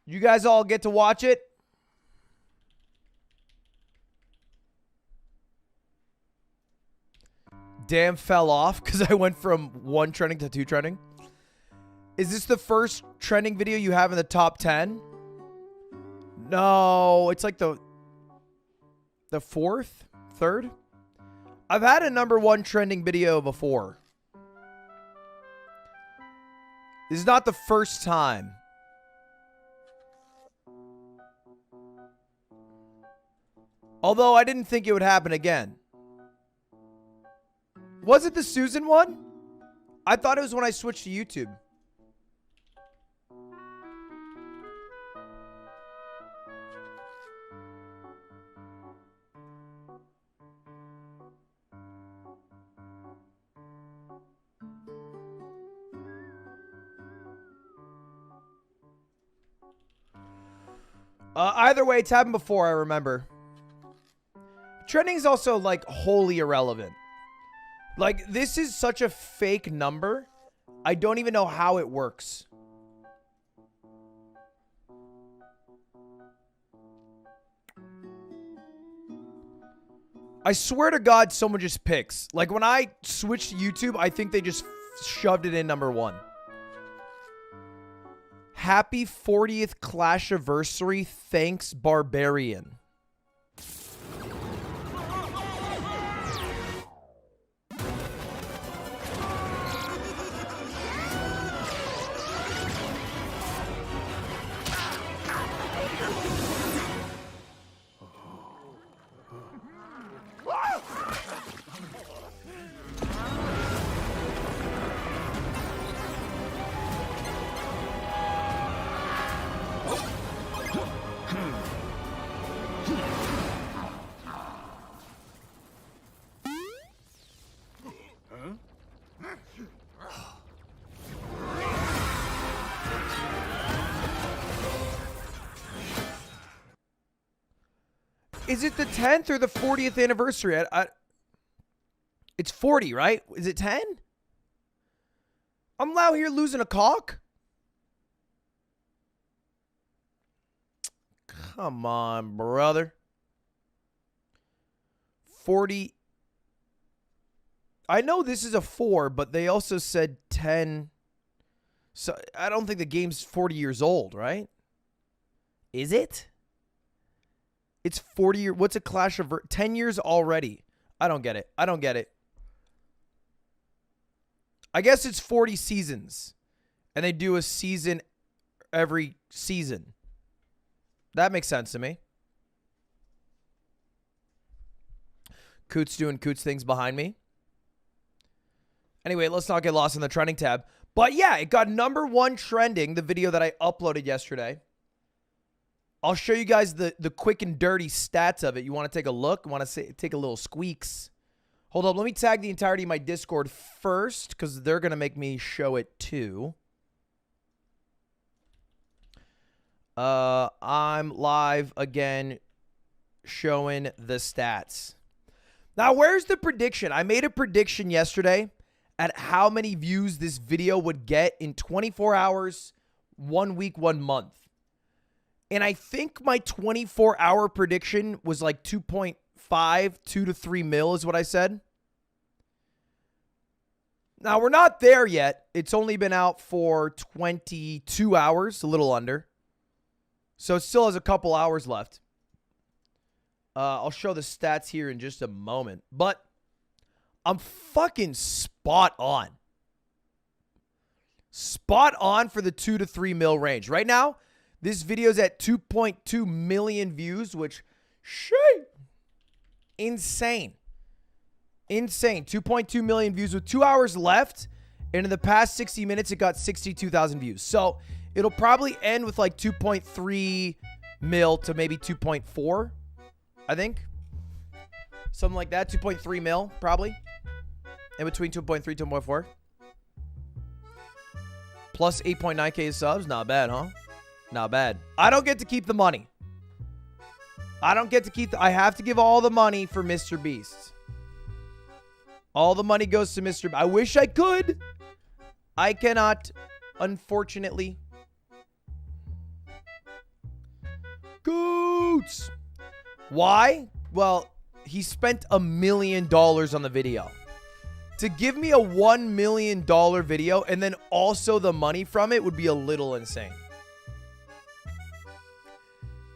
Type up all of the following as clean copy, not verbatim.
You guys all get to watch it? Damn, fell off because I went from 1 trending to 2 trending. Is this the first trending video you have in the top 10? No, it's like the 4th, 3rd. I've had a #1 trending video before. This is not the first time. Although I didn't think it would happen again. Was it the Susan one? I thought it was when I switched to YouTube. Either way, it's happened before, I remember. Trending is also, like, wholly irrelevant. Like, this is such a fake number. I don't even know how it works. I swear to God, someone just picks. Like, when I switched to YouTube, I think they just shoved it in #1. Happy 40th Clash-iversary. Thanks, Barbarian. Is it the 10th or the 40th anniversary? It's 40, right? Is it 10? I'm out here losing a cock? Come on, brother. 40. I know this is a 4, but they also said 10. So I don't think the game's 40 years old, right? Is it? It's 40 years. What's a Clash of 10 years already? I don't get it. I don't get it. I guess it's 40 seasons. And they do a season every season. That makes sense to me. Coots doing Coots things behind me. Anyway, let's not get lost in the trending tab. But yeah, it got #1 trending, the video that I uploaded yesterday. I'll show you guys the quick and dirty stats of it. You want to take a look? Want to take a little squeaks? Hold up. Let me tag the entirety of my Discord first because they're going to make me show it too. I'm live again showing the stats. Now, where's the prediction? I made a prediction yesterday at how many views this video would get in 24 hours, 1 week, 1 month. And I think my 24-hour prediction was like 2.5, 2 to 3 mil is what I said. Now, we're not there yet. It's only been out for 22 hours, a little under. So it still has a couple hours left. I'll show the stats here in just a moment. But I'm fucking spot on. Spot on for the 2 to 3 mil range. Right now, this video's at 2.2 million views, which, shit, insane. Insane. 2.2 million views with 2 hours left. And in the past 60 minutes, it got 62,000 views. So it'll probably end with like 2.3 mil to maybe 2.4, I think. Something like that. 2.3 mil, probably. In between 2.3, 2.4. Plus 8.9K subs. Not bad, huh? Not bad. I don't get to keep the money. I don't get to keep I have to give all the money for Mr. Beast. All the money goes to Mr. I wish I could. I cannot, unfortunately. boots. Why? Well, he spent $1 million on the video. To give me a $1 million video and then also the money from it would be a little insane.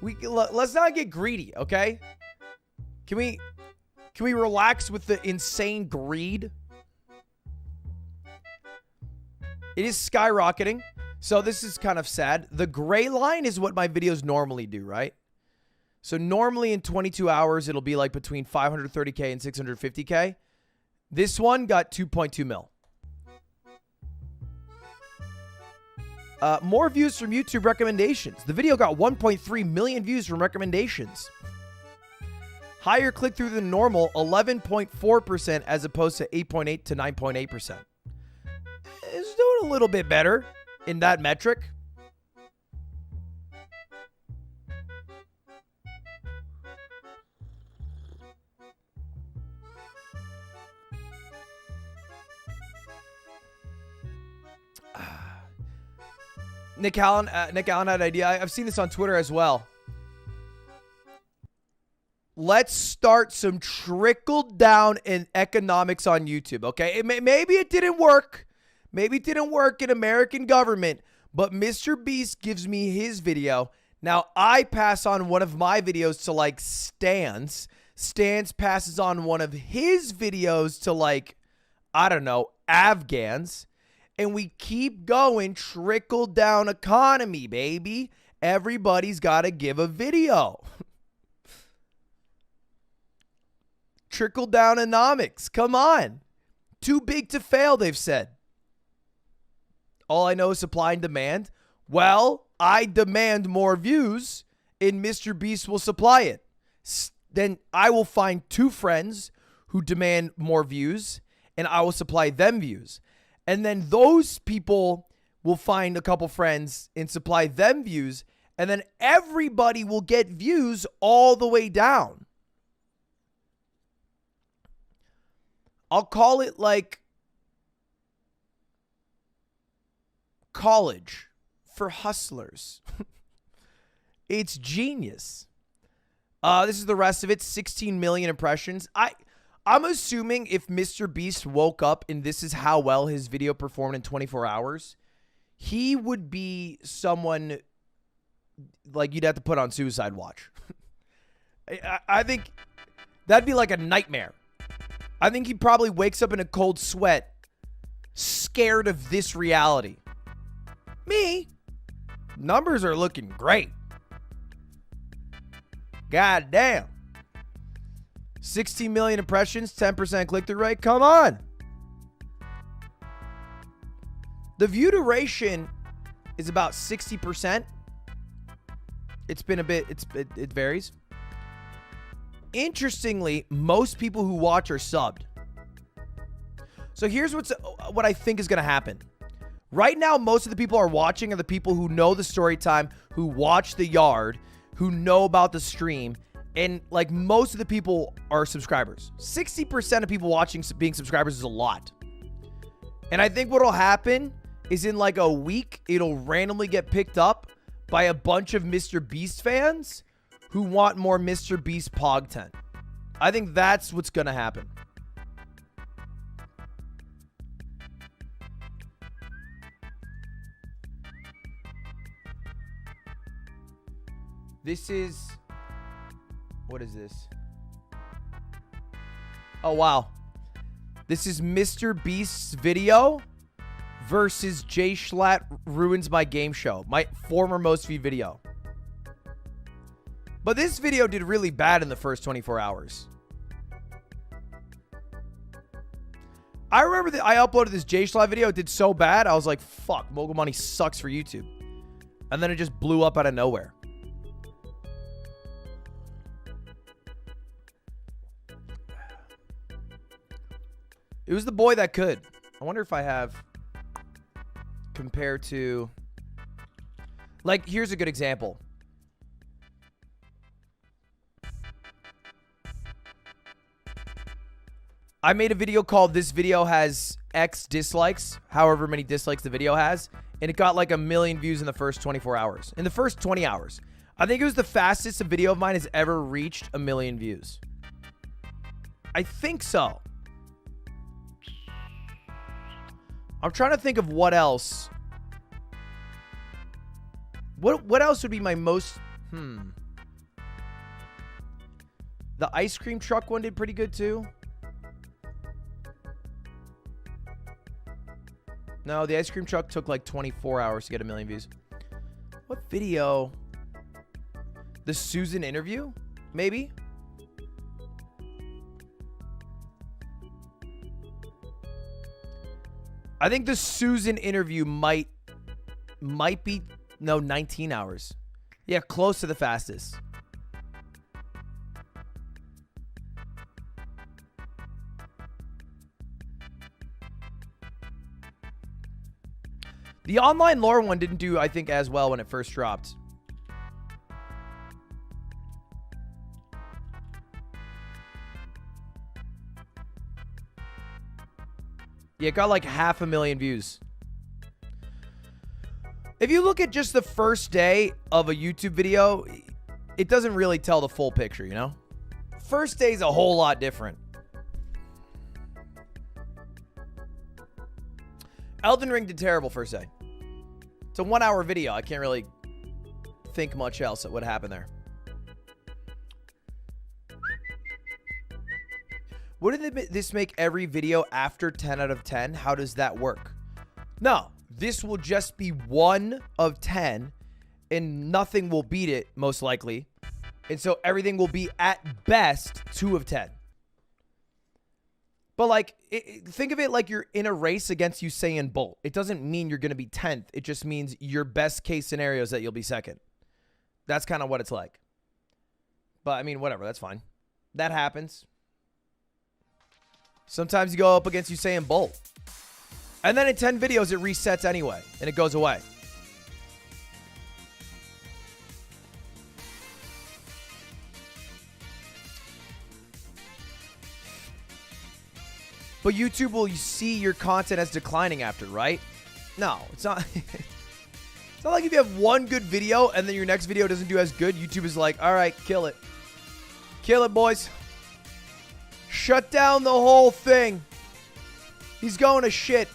Let's not get greedy, okay? Can we relax with the insane greed? It is skyrocketing. So this is kind of sad. The gray line is what my videos normally do, right? So normally in 22 hours, it'll be like between 530K and 650K. This one got 2.2 mil. More views from YouTube recommendations. The video got 1.3 million views from recommendations. Higher click-through than normal, 11.4% as opposed to 8.8 to 9.8%. It's doing a little bit better in that metric. Nick Allen had an idea. I've seen this on Twitter as well. Let's start some trickle down in economics on YouTube, okay? Maybe it didn't work. Maybe it didn't work in American government, but Mr. Beast gives me his video. Now, I pass on one of my videos to, like, Stans. Stans passes on one of his videos to, like, I don't know, Afghans. And we keep going, trickle down economy, baby. Everybody's got to give a video. Trickle down economics. Come on. Too big to fail, they've said. All I know is supply and demand. Well, I demand more views, and Mr. Beast will supply it. Then I will find 2 friends who demand more views, and I will supply them views. And then those people will find a couple friends and supply them views. And then everybody will get views all the way down. I'll call it like college for hustlers. It's genius. This is the rest of it. 16 million impressions. I'm assuming if Mr. Beast woke up and this is how well his video performed in 24 hours, he would be someone like you'd have to put on suicide watch. I think that'd be like a nightmare. I think he probably wakes up in a cold sweat, scared of this reality. Me, numbers are looking great. God damn. 16 million impressions, 10% click-through rate. Come on. The view duration is about 60%. It's been a bit, it varies. Interestingly, most people who watch are subbed. So here's what I think is going to happen. Right now, most of the people are watching are the people who know the story time, who watch the yard, who know about the stream. And like most of the people are subscribers. 60% of people watching being subscribers is a lot. And I think what'll happen is in like a week, it'll randomly get picked up by a bunch of Mr. Beast fans who want more Mr. Beast pogtent. I think that's what's going to happen. This is... What is this? Oh, wow. This is Mr. Beast's video versus Jay Schlatt Ruins My Game Show. My former most viewed video. But this video did really bad in the first 24 hours. I remember that I uploaded this Jay Schlatt video. It did so bad. I was like, fuck, Mogul Money sucks for YouTube. And then it just blew up out of nowhere. It was the boy that could. I wonder if I have compared to... Like, here's a good example. I made a video called This Video Has X Dislikes, however many dislikes the video has, and it got like 1 million views in the first 24 hours. In the first 20 hours. I think it was the fastest a video of mine has ever reached 1 million views. I think so. I'm trying to think of what else. What else would be my most... The ice cream truck one did pretty good too. No, the ice cream truck took like 24 hours to get 1 million views. What video? The Susan interview? Maybe? I think the Susan interview might be, no, 19 hours. Yeah, close to the fastest. The online lore one didn't do, I think, as well when it first dropped. Yeah, it got like 500,000 views. If you look at just the first day of a YouTube video, it doesn't really tell the full picture, you know? First day's a whole lot different. Elden Ring did terrible first day. It's a 1-hour video. I can't really think much else that would happen there. Wouldn't this make every video after 10 out of 10? How does that work? No, this will just be 1 of 10 and nothing will beat it, most likely. And so everything will be at best 2 of 10. But like, think of it like you're in a race against Usain Bolt. It doesn't mean you're going to be 10th. It just means your best case scenario is that you'll be 2nd. That's kind of what it's like. But I mean, whatever, that's fine. That happens. Sometimes you go up against Usain Bolt. And then in 10 videos, it resets anyway. And it goes away. But YouTube will see your content as declining after, right? No, it's not. It's not like if you have one good video and then your next video doesn't do as good, YouTube is like, all right, kill it. Kill it, boys. Shut down the whole thing. He's going to shit.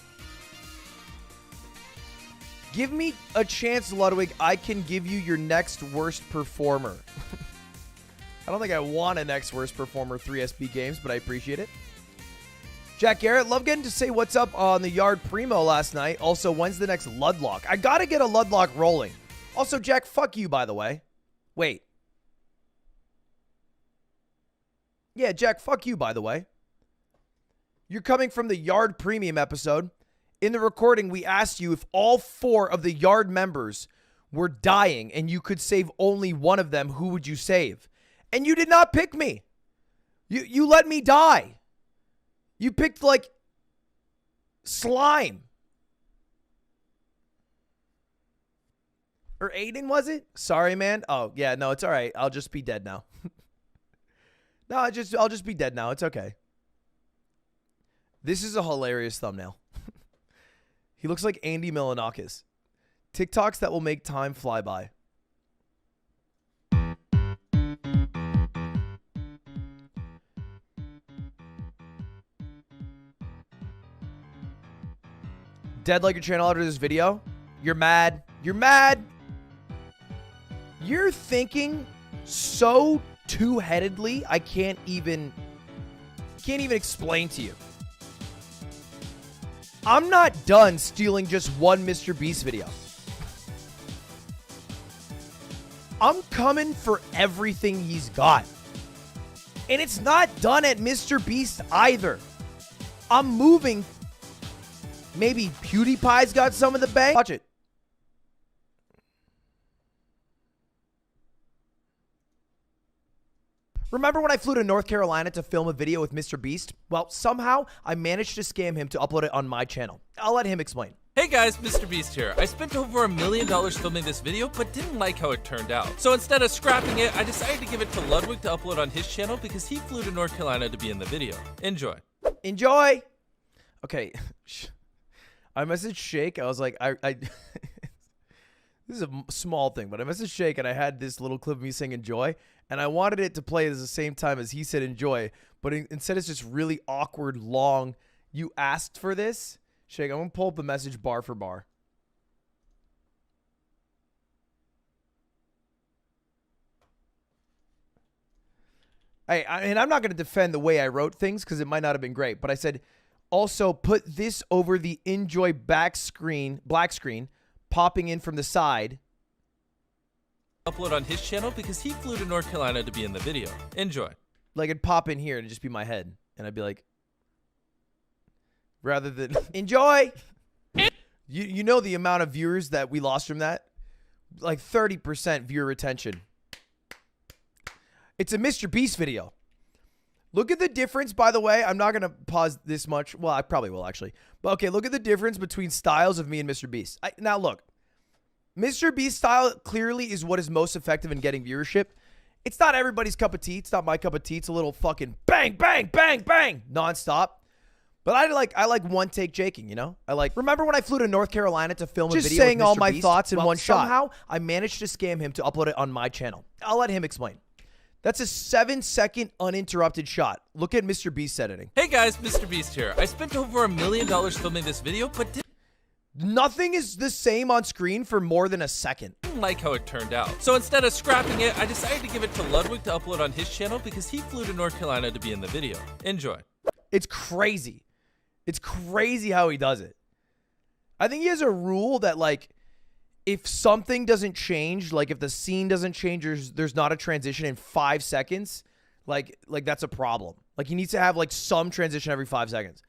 Give me a chance, Ludwig. I can give you your next worst performer. I don't think I want a next worst performer 3SB games, but I appreciate it. Jack Garrett, love getting to say what's up on the Yard Primo last night. Also, when's the next Ludlock? I got to get a Ludlock rolling. Also, Jack, fuck you, by the way. Wait. Yeah, Jack, fuck you, by the way. You're coming from the Yard Premium episode. In the recording, we asked you if all 4 of the Yard members were dying and you could save only one of them, who would you save? And you did not pick me. You let me die. You picked, like, Slime. Or Aiden, was it? Sorry, man. Oh, yeah, no, it's all right. I'll just be dead now. No, I'll just be dead now. It's okay. This is a hilarious thumbnail. He looks like Andy Milonakis. TikToks that will make time fly by. Dead like your channel after this video? You're mad. You're mad. You're thinking so two-headedly, I can't even explain to you. I'm not done stealing just one Mr. Beast video. I'm coming for everything he's got. And it's not done at Mr. Beast either. I'm moving. Maybe PewDiePie's got some of the bang. Watch it. Remember when I flew to North Carolina to film a video with Mr. Beast? Well, somehow I managed to scam him to upload it on my channel. I'll let him explain. Hey guys, Mr. Beast here. I spent over $1 million filming this video, but didn't like how it turned out. So instead of scrapping it, I decided to give it to Ludwig to upload on his channel because he flew to North Carolina to be in the video. Enjoy. Enjoy. Okay. I messaged Shake. I was like, this This is a small thing, but I messaged Shake and I had this little clip of me saying enjoy, and I wanted it to play at the same time as he said enjoy, but instead it's just really awkward, long. You asked for this. Shake, I'm going to pull up the message bar for bar. Hey, and I'm not going to defend the way I wrote things because it might not have been great, but I said, also put this over the enjoy black screen, popping in from the side. Upload on his channel because he flew to North Carolina to be in the video. Enjoy. Like it'd pop in here and it'd just be my head. And I'd be like, rather than enjoy. You know the amount of viewers that we lost from that? Like 30% viewer retention. It's a Mr. Beast video. Look at the difference, by the way. I'm not going to pause this much. Well, I probably will, actually. But, okay, look at the difference between styles of me and Mr. Beast. Now, look. Mr. Beast style clearly is what is most effective in getting viewership. It's not everybody's cup of tea. It's not my cup of tea. It's a little fucking bang, bang, bang, bang, nonstop. But I like one-take jaking, you know? Remember when I flew to North Carolina to film a video with Mr. Beast? Just saying all my thoughts in one shot. Somehow, I managed to scam him to upload it on my channel. I'll let him explain. That's a 7-second uninterrupted shot. Look at Mr. Beast editing. Hey guys, Mr. Beast here. I spent over $1 million filming this video, but nothing is the same on screen for more than a second. didn't like how it turned out. So instead of scrapping it, I decided to give it to Ludwig to upload on his channel because he flew to North Carolina to be in the video. Enjoy. It's crazy. It's crazy how he does it. I think he has a rule that, like, if something doesn't change, like if the scene doesn't change, there's not a transition in 5 seconds, like that's a problem. Like he needs to have like some transition every 5 seconds.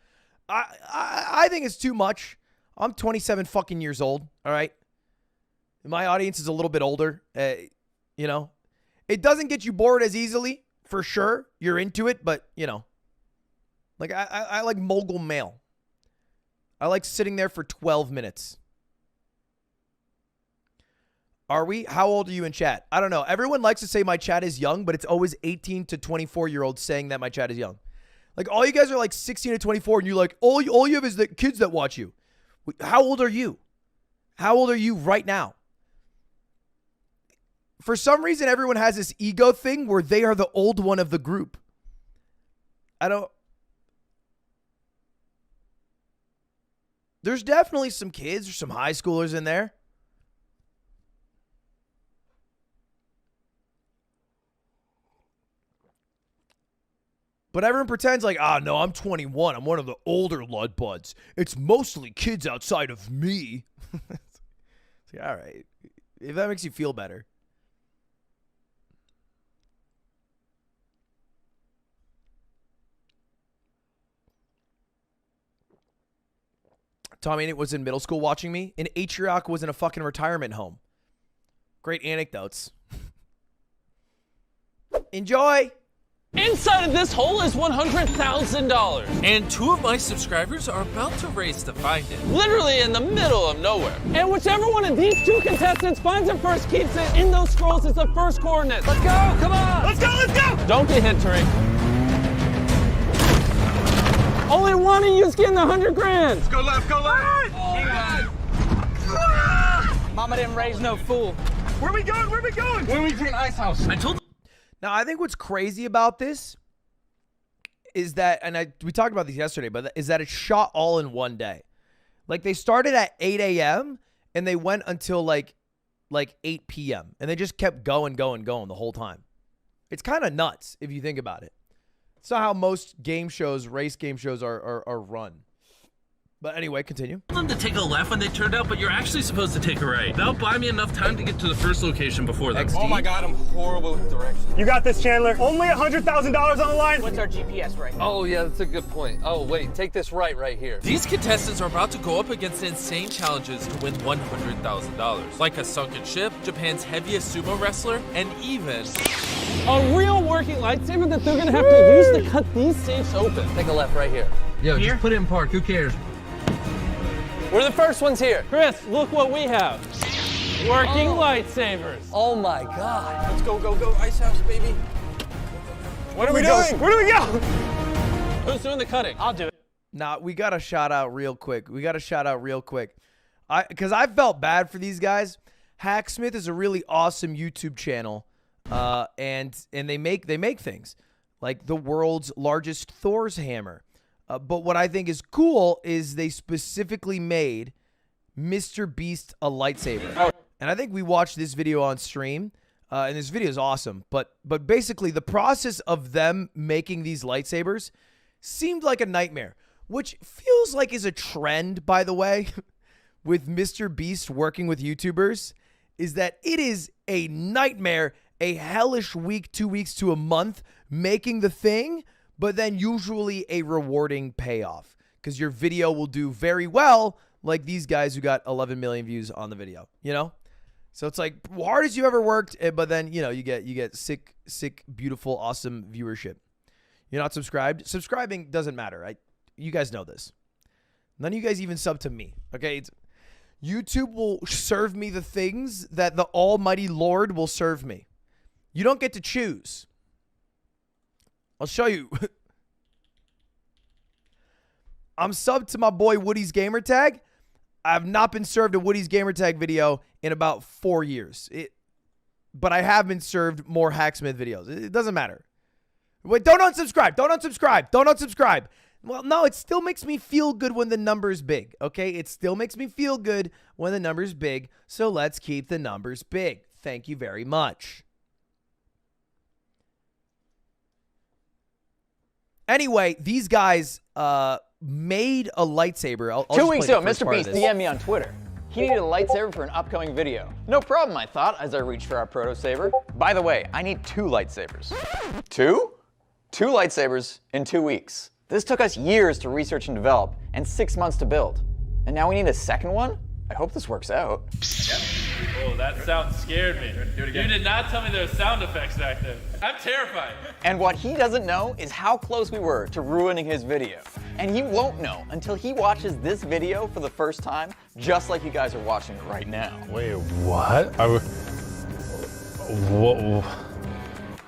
I think it's too much. I'm 27 fucking years old. All right. My audience is a little bit older. You know, it doesn't get you bored as easily for sure. You're into it, but you know, like I like mogul mail. I like sitting there for 12 minutes. Are we? How old are you in chat? I don't know. Everyone likes to say my chat is young, but it's always 18 to 24-year-olds saying that my chat is young. Like, all you guys are like 16 to 24, and you're like, all you have is the kids that watch you. How old are you? How old are you right now? For some reason, everyone has this ego thing where they are the old one of the group. There's definitely some kids or some high schoolers in there. But everyone pretends like, oh, no, I'm 21. I'm one of the older Lud Buds. It's mostly kids outside of me. Like, all right. If that makes you feel better. Tommy was in middle school watching me, and Atriarch was in a fucking retirement home. Great anecdotes. Enjoy! Inside of this hole is $100,000. And 2 of my subscribers are about to race to find it. Literally in the middle of nowhere. And whichever one of these 2 contestants finds it first keeps it in those scrolls as the first coordinate. Let's go, come on. Let's go. Don't get hit, Tariq. Only one of you's getting $100 grand. Let's go left, go left. Mama didn't raise no fool. Where we going? When we to an ice house. I told Now, I think what's crazy about this is that, and we talked about this yesterday, but is that it's shot all in one day. Like, they started at 8 a.m. and they went until like 8 p.m. And they just kept going the whole time. It's kind of nuts if you think about it. It's not how most game shows, race game shows are run. But anyway, continue. I told them to take a left when they turned out, but you're actually supposed to take a right. That'll buy me enough time to get to the first location before them. XD? Oh my God, I'm horrible with directions. You got this, Chandler. Only $100,000 on the line. What's our GPS right now? Oh, yeah, that's a good point. Oh, wait, take this right here. These contestants are about to go up against insane challenges to win $100,000. Like a sunken ship, Japan's heaviest sumo wrestler, and even A real working lightsaber that they're gonna have to use to cut these safes open. Take a left right here. Yo, just put it in park. Who cares? We're the first ones here. Chris, look what we have. Working lightsabers. Oh, my God. Let's go, ice house, baby. What are we doing? Where do we go? Who's doing the cutting? I'll do it. Nah, we got to shout out real quick. Because I felt bad for these guys. Hacksmith is a really awesome YouTube channel, and they make things like the world's largest Thor's hammer. But what I think is cool is they specifically made Mr. Beast a lightsaber. And I think we watched this video on stream, and this video is awesome. But basically, the process of them making these lightsabers seemed like a nightmare, which feels like is a trend, by the way, with Mr. Beast working with YouTubers, is that it is a nightmare, a hellish week, 2 weeks to a month making the thing, but then usually a rewarding payoff because your video will do very well, like these guys who got 11 million views on the video, you know? So it's like hardest you ever worked, but then, you know, you get sick, beautiful, awesome viewership. You're not subscribed? Subscribing doesn't matter, right? You guys know this. None of you guys even sub to me, okay? YouTube will serve me the things that the almighty Lord will serve me. You don't get to choose. I'll show you. I'm subbed to my boy Woody's Gamertag. I have not been served a Woody's Gamertag video in about 4 years. But I have been served more Hacksmith videos. It doesn't matter. Wait, don't unsubscribe. Don't unsubscribe. Don't unsubscribe. Well, no, it still makes me feel good when the number's big, okay? It still makes me feel good when the number's big, so let's keep the numbers big. Thank you very much. Anyway, these guys made a lightsaber. I'll 2 weeks ago, Mr. Beast DM'd me on Twitter. He needed a lightsaber for an upcoming video. No problem, I thought, as I reached for our proto saber. By the way, I need 2 lightsabers. 2? 2 lightsabers in 2 weeks. This took us years to research and develop, and 6 months to build. And now we need a second one? I hope this works out. Oh, that sound scared me. You did not tell me there were sound effects back there. I'm terrified. And what he doesn't know is how close we were to ruining his video. And he won't know until he watches this video for the first time, just like you guys are watching it right now. Wait, what? Whoa.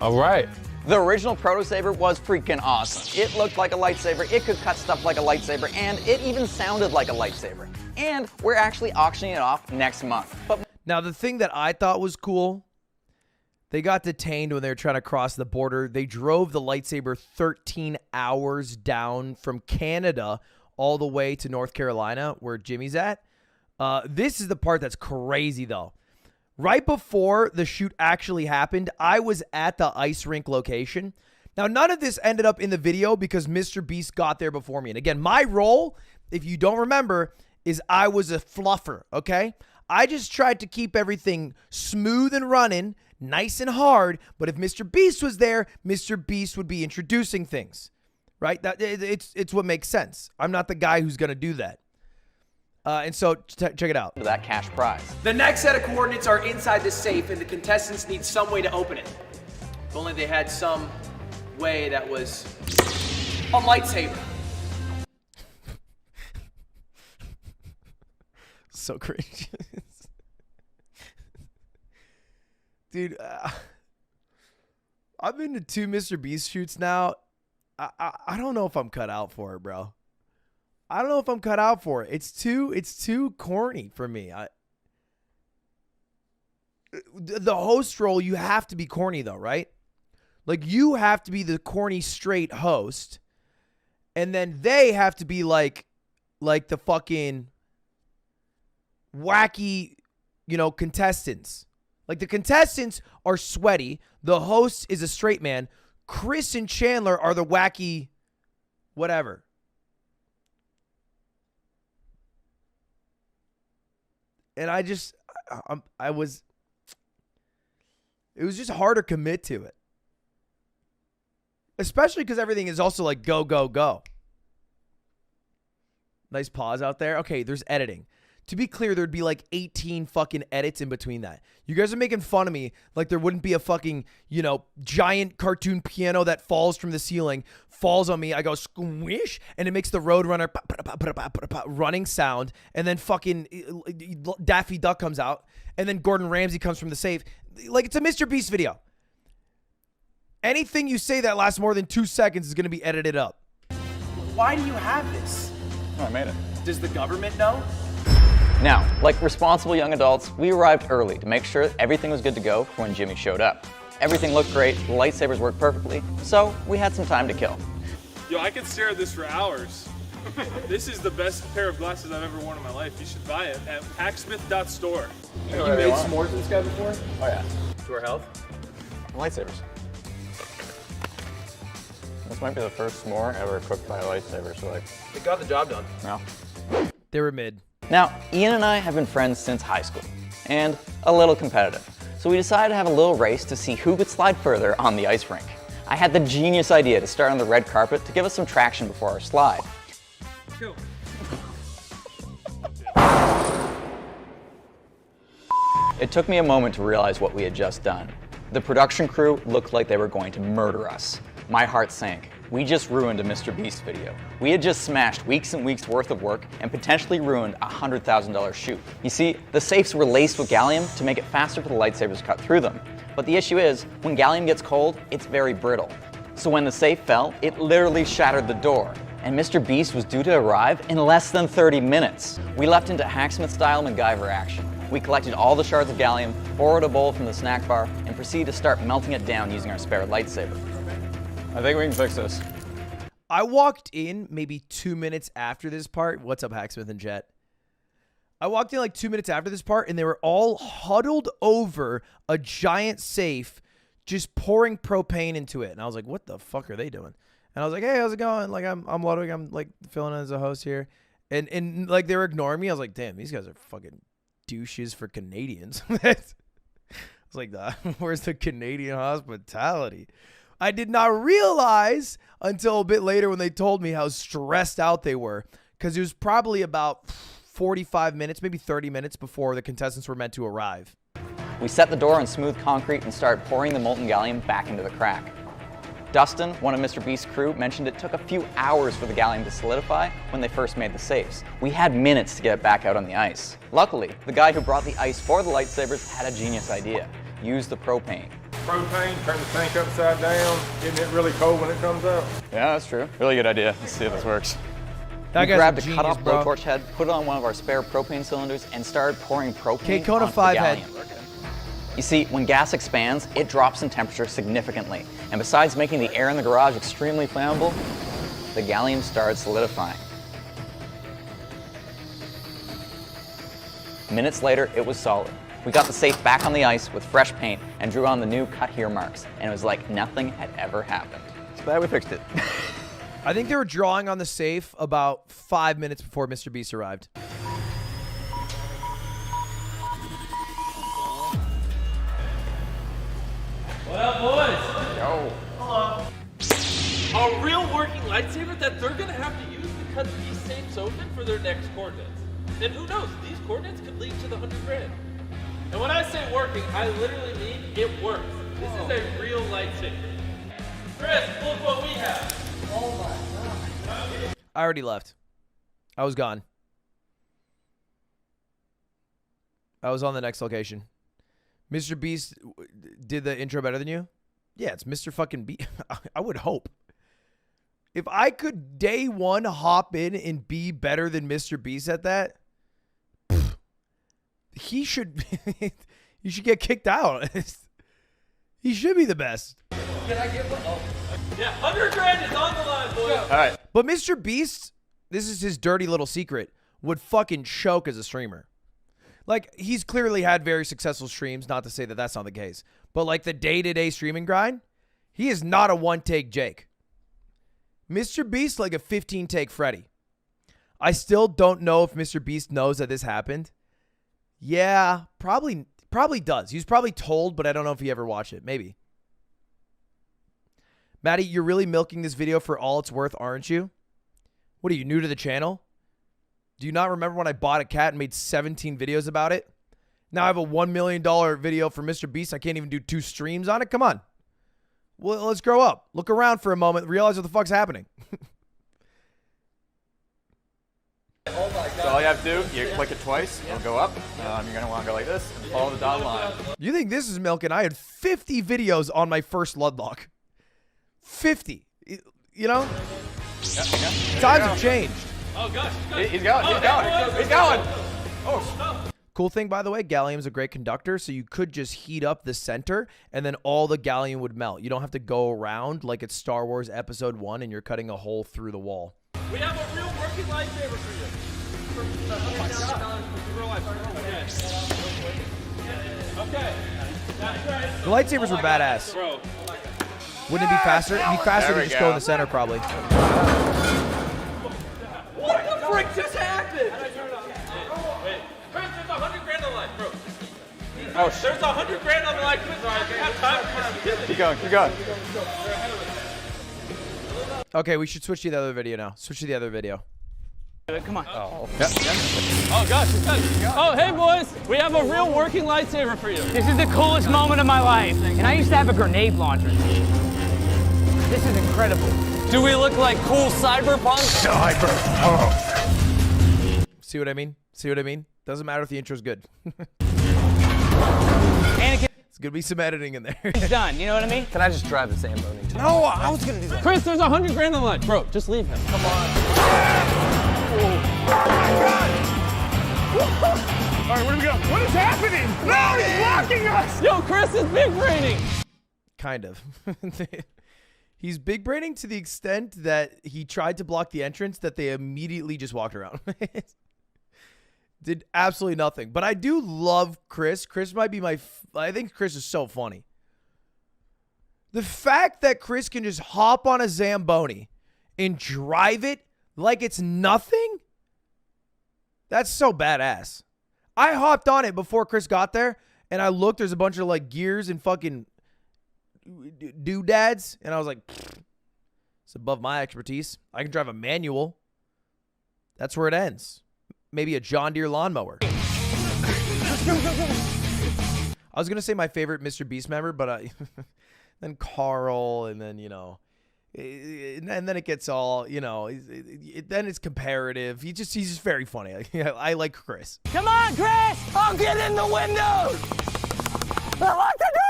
All right. The original Proto Saber was freaking awesome. It looked like a lightsaber, it could cut stuff like a lightsaber, and it even sounded like a lightsaber. And we're actually auctioning it off next month. But now, the thing that I thought was cool, they got detained when they were trying to cross the border. They drove the lightsaber 13 hours down from Canada all the way to North Carolina, where Jimmy's at. This is the part that's crazy, though. Right before the shoot actually happened, I was at the ice rink location. Now, none of this ended up in the video because Mr. Beast got there before me. And again, my role, if you don't remember, is I was a fluffer, okay? I just tried to keep everything smooth and running, nice and hard. But if Mr. Beast was there, Mr. Beast would be introducing things, right? It's what makes sense. I'm not the guy who's going to do that. And so, check it out. that cash prize. The next set of coordinates are inside the safe, and the contestants need some way to open it. If only they had some way that was a lightsaber. So cringe. Dude, I've been to 2 Mr. Beast shoots now. I don't know if I'm cut out for it, bro. I don't know if I'm cut out for it. It's too corny for me. The host role, you have to be corny though, right? Like you have to be the corny straight host, and then they have to be like the fucking wacky, contestants. Like the contestants are sweaty. The host is a straight man. Chris and Chandler are the wacky whatever. And it was just hard to commit to it. Especially because everything is also like go, go, go. Nice pause out there. Okay, there's editing. To be clear, there'd be like 18 fucking edits in between that. You guys are making fun of me like there wouldn't be a fucking, giant cartoon piano that falls from the ceiling, falls on me. I go squish, and it makes the Roadrunner running sound. And then fucking Daffy Duck comes out. And then Gordon Ramsay comes from the safe. Like it's a Mr. Beast video. Anything you say that lasts more than 2 seconds is going to be edited up. Why do you have this? Oh, I made it. Does the government know? Now, like responsible young adults, we arrived early to make sure everything was good to go for when Jimmy showed up. Everything looked great, the lightsabers worked perfectly, so we had some time to kill. Yo, I could stare at this for hours. This is the best pair of glasses I've ever worn in my life. You should buy it at hacksmith.store. You made s'mores in this guy before? Oh yeah. To our health? Lightsabers. This might be the first s'more ever cooked by a lightsaber, so like... It got the job done. No. They were mid. Now, Ian and I have been friends since high school, and a little competitive. So we decided to have a little race to see who could slide further on the ice rink. I had the genius idea to start on the red carpet to give us some traction before our slide. Go. It took me a moment to realize what we had just done. The production crew looked like they were going to murder us. My heart sank. We just ruined a Mr. Beast video. We had just smashed weeks and weeks worth of work and potentially ruined a $100,000 shoot. You see, the safes were laced with gallium to make it faster for the lightsabers to cut through them. But the issue is, when gallium gets cold, it's very brittle. So when the safe fell, it literally shattered the door. And Mr. Beast was due to arrive in less than 30 minutes. We leapt into Hacksmith-style MacGyver action. We collected all the shards of gallium, borrowed a bowl from the snack bar, and proceeded to start melting it down using our spare lightsaber. I think we can fix this. I walked in maybe 2 minutes after this part. What's up, Hacksmith and Jet? I walked in like 2 minutes after this part, and they were all huddled over a giant safe, just pouring propane into it. And I was like, what the fuck are they doing? And I was like, hey, how's it going? Like, I'm Ludwig. I'm like filling in as a host here. And like they were ignoring me. I was like, damn, these guys are fucking douches for Canadians. I was like, where's the Canadian hospitality? I did not realize until a bit later when they told me how stressed out they were, because it was probably about 45 minutes, maybe 30 minutes before the contestants were meant to arrive. We set the door on smooth concrete and started pouring the molten gallium back into the crack. Dustin, one of Mr. Beast's crew, mentioned it took a few hours for the gallium to solidify when they first made the safes. We had minutes to get it back out on the ice. Luckily, the guy who brought the ice for the lightsabers had a genius idea. Use the propane. Propane, turn the tank upside down, getting it really cold when it comes out. Yeah, that's true. Really good idea. Let's see if this works. That We guy's grabbed a a genius, cut-off bro. blowtorch head, put it on one of our spare propane cylinders, and started pouring propane Kona onto 5 the head. gallium. You see, when gas expands, it drops in temperature significantly. And besides making the air in the garage extremely flammable, the gallium started solidifying. Minutes later, it was solid. We got the safe back on the ice with fresh paint and drew on the new cut here marks, and it was like nothing had ever happened. It's glad we fixed it. I think they were drawing on the safe about 5 minutes before Mr. Beast arrived. What up, boys? Yo. A real working lightsaber that they're gonna have to use to cut these safes open for their next coordinates. And who knows, these coordinates could lead to the 100 grand. And when I say working, I literally mean it works. This is a real lightsaber. Chris, look what we have. Oh my God. I already left. I was gone. I was on the next location. Mr. Beast did the intro better than you? Yeah, it's Mr. fucking Beast. I would hope. If I could day one hop in and be better than Mr. Beast at that, he should you should get kicked out. He should be the best. Can I get one? Oh. Yeah, 100 grand is on the line, boys. All right. But Mr. Beast, this is his dirty little secret, would fucking choke as a streamer. Like, he's clearly had very successful streams, not to say that that's not the case. But like the day-to-day streaming grind, he is not a one-take Jake. Mr. Beast like a 15-take Freddy. I still don't know if Mr. Beast knows that this happened. Yeah, probably does. He was probably told, but I don't know if he ever watched it. Maybe. Maddie, you're really milking this video for all it's worth, aren't you? What are you, new to the channel? Do you not remember when I bought a cat and made 17 videos about it? Now I have a $1 million video for Mr. Beast. I can't even do 2 streams on it. Come on. Well, let's grow up. Look around for a moment. Realize what the fuck's happening. Oh my God. So all you have to do, you click it twice, it'll go up. You're going to want to go like this and follow the dotted line. You think this is milking? I had 50 videos on my first Ludlock. 50. You know? Yep. Times have changed. Oh, gosh. He's going. He's going. He's going. Cool thing, by the way, gallium's a great conductor, so you could just heat up the center, and then all the gallium would melt. You don't have to go around like it's Star Wars Episode 1, and you're cutting a hole through the wall. We have a real working lightsaber for you. Okay. That's right. The lightsabers were badass. Bro. Wouldn't it be faster? It'd be faster to just go in the center, probably. What the frick just happened? Wait. Chris, there's 100 grand on the line, bro. Oh, there's 100 grand on the line. Chris, I don't have time for this. Keep going, keep going. Okay, we should switch to the other video now. Switch to the other video. Come on. Oh, gosh, it's got it. Oh, hey, boys. We have a real working lightsaber for you. This is the coolest moment of my life. And I used to have a grenade launcher. This is incredible. Do we look like cool cyberpunk? See what I mean? See what I mean? Doesn't matter if the intro's good. Anakin It's gonna be some editing in there. is done, you know what I mean? Can I just drive the Zamboni too? No, I was gonna do that. Chris, there's 100 grand on the line. Bro, just leave him. Come on. All right, where do we go? What is happening? No, he's blocking us. Yo, Chris is big braining. Kind of. He's big braining to the extent that he tried to block the entrance that they immediately just walked around. Did absolutely nothing. But I do love Chris. Chris might be I think Chris is so funny. The fact that Chris can just hop on a Zamboni and drive it like it's nothing, that's so badass. I hopped on it before Chris got there, and I looked, there's a bunch of like gears and fucking doodads, and I was like, it's above my expertise. I can drive a manual. That's where it ends. Maybe a John Deere lawnmower. I was going to say my favorite Mr. Beast member, but then Carl, and then, you know, and then it gets all, you know, then it's comparative. He's just very funny. I like Chris. Come on, Chris! I'll get in the window! Lock the door!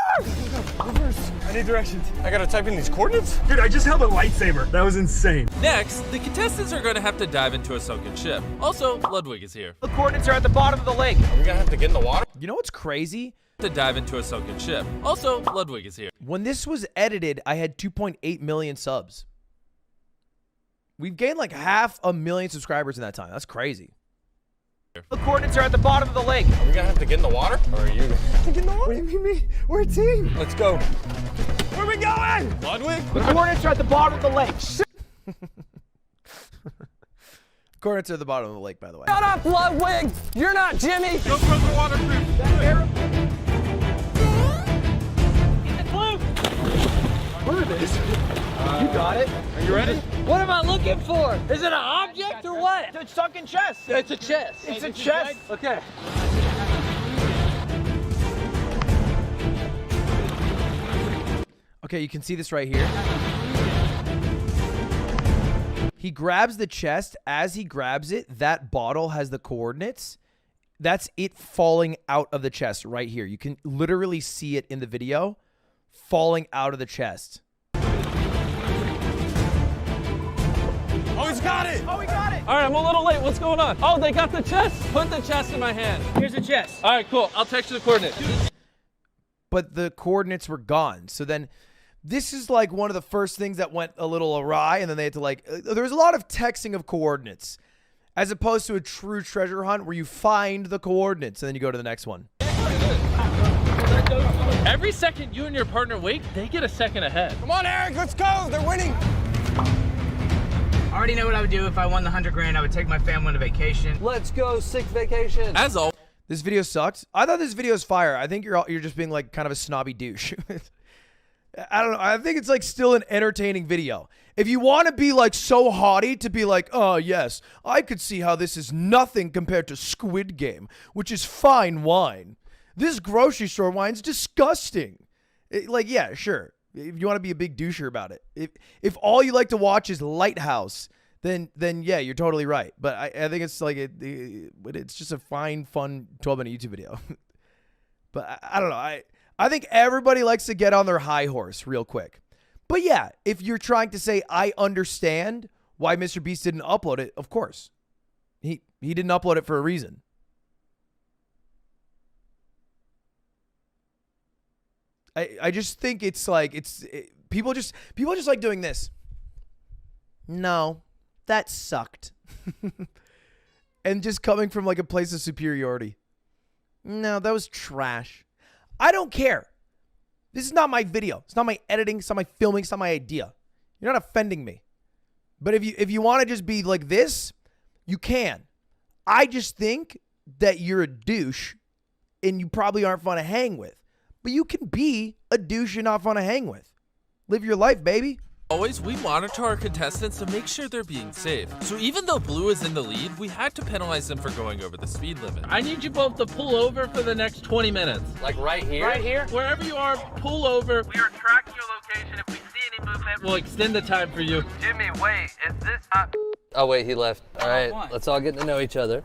I need directions. I gotta type in these coordinates? Dude, I just held a lightsaber. That was insane. Next, the contestants are going to have to dive into a sunken ship. Also, Ludwig is here. The coordinates are at the bottom of the lake. Are we gonna have to get in the water? You know what's crazy? To dive into a sunken ship. Also, Ludwig is here. When this was edited, I had 2.8 million subs. We've gained like 500,000 subscribers in that time. That's crazy. The coordinates are at the bottom of the lake. Are we gonna have to get in the water? Or are you? Get in the water? What do you mean? We're a team. Let's go. Where are we going? Ludwig? The coordinates are at the bottom of the lake. Coordinates are at the bottom of the lake, by the way. Shut up, Ludwig! You're not Jimmy! Go from the waterproof. What are these? You got it. Are you ready? What am I looking for? Is it an object or what? It's sunken chest. It's a chest. It's a chest. Okay. Okay, you can see this right here. He grabs the chest. As he grabs it, that bottle has the coordinates. That's it falling out of the chest right here. You can literally see it in the video falling out of the chest. Oh, he's got it. Oh, we got it. All right, I'm a little late. What's going on? Oh, they got the chest. Put the chest in my hand. Here's the chest. All right, cool. I'll text you the coordinates. But the coordinates were gone. So then this is like one of the first things that went a little awry, and then they had to like, there was a lot of texting of coordinates as opposed to a true treasure hunt where you find the coordinates and then you go to the next one. Every second you and your partner wait, they get a second ahead. Come on, Eric, let's go. They're winning. I already know what I would do if I won the 100 grand. I would take my family on a vacation. Let's go, sick vacation. As always, This video sucked. I thought this video was fire. I think you're just being like kind of a snobby douche. I don't know. I think it's like still an entertaining video. If you want to be like so haughty to be like, oh yes, I could see how this is nothing compared to Squid Game, which is fine wine. This grocery store wine's disgusting. Like, yeah, sure. If you want to be a big doucher about it. If all you like to watch is Lighthouse, then yeah, you're totally right. But I think it's like it's just a fine, fun 12-minute YouTube video. But I don't know. I think everybody likes to get on their high horse real quick. But yeah, if you're trying to say I understand why Mr. Beast didn't upload it, of course. He didn't upload it for a reason. I just think it's like people just like doing this. No, that sucked. And just coming from like a place of superiority. No, that was trash. I don't care. This is not my video. It's not my editing. It's not my filming. It's not my idea. You're not offending me. But if you want to just be like this, you can. I just think that you're a douche and you probably aren't fun to hang with. But you can be a douche and not fun to hang with. Live your life, baby. Always, we monitor our contestants to make sure they're being safe. So even though Blue is in the lead, we had to penalize them for going over the speed limit. I need you both to pull over for the next 20 minutes. Like right here? Right here? Wherever you are, pull over. We are tracking your location. If we see any movement, we'll extend the time for you. Jimmy, wait, is this Oh, wait, he left. All right, let's all get to know each other.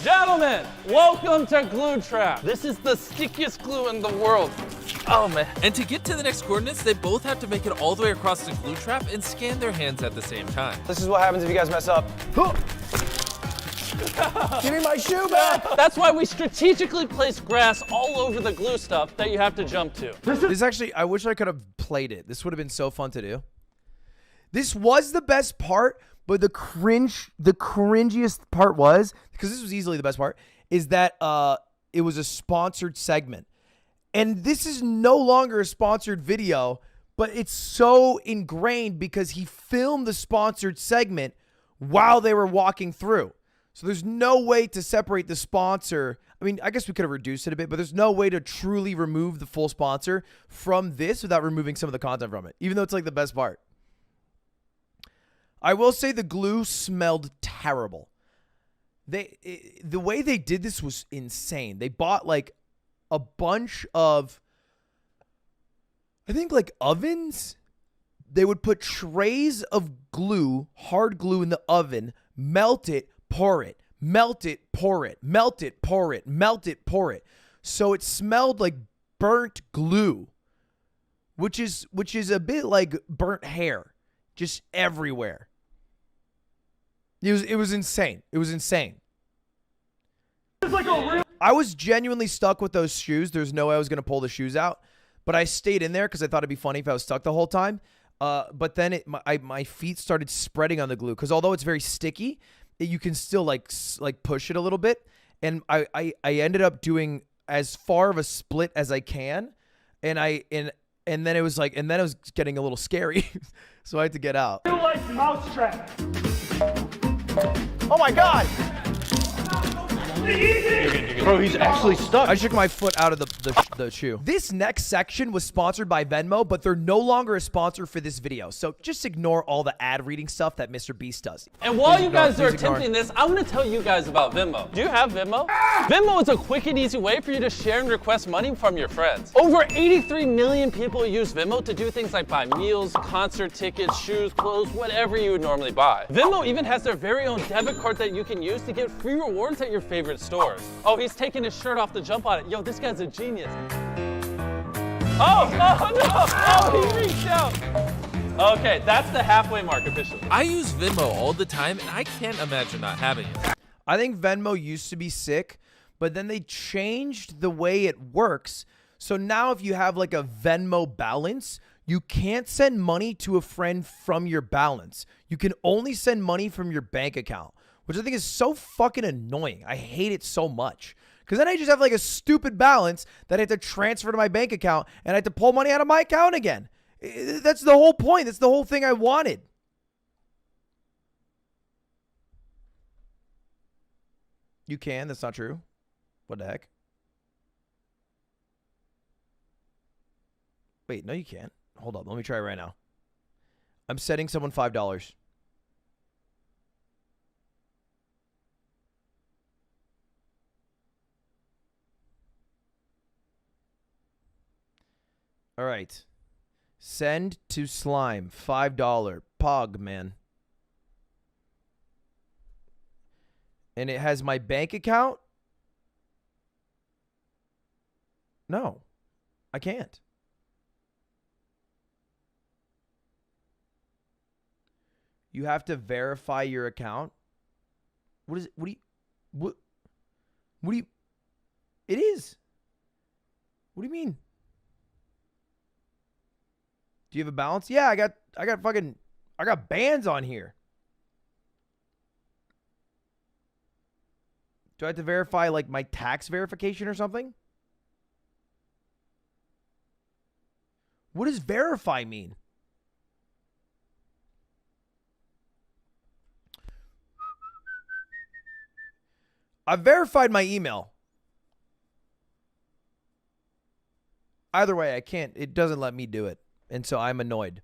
Gentlemen, welcome to Glue Trap. This is the stickiest glue in the world. Oh, man. And to get to the next coordinates, they both have to make it all the way across the glue trap and scan their hands at the same time. This is what happens if you guys mess up. Give me my shoe back! That's why we strategically place grass all over the glue stuff that you have to jump to. This actually, I wish I could have played it. This would have been so fun to do. This was the best part, but the cringiest part was, because this was easily the best part, is that it was a sponsored segment. And this is no longer a sponsored video, but it's so ingrained because he filmed the sponsored segment while they were walking through. So there's no way to separate the sponsor. I mean, I guess we could have reduced it a bit, but there's no way to truly remove the full sponsor from this without removing some of the content from it, even though it's like the best part. I will say the glue smelled terrible. The way they did this was insane. They bought like a bunch of, I think like ovens. They would put trays of glue, hard glue in the oven, melt it, pour it, melt it, pour it, melt it, pour it, melt it, pour it. So it smelled like burnt glue, which is a bit like burnt hair, just everywhere. It was insane. It was insane. I was genuinely stuck with those shoes. There's no way I was going to pull the shoes out, but I stayed in there because I thought it'd be funny if I was stuck the whole time. But then my feet started spreading on the glue because although it's very sticky, you can still like push it a little bit. And I ended up doing as far of a split as I can. And then it was getting a little scary. So I had to get out. I feel like mousetrap. Oh my God! Bro, he's actually stuck. I shook my foot out of the shoe. This next section was sponsored by Venmo, but they're no longer a sponsor for this video. So just ignore all the ad reading stuff that Mr. Beast does. And while you guys are attempting this, I want to tell you guys about Venmo. Do you have Venmo? Venmo is a quick and easy way for you to share and request money from your friends. Over 83 million people use Venmo to do things like buy meals, concert tickets, shoes, clothes, whatever you would normally buy. Venmo even has their very own debit card that you can use to get free rewards at your favorite stores. Oh, he's taking his shirt off to jump on it. Yo, this guy's a genius. Oh no! Oh, he reached out. Okay, that's the halfway mark officially. I use Venmo all the time, and I can't imagine not having it. I think Venmo used to be sick, but then they changed the way it works. So now if you have like a Venmo balance, you can't send money to a friend from your balance. You can only send money from your bank account, which I think is so fucking annoying. I hate it so much. Because then I just have like a stupid balance that I have to transfer to my bank account and I have to pull money out of my account again. That's the whole point. That's the whole thing I wanted. You can. That's not true. What the heck? Wait, no, you can't. Hold up. Let me try it right now. I'm setting someone $5. All right. Send to Slime. $5. Pog, man. And it has my bank account? No. I can't. You have to verify your account. What is it? What do you... It is. What do you mean? Do you have a balance? Yeah, I got bands on here. Do I have to verify like my tax verification or something? What does verify mean? I've verified my email. Either way, I can't. It doesn't let me do it. And so I'm annoyed.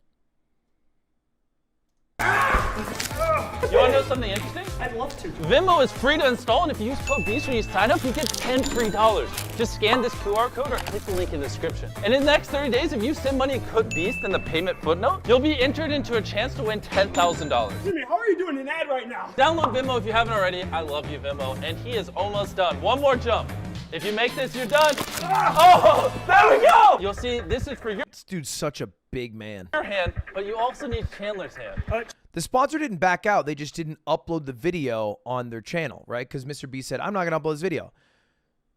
You want to know something interesting? I'd love to. Venmo is free to install, and if you use code BEAST when you sign up, you get 10 free dollars. Just scan this QR code or click the link in the description. And in the next 30 days, if you send money and code BEAST in the payment footnote, you'll be entered into a chance to win $10,000. Jimmy, how are you doing an ad right now? Download Venmo if you haven't already. I love you, Venmo. And he is almost done. One more jump. If you make this, you're done. Oh, there we go! You'll see, this is for your This dude's such a big man. hand, but you also need Chandler's hand. The sponsor didn't back out. They just didn't upload the video on their channel, right? Because Mr. B said, I'm not going to upload this video.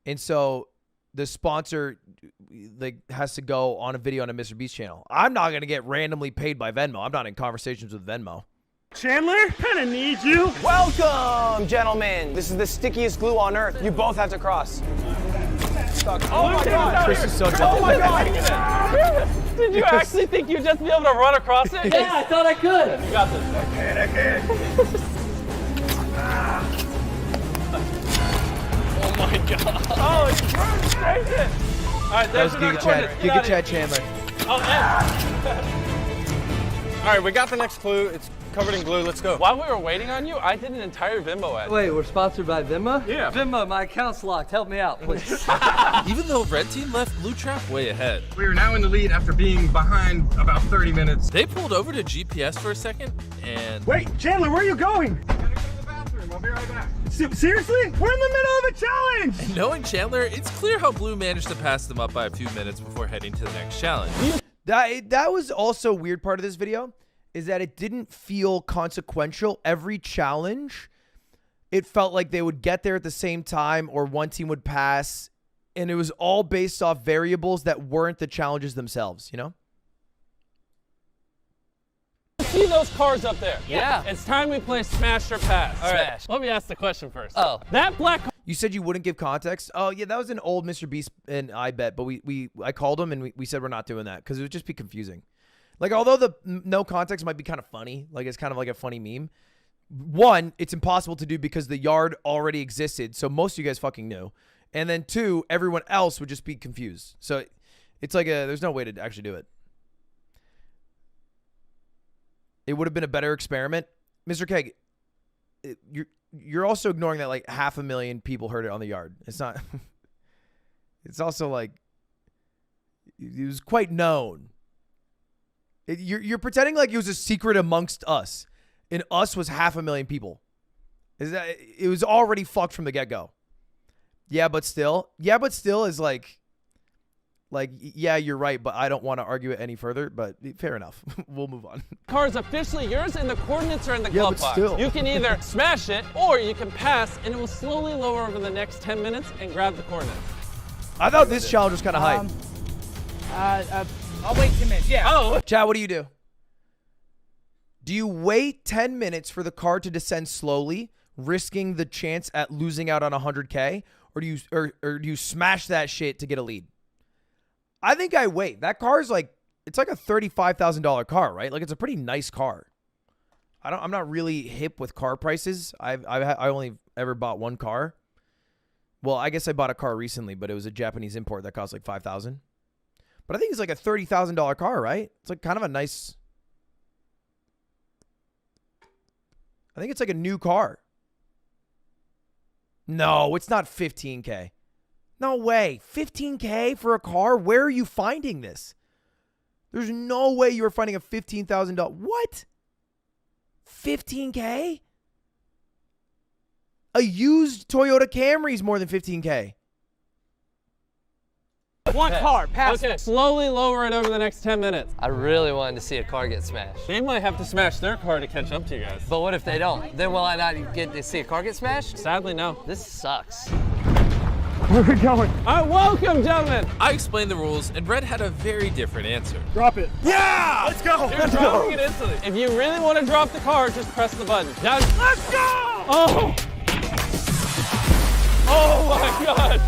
And so the sponsor like has to go on a video on a Mr. Beast channel. I'm not going to get randomly paid by Venmo. I'm not in conversations with Venmo. Chandler, kind of need you. Welcome, gentlemen. This is the stickiest glue on earth. You both have to cross. Oh my God. Chris is so dumb. Oh my God. Did you actually think you'd just be able to run across it? Yeah, I thought I could. You got this. I can't. Oh my God. Oh, it's burning straight in. All right, That there's was the Giga coordinates. Chad. Get out Giga of here. Chad Chandler. Oh, and All right, we got the next clue. It's covered in glue. Let's go. while we were waiting on you, I did an entire Venmo ad. Wait, we're sponsored by Venmo? Yeah. Venmo, my account's locked. Help me out, please. Even though Red Team left Blue Trap way ahead, We are now in the lead after being behind about 30 minutes. they pulled over to GPS for a second and Wait, Chandler, where are you going? I'm gonna go to the bathroom. I'll be right back. Seriously? We're in the middle of a challenge. knowing Chandler, it's clear how Blue managed to pass them up by a few minutes before heading to the next challenge. That was also a weird part of this video, is that it didn't feel consequential. Every challenge, it felt like they would get there at the same time or one team would pass, and it was all based off variables that weren't the challenges themselves, you know? See those cars up there? Yeah. It's time we play Smash or Pass. All right, Smash. let me ask the question first. Oh. That black car You said you wouldn't give context. Oh, yeah, that was an old Mr. Beast and I bet, but I called him and we said we're not doing that because it would just be confusing. Like, although the no context might be kind of funny, like it's kind of like a funny meme. One, it's impossible to do because the yard already existed, so most of you guys fucking knew. And then two, everyone else would just be confused. So it's like there's no way to actually do it. It would have been a better experiment. Mr. Keg, you're also ignoring that like 500,000 people heard it on the yard. It's not. It's also like it was quite known. You're pretending like it was a secret amongst us, and us was 500,000 people. It was already fucked from the get-go. Yeah, but still is like, yeah, you're right, but I don't want to argue it any further. But fair enough. We'll move on. car is officially yours, and the coordinates are in the Yeah, glove but box. still. You can either smash it, or you can pass, and it will slowly lower over the next 10 minutes and grab the coordinates. I thought this challenge was kind of hype. I'll wait 10 minutes. Yeah. Oh, Chad, what do you do? Do you wait 10 minutes for the car to descend slowly, risking the chance at losing out on 100K, or do you smash that shit to get a lead? I think I wait. That car is like, it's like a $35,000 car, right? Like it's a pretty nice car. I'm not really hip with car prices. I only ever bought one car. Well, I guess I bought a car recently, but it was a Japanese import that cost like $5,000. But I think it's like a $30,000 car, right? It's like kind of a nice. I think it's like a new car. No, it's not 15K. No way. 15K for a car? Where are you finding this? There's no way you are finding a $15,000. What? 15K? A used Toyota Camry is more than 15K. One car, pass. okay. Slowly lower it over the next 10 minutes. I really wanted to see a car get smashed. They might have to smash their car to catch up to you guys. But what if they don't? Then will I not get to see a car get smashed? Sadly, no. This sucks. Where are we going? All right, welcome, gentlemen. I explained the rules, and Red had a very different answer. Drop it. Yeah! Let's go! You're dropping it instantly. If you really want to drop the car, just press the button. Now, let's go! Oh! Oh my God!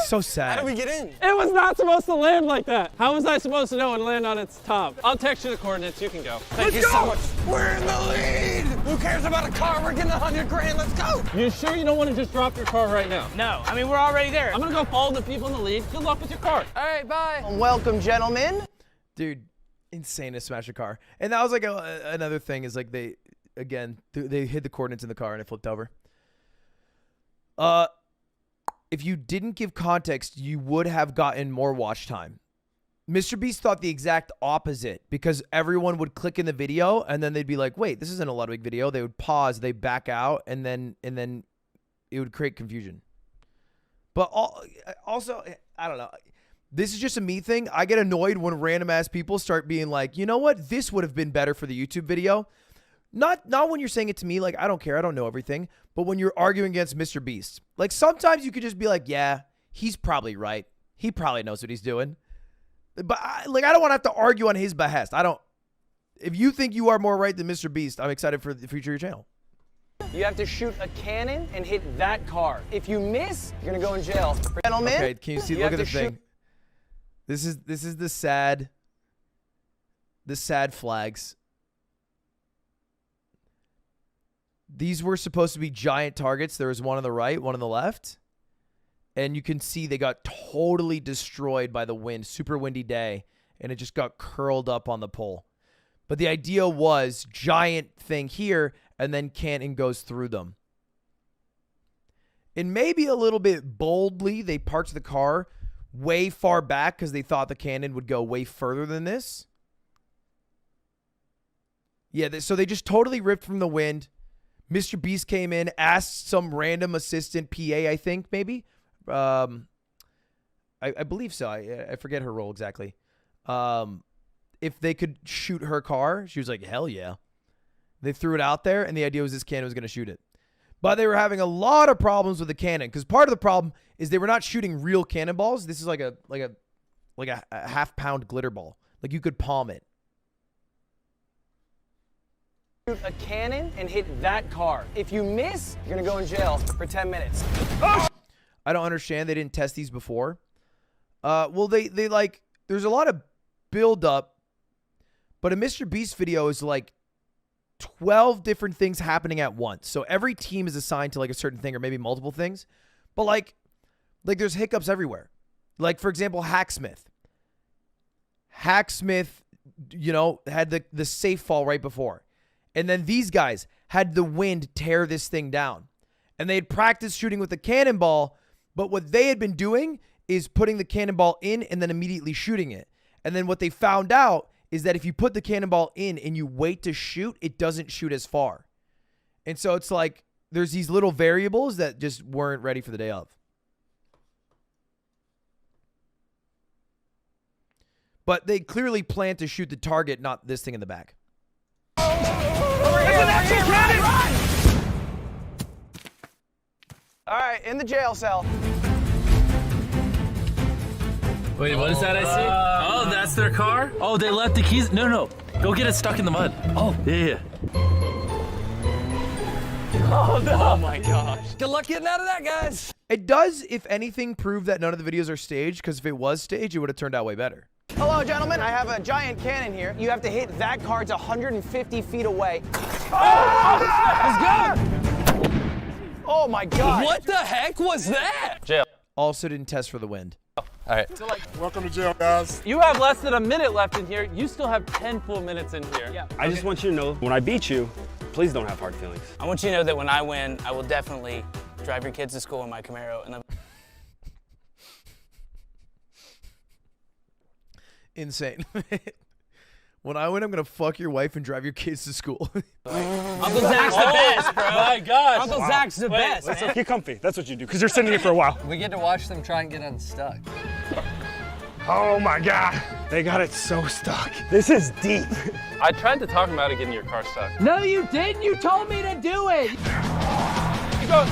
So sad. How do we get in? It was not supposed to land like that. How was I supposed to know it would land on its top? I'll text you the coordinates. You can go. Thank you so much. We're in the lead! Who cares about a car? We're getting 100 grand. Let's go! You sure you don't want to just drop your car right now? No, I mean, we're already there. I'm gonna go follow the people in the lead. Good luck with your car. All right, bye. Welcome, gentlemen. Dude, insane to smash a car. And that was like another thing is like they hid the coordinates in the car and it flipped over. If you didn't give context, you would have gotten more watch time. Mr. Beast thought the exact opposite because everyone would click in the video and then they'd be like, wait, this isn't a Ludwig video. They would pause, they back out, and then it would create confusion. But also, I don't know. This is just a me thing. I get annoyed when random ass people start being like, you know what? This would have been better for the YouTube video. Not when you're saying it to me, like, I don't care, I don't know everything, but when you're arguing against Mr. Beast. Like, sometimes you could just be like, yeah, he's probably right. He probably knows what he's doing. But, I don't want to have to argue on his behest. If you think you are more right than Mr. Beast, I'm excited for the future of your channel. You have to shoot a cannon and hit that car. If you miss, you're gonna go in jail. Gentlemen, okay, can you see, look at the thing. This is the sad flags. These were supposed to be giant targets. There was one on the right, one on the left. And you can see they got totally destroyed by the wind. Super windy day. And it just got curled up on the pole. But the idea was giant thing here, and then cannon goes through them. And maybe a little bit boldly, they parked the car way far back because they thought the cannon would go way further than this. Yeah, so they just totally ripped from the wind. Mr. Beast came in, asked some random assistant PA, I think, maybe. I believe so. I forget her role exactly. If they could shoot her car, she was like, hell yeah. They threw it out there, and the idea was this cannon was going to shoot it. But they were having a lot of problems with the cannon, because part of the problem is they were not shooting real cannonballs. This is like a half-pound glitter ball. Like, you could palm it. Shoot a cannon and hit that car. If you miss, you're gonna go in jail for 10 minutes. I don't understand. They didn't test these before. Well, they like, there's a lot of build up, but a Mr. Beast video is like 12 different things happening at once. So every team is assigned to like a certain thing or maybe multiple things, but like there's hiccups everywhere. Like, for example, Hacksmith, you know, had the safe fall right before. And then these guys had the wind tear this thing down. And they had practiced shooting with the cannonball, but what they had been doing is putting the cannonball in and then immediately shooting it. And then what they found out is that if you put the cannonball in and you wait to shoot, it doesn't shoot as far. And so it's like there's these little variables that just weren't ready for the day of. But they clearly plan to shoot the target, not this thing in the back. All right, in the jail cell. Wait, what is that I see? Oh, that's their car? Oh, they left the keys? No. Go get it stuck in the mud. Oh, yeah. Oh, no. Oh, my gosh. Good luck getting out of that, guys. It does, if anything, prove that none of the videos are staged, because if it was staged, it would have turned out way better. Hello, gentlemen. I have a giant cannon here. You have to hit that car. It's 150 feet away. Let's go. Oh, my God. What the heck was that? Jail. Also didn't test for the wind. All right. Welcome to jail, guys. You have less than a minute left in here. You still have 10 full minutes in here. Yeah. I just want you to know, when I beat you, please don't have hard feelings. I want you to know that when I win, I will definitely drive your kids to school in my Camaro. And Insane. When I win, I'm going to fuck your wife and drive your kids to school. Uncle Zach's the best, bro. My gosh. Uncle Zach's the best, man. Get comfy. That's what you do, because you're sitting here for a while. We get to watch them try and get unstuck. Oh my God. They got it so stuck. This is deep. I tried to talk him out of getting your car stuck. No, you didn't. You told me to do it. Go.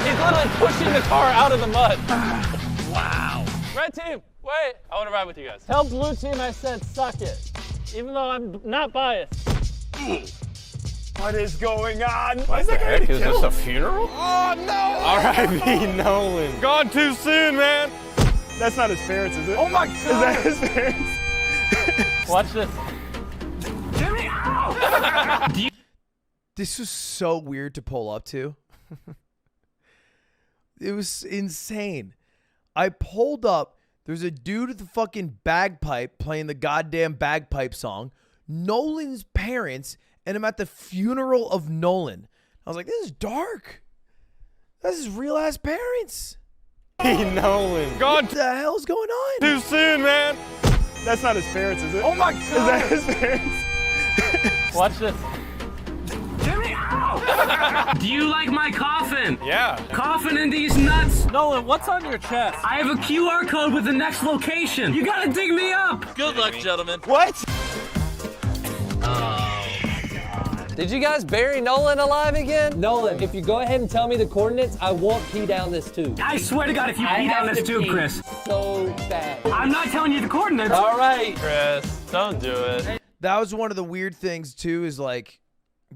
He's literally pushing the car out of the mud. Wow. Red team, wait. I want to ride with you guys. Tell blue team I said suck it, even though I'm not biased. What is going on? Why is that guy gonna kill? Is this a funeral? Oh, no! R.I.P. Nolan. Gone too soon, man. That's not his parents, is it? Oh, my God. Is that his parents? Watch this. Jimmy, ow! This was so weird to pull up to. It was insane. I pulled up. There's a dude with the fucking bagpipe playing the goddamn bagpipe song. Nolan's parents, and I'm at the funeral of Nolan. I was like, this is dark. This is real ass parents. Hey, Nolan. What the hell's going on? Too soon, man. That's not his parents, is it? Oh, my God. Is that his parents? Watch this. Jimmy, ow! Do you like my coffin? Yeah. Coffin in these nuts? Nolan, what's on your chest? I have a QR code with the next location. You gotta dig me up. Good luck, gentlemen. What? Did you guys bury Nolan alive again? Nolan, if you go ahead and tell me the coordinates, I won't pee down this tube. I swear to God, if you pee down this tube, Chris. So bad. I'm not telling you the coordinates. All right. Chris, don't do it. That was one of the weird things, too, is like,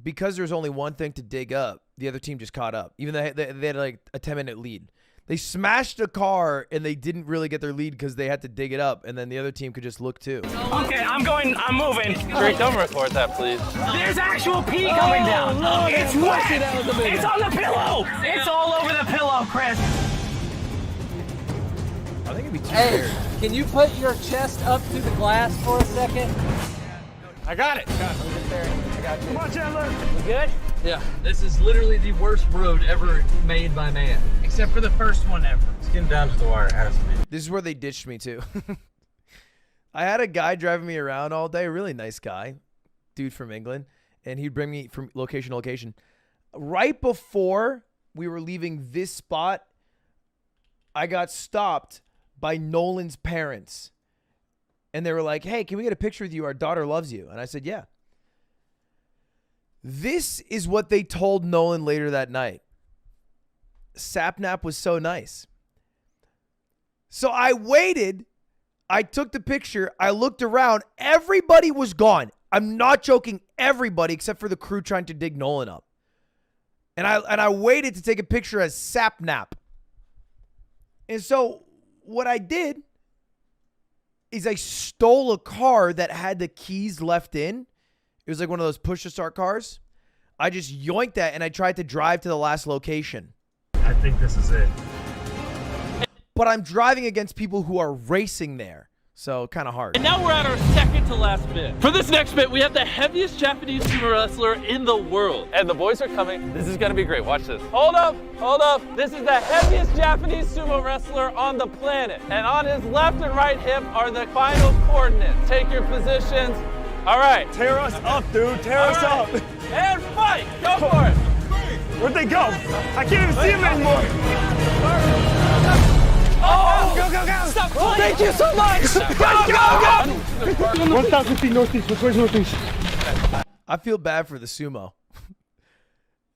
because there's only one thing to dig up, the other team just caught up. Even though they had like a 10-minute lead. They smashed a car, and they didn't really get their lead because they had to dig it up, and then the other team could just look, too. Okay, I'm moving. Drake, don't record that, please. There's actual pee coming down. Look, It's wet. It's on the pillow. It's all over the pillow, Chris. I think it'd be too Hey, weird. can you put your chest up to the glass for a second? I got it. I got you. Come on, Chandler. We good? Yeah, this is literally the worst road ever made by man. Except for the first one ever. It's getting down to the wire. This is where they ditched me, too. I had a guy driving me around all day, a really nice guy, dude from England, and he'd bring me from location to location. Right before we were leaving this spot, I got stopped by Nolan's parents. And they were like, hey, can we get a picture with you? Our daughter loves you. And I said, yeah. This is what they told Nolan later that night. Sapnap was so nice. So I waited. I took the picture. I looked around. Everybody was gone. I'm not joking. Everybody except for the crew trying to dig Nolan up. And I waited to take a picture as Sapnap. And so what I did is I stole a car that had the keys left in. It was like one of those push-to-start cars. I just yoinked that, and I tried to drive to the last location. I think this is it. But I'm driving against people who are racing there. So, kind of hard. And now we're at our second to last bit. For this next bit, we have the heaviest Japanese sumo wrestler in the world. And the boys are coming. This is gonna be great. Watch this. Hold up, hold up. This is the heaviest Japanese sumo wrestler on the planet. And on his left and right hip are the final coordinates. Take your positions. All right. Tear us up, dude. Tear us up. And fight. Go for it. Where'd they go? I can't even see them anymore. Oh! Go, go, go! Stop playing! Thank you so much! Go, go, go! 1,000 feet northeast. Which way's northeast? I feel bad for the sumo.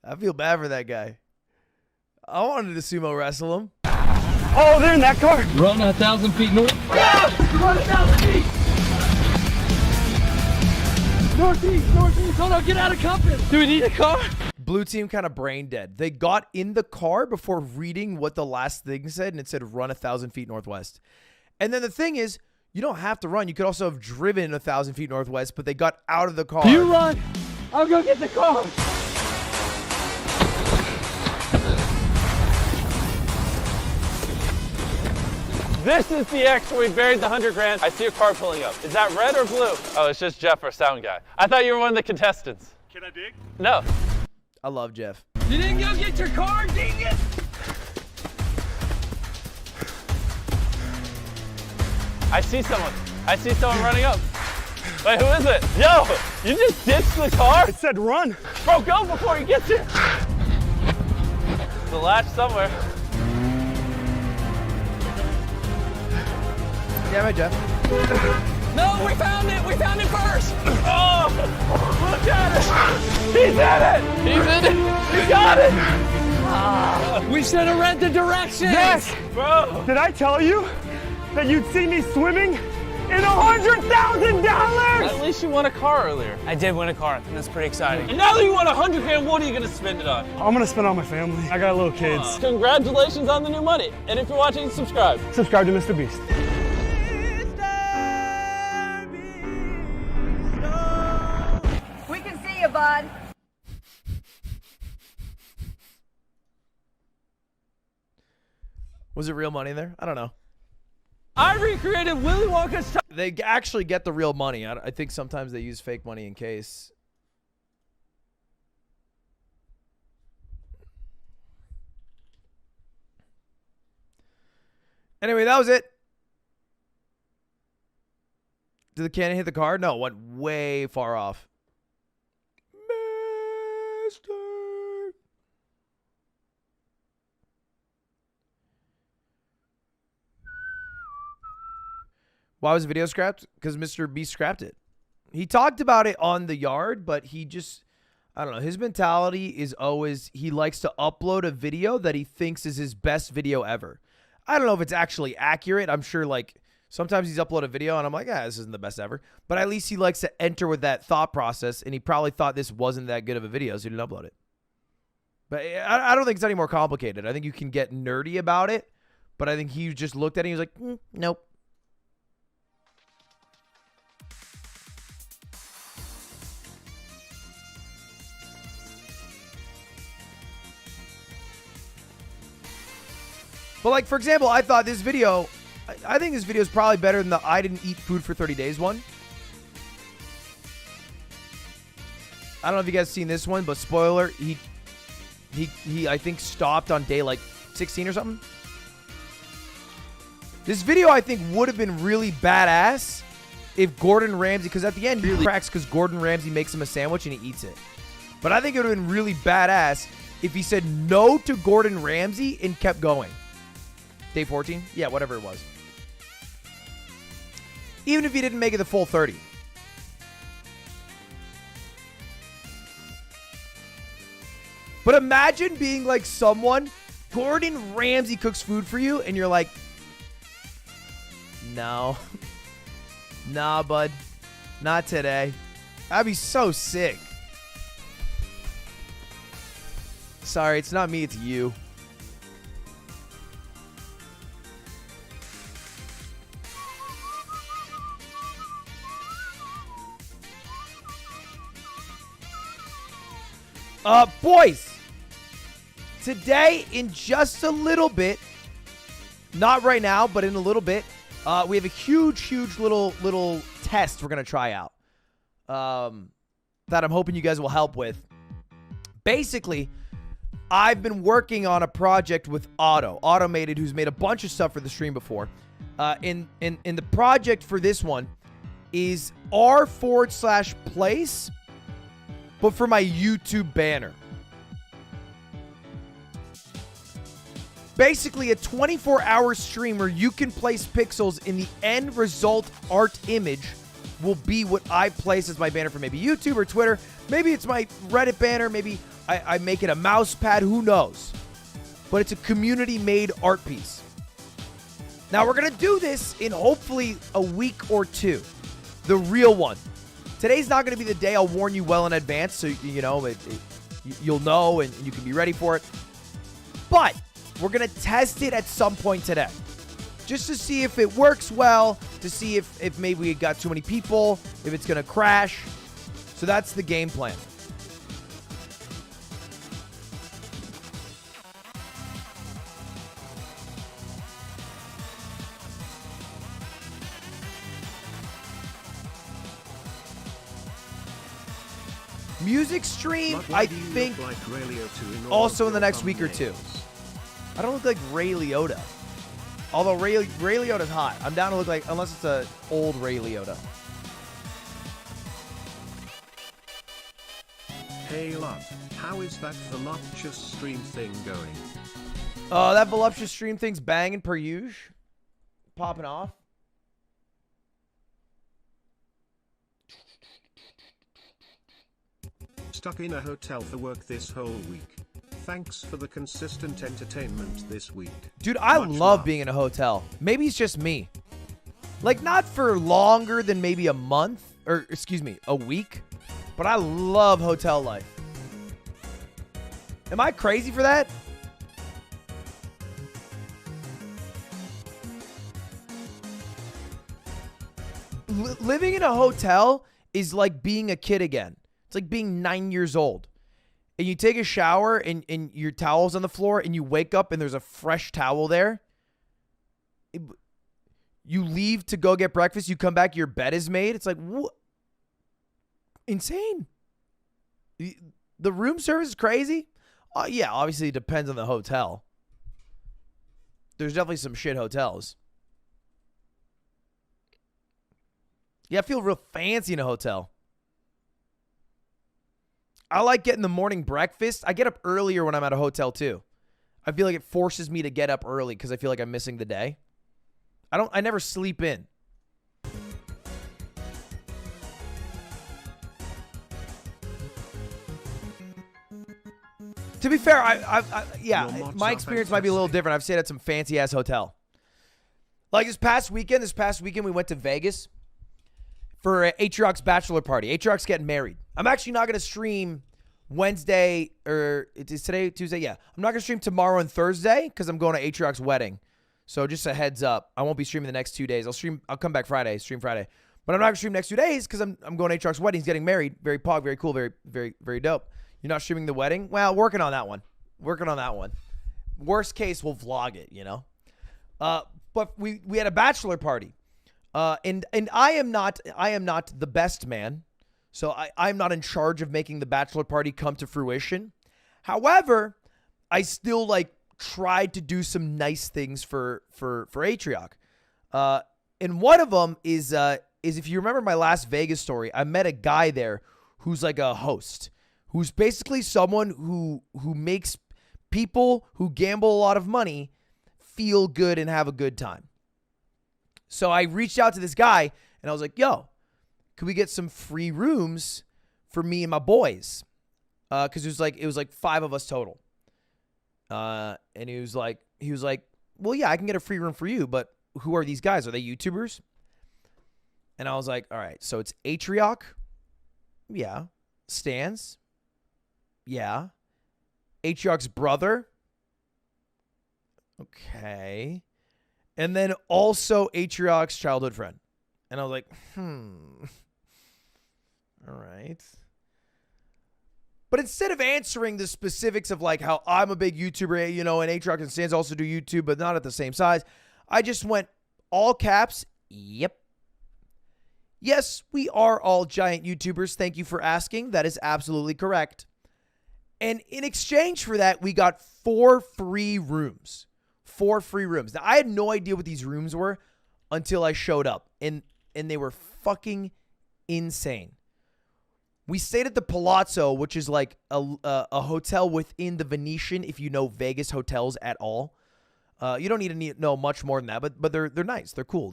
I feel bad for that guy. I wanted to sumo wrestle him. Oh, they're in that car. Run 1,000 feet north. Run 1,000 feet. Northeast, northeast. No, get out of compass. Do we need a car? Blue team kind of brain dead. They got in the car before reading what the last thing said, and it said run 1,000 feet northwest. And then the thing is, you don't have to run. You could also have driven 1,000 feet northwest, but they got out of the car. You run. I'll go get the car. This is the X where we buried the 100 grand. I see a car pulling up. Is that red or blue? Oh, it's just Jeff, our sound guy. I thought you were one of the contestants. Can I dig? No. I love Jeff. You didn't go get your car, dang it! I see someone. I see someone running up. Wait, who is it? Yo, you just ditched the car? It said run. Bro, go before he gets here. The latch somewhere. Yeah, right, Jeff. No, we found it. We found it first. Oh, look at it. He's in it. He's in it. He got it. We should have read the directions. Yes! Bro. Did I tell you that you'd see me swimming in $100,000? At least you won a car earlier. I did win a car, and that's pretty exciting. And now that you won 100 grand, what are you gonna spend it on? I'm gonna spend it on my family. I got little kids. Congratulations on the new money. And if you're watching, subscribe. Subscribe to Mr. Beast. We can see you, bud. Was it real money there? I don't know. I recreated Willy Wonka's. They actually get the real money. I think sometimes they use fake money in case. Anyway, that was it. Did the cannon hit the car? No, it went way far off. Mister. Why was the video scrapped? Because Mr. Beast scrapped it. He talked about it on the yard, but he just, I don't know. His mentality is always, he likes to upload a video that he thinks is his best video ever. I don't know if it's actually accurate. I'm sure like sometimes he's uploaded a video and I'm like, this isn't the best ever. But at least he likes to enter with that thought process, and he probably thought this wasn't that good of a video, so he didn't upload it. But I don't think it's any more complicated. I think you can get nerdy about it, but I think he just looked at it and he was like, nope. But like, for example, I thought this video, I think this video is probably better than the I didn't eat food for 30 days one. I don't know if you guys seen this one, but spoiler, he I think stopped on day like 16 or something. This video I think would have been really badass if Gordon Ramsay, because at the end he cracks because Gordon Ramsay makes him a sandwich and he eats it. But I think it would have been really badass if he said no to Gordon Ramsay and kept going. Day 14? Yeah, whatever it was. Even if he didn't make it the full 30. But imagine being like someone, Gordon Ramsay cooks food for you, and you're like, no. Nah, bud. Not today. That'd be so sick. Sorry, it's not me, it's you. Boys, today in just a little bit, not right now, but in a little bit, we have a huge little test we're going to try out that I'm hoping you guys will help with. Basically, I've been working on a project with Automated, who's made a bunch of stuff for the stream before. In the project for this one is r/place, but for my YouTube banner. Basically, a 24-hour stream where you can place pixels in the end result art image will be what I place as my banner for maybe YouTube or Twitter. Maybe it's my Reddit banner. Maybe I make it a mouse pad. Who knows? But it's a community-made art piece. Now, we're going to do this in hopefully a week or two. The real one. Today's not going to be the day. I'll warn you well in advance so, you know, you'll know and you can be ready for it. But we're going to test it at some point today. Just to see if it works well, to see if maybe we got too many people, if it's going to crash. So that's the game plan. Music stream, I think, also in the next week or two. I don't look like Ray Liotta. Although Ray Liotta's hot. I'm down to look like, unless it's an old Ray Liotta. Hey Lot, how is that voluptuous stream thing going? That voluptuous stream thing's banging per usual. Popping off. Stuck in a hotel for work this whole week. thanks for the consistent entertainment this week. Dude, I Much love love. being in a hotel. Maybe it's just me. Like, not for longer than maybe a month, or excuse me, a week, but I love hotel life. Am I crazy for that? Living in a hotel is like being a kid again. It's like being 9 years old. And you take a shower and your towel's on the floor and you wake up and there's a fresh towel there. You leave to go get breakfast. You come back, your bed is made. It's like, what? Insane. The room service is crazy. Yeah, obviously it depends on the hotel. There's definitely some shit hotels. Yeah, I feel real fancy in a hotel. I like getting the morning breakfast. I get up earlier when I'm at a hotel too. I feel like it forces me to get up early because I feel like I'm missing the day. I never sleep in. To be fair, yeah, my experience might be a little different. I've stayed at some fancy ass hotel. Like this past weekend we went to Vegas for Atriox's bachelor party. Atriox getting married. I'm actually not going to stream Wednesday, or is today Tuesday? Yeah. I'm not going to stream tomorrow and Thursday because I'm going to Atriox's wedding. So just a heads up, I won't be streaming the next 2 days. I'll come back Friday, stream Friday. But I'm not going to stream next 2 days because I'm going to Atriox's wedding. He's getting married. Very pog, very cool, very, very, very dope. You're not streaming the wedding? Well, working on that one. Worst case, we'll vlog it, you know? But we had a bachelor party. And I am not the best man, so I'm not in charge of making the bachelor party come to fruition. However, I still like tried to do some nice things for Atriox. And one of them is if you remember my last Vegas story, I met a guy there who's like a host, who's basically someone who makes people who gamble a lot of money feel good and have a good time. So I reached out to this guy and I was like, yo, could we get some free rooms for me and my boys? Cause it was like 5 of us total. And he was like, well, yeah, I can get a free room for you, but who are these guys? Are they YouTubers? And I was like, all right, so it's Atriox. Yeah. Stans. Yeah. Atriox's brother. Okay. And then also Atriox's childhood friend. And I was like, all right. But instead of answering the specifics of like how I'm a big YouTuber, you know, and Atriox and Stans also do YouTube, but not at the same size, I just went all caps. Yep. Yes, we are all giant YouTubers. Thank you for asking. That is absolutely correct. And in exchange for that, we got 4 free rooms. 4 free rooms. Now, I had no idea what these rooms were until I showed up. And they were fucking insane. We stayed at the Palazzo, which is like a hotel within the Venetian, if you know Vegas hotels at all. You don't need to know much more than that, but they're nice. They're cool.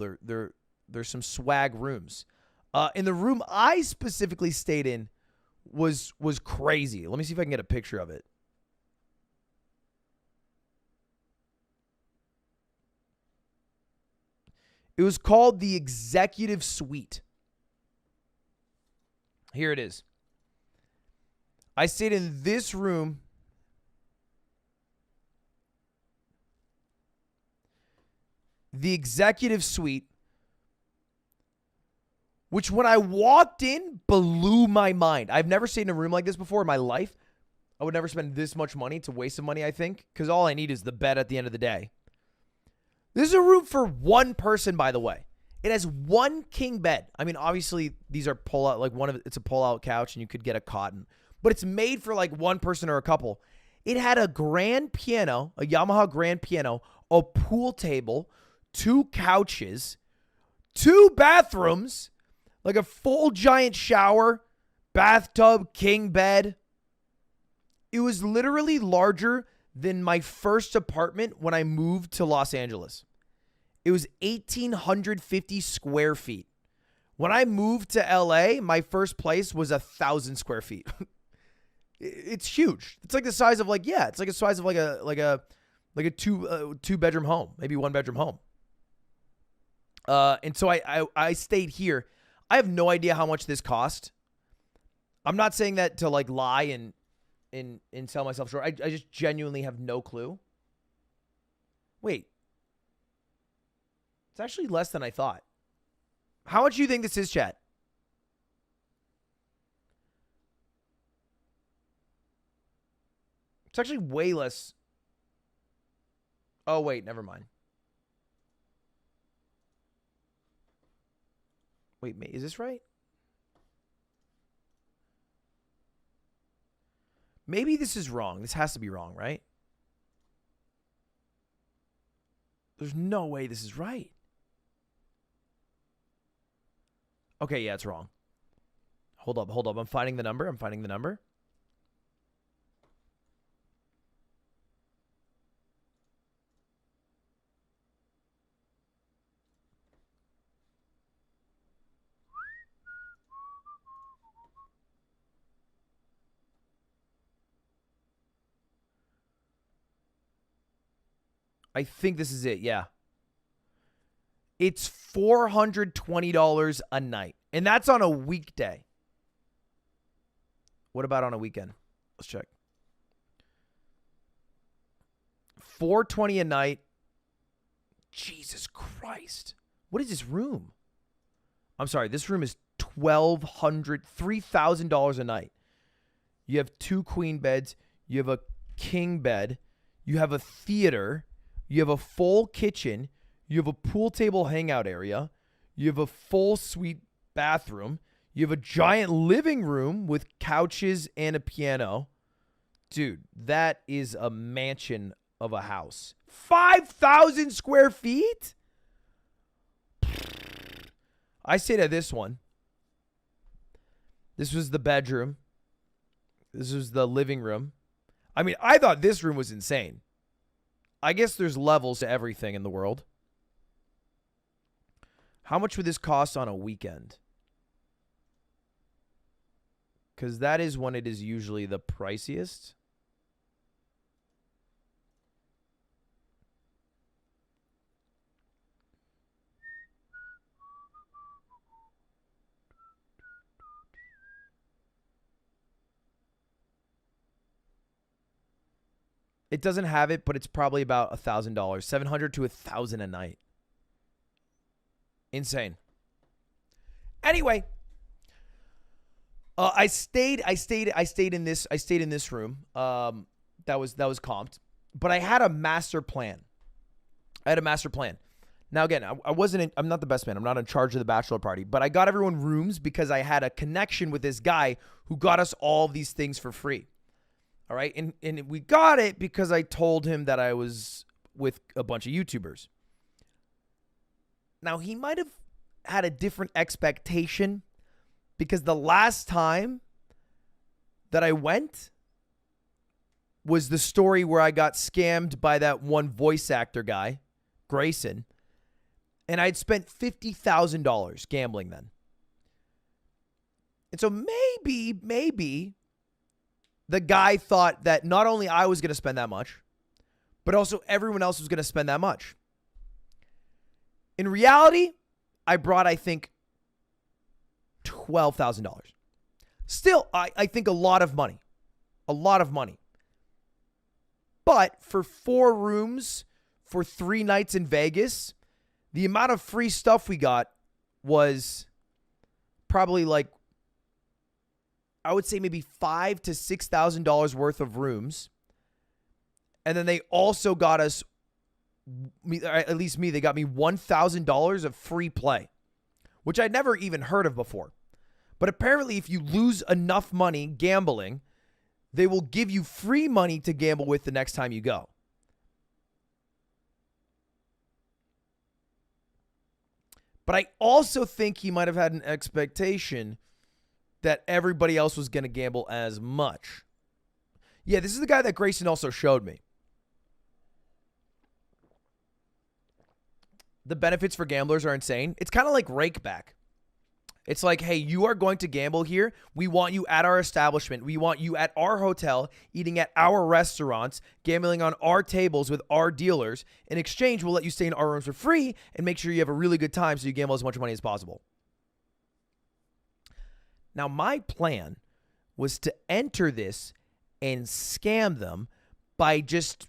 There's some swag rooms. And the room I specifically stayed in was crazy. Let me see if I can get a picture of it. It was called the Executive Suite. Here it is. I stayed in this room. The Executive Suite, which when I walked in blew my mind. I've never stayed in a room like this before in my life. I would never spend this much money. It's a waste of money, I think, because all I need is the bed at the end of the day. This is a room for one person, by the way. It has 1 king bed. I mean, obviously, these are pull-out, like it's a pull-out couch, and you could get a cotton. But it's made for like one person or a couple. It had a grand piano, a Yamaha grand piano, a pool table, 2 couches, 2 bathrooms, like a full giant shower, bathtub, king bed. It was literally larger than my first apartment when I moved to Los Angeles. It was 1,850 square feet. When I moved to LA, my first place was 1,000 square feet. It's huge. It's like the size of like, yeah, it's like the size of like a two bedroom home, maybe 1 bedroom home. And so I stayed here. I have no idea how much this cost. I'm not saying that to like lie and sell myself short. I just genuinely have no clue. Wait. It's actually less than I thought. How much do you think this is, chat? It's actually way less. Oh, wait, never mind. Wait, is this right? Maybe this is wrong. This has to be wrong, right? There's no way this is right. Okay, yeah, it's wrong. Hold up. I'm finding the number. I think this is it, yeah. It's $420 a night. And that's on a weekday. What about on a weekend? Let's check. $420 a night. Jesus Christ. What is this room? I'm sorry, this room is $3,000 a night. You have 2 queen beds. You have a king bed. You have a theater. You have a full kitchen. You have a pool table hangout area. You have a full suite bathroom. You have a giant living room with couches and a piano. Dude, that is a mansion of a house. 5,000 square feet? I stayed at this one. This was the bedroom. This was the living room. I mean, I thought this room was insane. I guess there's levels to everything in the world. How much would this cost on a weekend? Because that is when it is usually the priciest. It doesn't have it, but it's probably about $1,000, $700 to $1,000 a night. Insane. Anyway, I stayed in this room. That was comped, but I had a master plan. Now again, I'm not the best man. I'm not in charge of the bachelor party, but I got everyone rooms because I had a connection with this guy who got us all these things for free. All right. And we got it because I told him that I was with a bunch of YouTubers. Now, he might have had a different expectation because the last time that I went was the story where I got scammed by that one voice actor guy, Grayson, and I'd spent $50,000 gambling then. And so maybe the guy thought that not only I was going to spend that much, but also everyone else was going to spend that much. In reality, I brought, I think, $12,000. Still, I think a lot of money. A lot of money. But for 4 rooms for 3 nights in Vegas, the amount of free stuff we got was probably like, I would say maybe $5,000 to $6,000 worth of rooms. And then they also got us, at least me, they got me $1,000 of free play, which I'd never even heard of before. But apparently if you lose enough money gambling, they will give you free money to gamble with the next time you go. But I also think he might have had an expectation that everybody else was going to gamble as much. Yeah, this is the guy that Grayson also showed me. The benefits for gamblers are insane. It's kind of like Rakeback. It's like, hey, you are going to gamble here. We want you at our establishment. We want you at our hotel, eating at our restaurants, gambling on our tables with our dealers. In exchange, we'll let you stay in our rooms for free and make sure you have a really good time so you gamble as much money as possible. Now, my plan was to enter this and scam them by just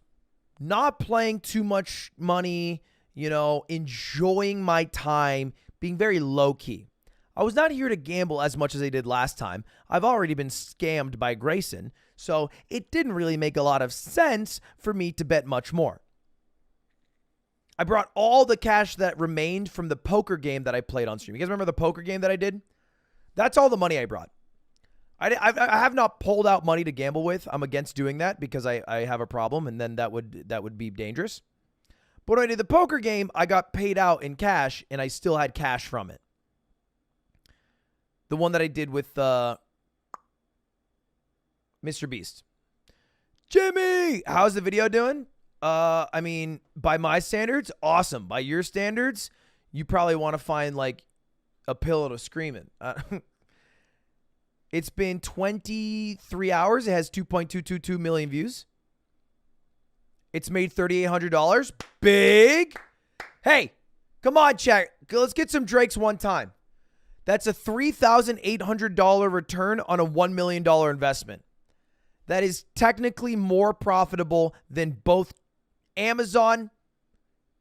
not playing too much money, you know, enjoying my time, being very low-key. I was not here to gamble as much as I did last time. I've already been scammed by Grayson, so it didn't really make a lot of sense for me to bet much more. I brought all the cash that remained from the poker game that I played on stream. You guys remember the poker game that I did? That's all the money I brought. I have not pulled out money to gamble with. I'm against doing that because I have a problem, and then that would be dangerous. But when I did the poker game, I got paid out in cash, and I still had cash from it. The one that I did with Mr. Beast. Jimmy, how's the video doing? I mean, by my standards, awesome. By your standards, you probably want to find like a pillow to scream in. It's been 23 hours. It has 2.222 million views. It's made $3,800. Big. Hey, come on, chat. Let's get some Drakes one time. That's a $3,800 return on a $1 million investment. That is technically more profitable than both Amazon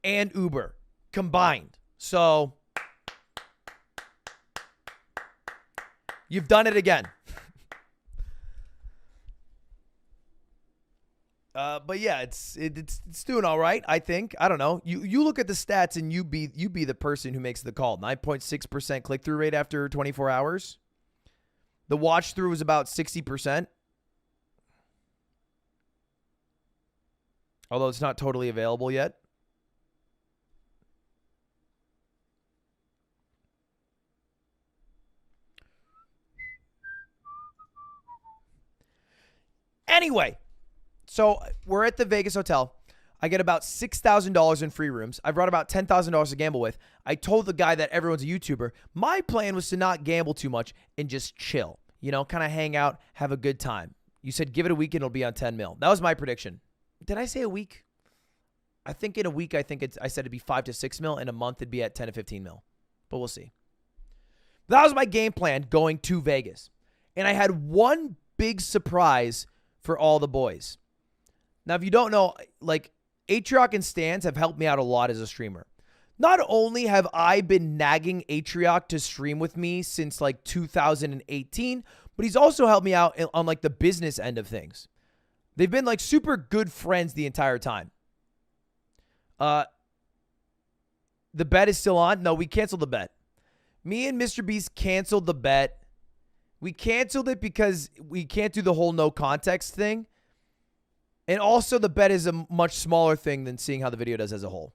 and Uber combined. So you've done it again. But yeah, it's doing all right, I think. I don't know. You look at the stats and you be the person who makes the call. 9.6% click-through rate after 24 hours. The watch-through was about 60%. Although it's not totally available yet. Anyway, so we're at the Vegas hotel. I get about $6,000 in free rooms. I brought about $10,000 to gamble with. I told the guy that everyone's a YouTuber. My plan was to not gamble too much and just chill. You know, kind of hang out, have a good time. You said give it a week and it'll be on 10 mil. That was my prediction. Did I say a week? I think in a week, I said it'd be 5 to 6 mil. In a month, it'd be at 10 to 15 mil. But we'll see. That was my game plan going to Vegas. And I had one big surprise for all the boys. Now, if you don't know, like, Atrioc and Stans have helped me out a lot as a streamer. Not only have I been nagging Atrioc to stream with me since, like, 2018, but he's also helped me out on, like, the business end of things. They've been, like, super good friends the entire time. The bet is still on? No, we canceled the bet. Me and Mr. Beast canceled the bet. We canceled it because we can't do the whole no context thing. And also the bet is a much smaller thing than seeing how the video does as a whole.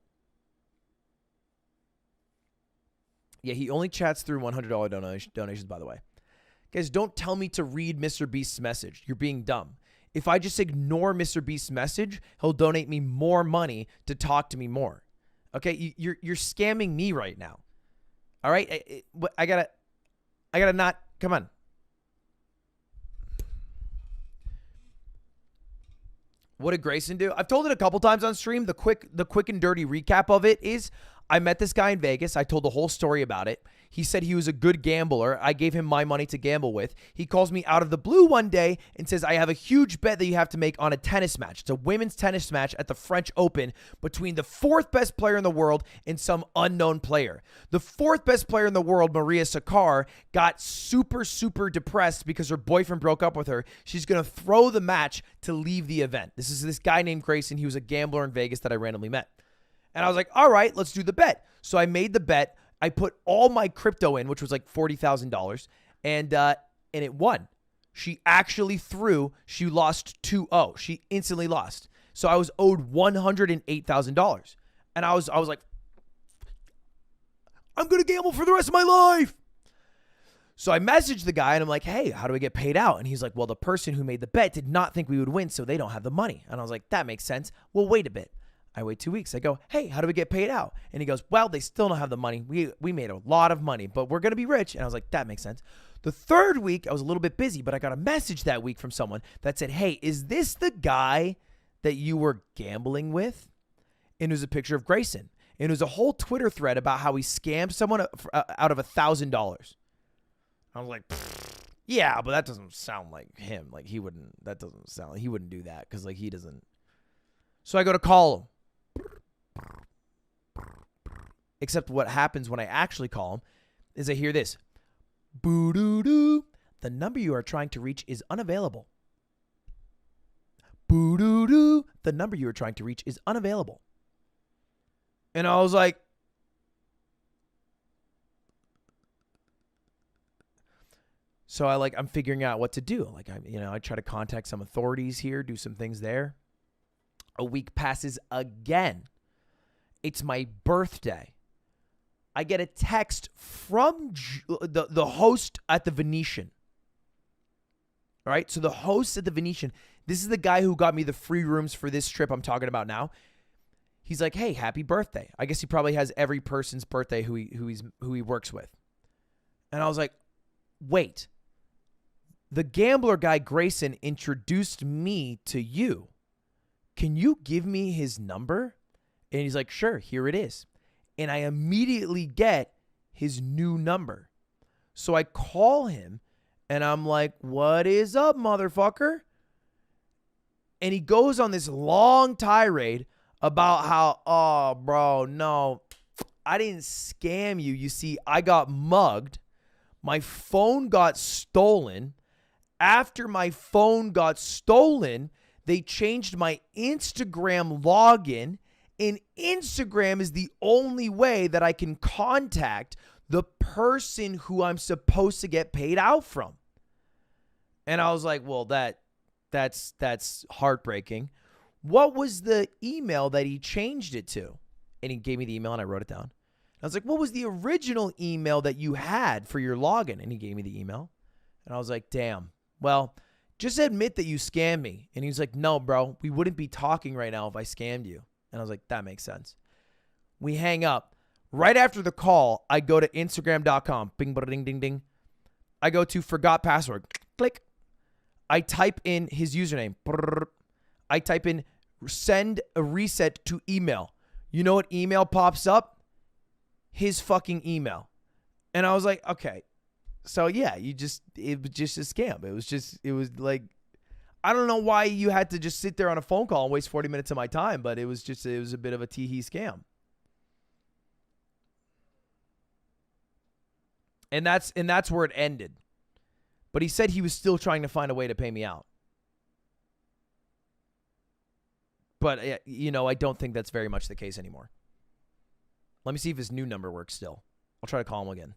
Yeah, he only chats through $100 donations, by the way. Guys, don't tell me to read Mr. Beast's message. You're being dumb. If I just ignore Mr. Beast's message, he'll donate me more money to talk to me more. Okay, you're scamming me right now. All right, I gotta not, come on. What did Grayson do? I've told it a couple times on stream. The quick and dirty recap of it is I met this guy in Vegas. I told the whole story about it. He said he was a good gambler. I gave him my money to gamble with. He calls me out of the blue one day and says, I have a huge bet that you have to make on a tennis match. It's a women's tennis match at the French Open between the 4th best player in the world and some unknown player. The 4th best player in the world, Maria Sakkar, got super, super depressed because her boyfriend broke up with her. She's going to throw the match to leave the event. This is this guy named Grayson. He was a gambler in Vegas that I randomly met. And I was like, all right, let's do the bet. So I made the bet. I put all my crypto in, which was like $40,000, and it won. She actually threw. She lost 2-0. She instantly lost. So I was owed $108,000, and I was like, I'm gonna gamble for the rest of my life. So I messaged the guy, and I'm like, hey, how do I get paid out? And he's like, well, the person who made the bet did not think we would win, so they don't have the money. And I was like, that makes sense. Well, wait a bit. I wait 2 weeks. I go, hey, how do we get paid out? And he goes, well, they still don't have the money. We made a lot of money, but we're going to be rich. And I was like, that makes sense. The third week, I was a little bit busy, but I got a message that week from someone that said, hey, is this the guy that you were gambling with? And it was a picture of Grayson. And it was a whole Twitter thread about how he scammed someone out of $1,000. I was like, yeah, but that doesn't sound like him. Like he wouldn't do that because like he doesn't. So I go to call him. Except what happens when I actually call him is I hear this. Boo-doo-doo. The number you are trying to reach is unavailable. Boo-doo-doo. The number you are trying to reach is unavailable. And I was like, so I'm figuring out what to do. Like I try to contact some authorities here, do some things there. A week passes again. It's my birthday. I get a text from the host at the Venetian. All right. So the host at the Venetian, this is the guy who got me the free rooms for this trip I'm talking about now. He's like, hey, happy birthday. I guess he probably has every person's birthday who he works with. And I was like, wait, the gambler guy Grayson introduced me to you. Can you give me his number? And he's like, sure, here it is. And I immediately get his new number. So I call him and I'm like, what is up, motherfucker? And he goes on this long tirade about how, oh, bro, no, I didn't scam you. You see, I got mugged. My phone got stolen. After my phone got stolen, they changed my Instagram login, and Instagram is the only way that I can contact the person who I'm supposed to get paid out from. And I was like, well, that's heartbreaking. What was the email that he changed it to? And he gave me the email and I wrote it down. I was like, what was the original email that you had for your login? And he gave me the email. And I was like, damn. Well, just admit that you scammed me. And he was like, no, bro, we wouldn't be talking right now if I scammed you. And I was like, that makes sense. We hang up. Right after the call, I go to Instagram.com. Bing, bada, ding, ding, ding. I go to forgot password. Click. I type in his username. I type in send a reset to email. You know what email pops up? His fucking email. And I was like, okay. So yeah, it was just a scam. It was like, I don't know why you had to just sit there on a phone call and waste 40 minutes of my time, but it was a bit of a tee-hee scam. And that's where it ended. But he said he was still trying to find a way to pay me out. But, I don't think that's very much the case anymore. Let me see if his new number works still. I'll try to call him again.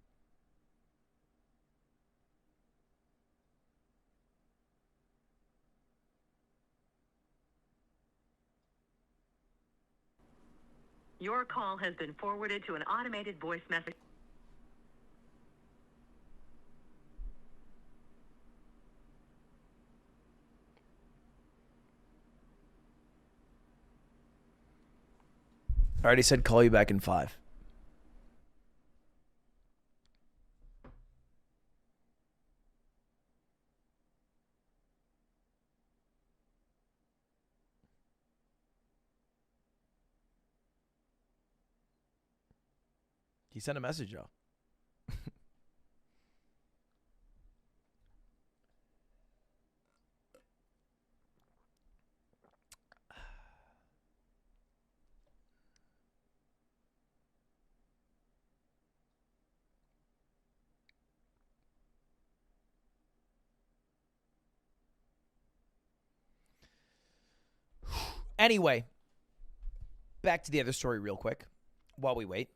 Your call has been forwarded to an automated voice message. I already said call you back in 5. He sent a message, though. Anyway, back to the other story real quick while we wait.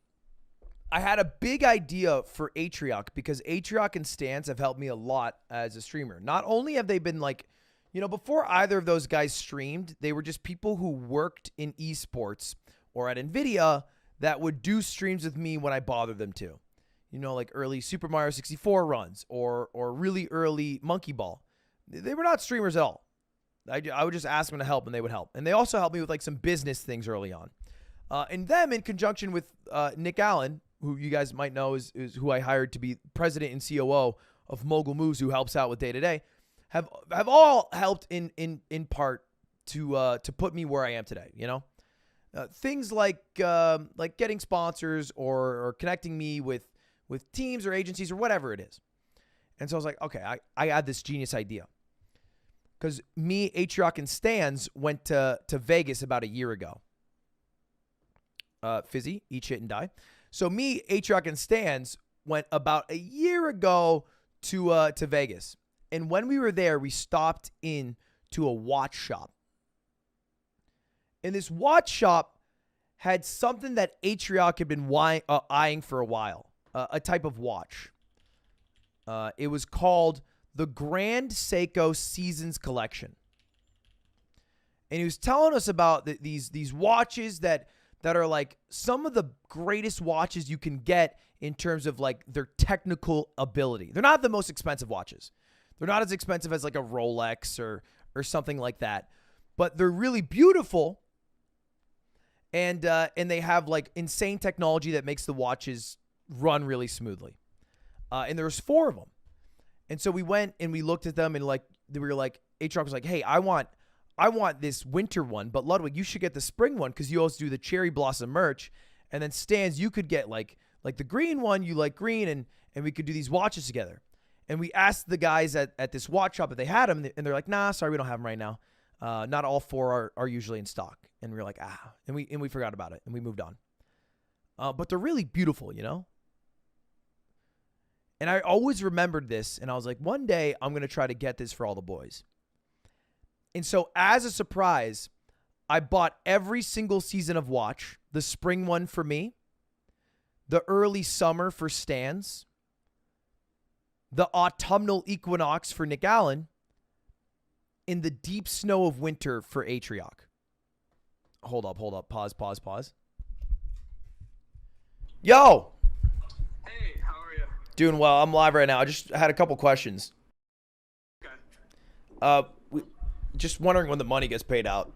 I had a big idea for Atrioc because Atrioc and Stance have helped me a lot as a streamer. Not only have they been like, before either of those guys streamed, they were just people who worked in esports or at NVIDIA that would do streams with me when I bothered them to. Like early Super Mario 64 runs or really early Monkey Ball. They were not streamers at all. I would just ask them to help, and they would help. And they also helped me with like some business things early on. And them in conjunction with Nick Allen, who you guys might know is who I hired to be president and COO of Mogul Moves, who helps out with day to day, have all helped in part to put me where I am today. You know, things like getting sponsors or connecting me with teams or agencies or whatever it is. And so I was like, okay, I had this genius idea. Because me, Atrioc, and Stans went to Vegas about a year ago. Fizzy, eat shit and die. So me, Atrioc, and Stans went about a year ago to Vegas. And when we were there, we stopped in to a watch shop. And this watch shop had something that Atrioc had been eyeing for a while. A type of watch. It was called the Grand Seiko Seasons Collection. And he was telling us about these watches that are like some of the greatest watches you can get in terms of like their technical ability. They're not the most expensive watches. They're not as expensive as like a Rolex or something like that. But they're really beautiful. And they have like insane technology that makes the watches run really smoothly. And there was 4 of them. And so we went and we looked at them and like we were like, Atrioc was like, hey, I want this winter one, but Ludwig, you should get the spring one because you also do the cherry blossom merch. And then Stans, you could get like the green one, you like green, and we could do these watches together. And we asked the guys at this watch shop if they had them, and they're like, nah, sorry, we don't have them right now. Not all 4 are usually in stock. And we were like, and we forgot about it and we moved on. But they're really beautiful, you know? And I always remembered this, and I was like, one day I'm going to try to get this for all the boys. And so as a surprise, I bought every single season of watch, the spring one for me, the early summer for Stans, the autumnal equinox for Nick Allen, and the deep snow of winter for Atrioc. Hold up. Pause. Yo! Hey, how are you? Doing well. I'm live right now. I just had a couple questions. Okay. Just wondering when the money gets paid out.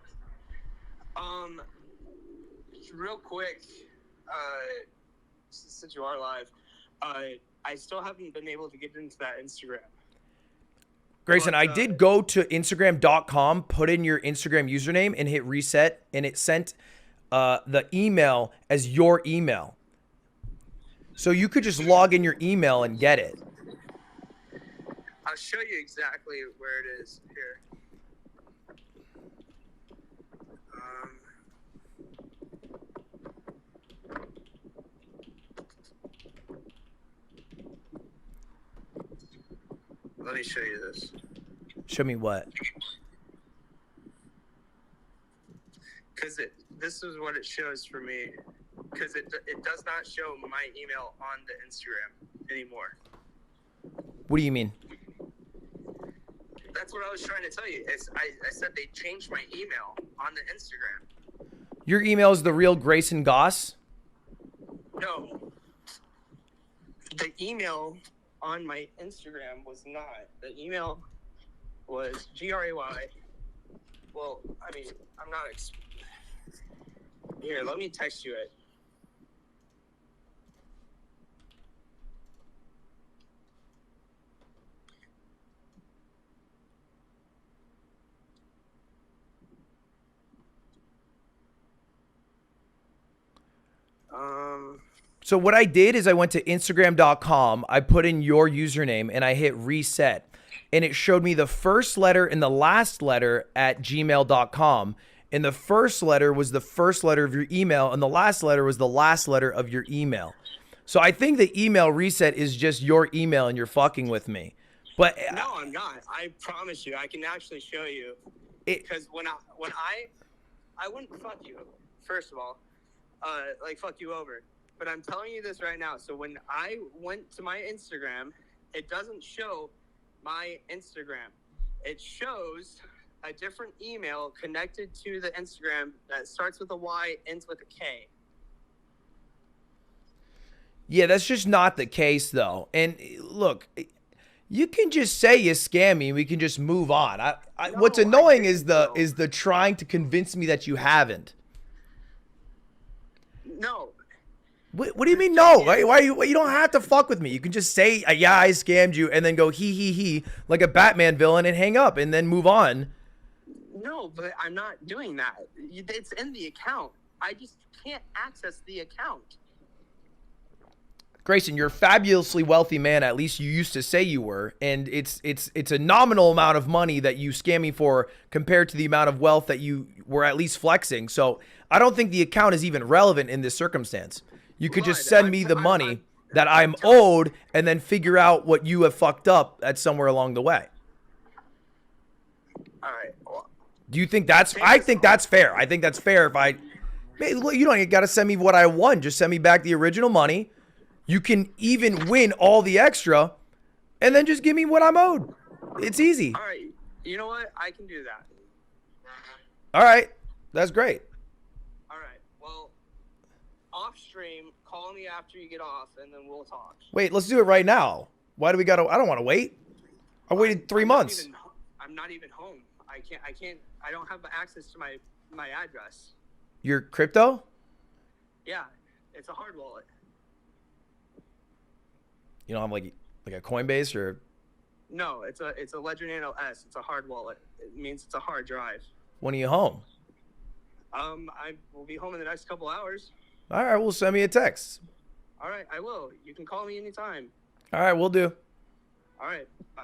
Real quick, since you are live, I still haven't been able to get into that Instagram. Grayson, I did go to Instagram.com, put in your Instagram username, and hit reset, and it sent the email as your email. So you could just log in your email and get it. I'll show you exactly where it is here. Let me show you this. Show me what? Because this is what it shows for me. Because it does not show my email on the Instagram anymore. What do you mean? That's what I was trying to tell you. I said they changed my email on the Instagram. Your email is the real Grayson Goss? No. The email on my Instagram was not. The email was GRAY. Well, I mean, I'm not. Here, let me text you it. So what I did is I went to Instagram.com, I put in your username, and I hit reset. And it showed me the first letter and the last letter at gmail.com. And the first letter was the first letter of your email, and the last letter was the last letter of your email. So I think the email reset is just your email and you're fucking with me. But no, I'm not. I promise you. I can actually show you. Because when I wouldn't fuck you, first of all, like fuck you over. But I'm telling you this right now. So when I went to my Instagram, it doesn't show my Instagram. It shows a different email connected to the Instagram that starts with a Y, ends with a K. Yeah, that's just not the case, though. And look, You can just say you scam me. We can just move on. What's annoying is the trying to convince me that you haven't. No. What do you mean no? Why you don't have to fuck with me. You can just say, yeah, I scammed you, and then go he, like a Batman villain and hang up and then move on. No, but I'm not doing that. It's in the account. I just can't access the account. Grayson, you're a fabulously wealthy man. At least you used to say you were. And it's a nominal amount of money that you scam me for compared to the amount of wealth that you were at least flexing. So I don't think the account is even relevant in this circumstance. You could just send me the money that I'm owed and then figure out what you have fucked up at somewhere along the way. All right. Well, do you think that's, I think that's fair. I think that's fair if I, you don't got to send me what I won. Just send me back the original money. You can even win all the extra and then just give me what I'm owed. It's easy. All right. You know what? I can do that. All right. That's great. All right. Well, off stream, call me after you get off and then we'll talk. Wait, let's do it right now. Why do we got to, I don't want to wait. I waited 3 months. I'm not even home. I don't have access to my address. Your crypto? Yeah. It's a hard wallet. You don't have like a Coinbase or? No, it's a Ledger Nano S. It's a hard wallet. It means it's a hard drive. When are you home? I will be home in the next couple hours. All right, well, send me a text. All right, I will. You can call me anytime. All right, we'll do. All right, bye.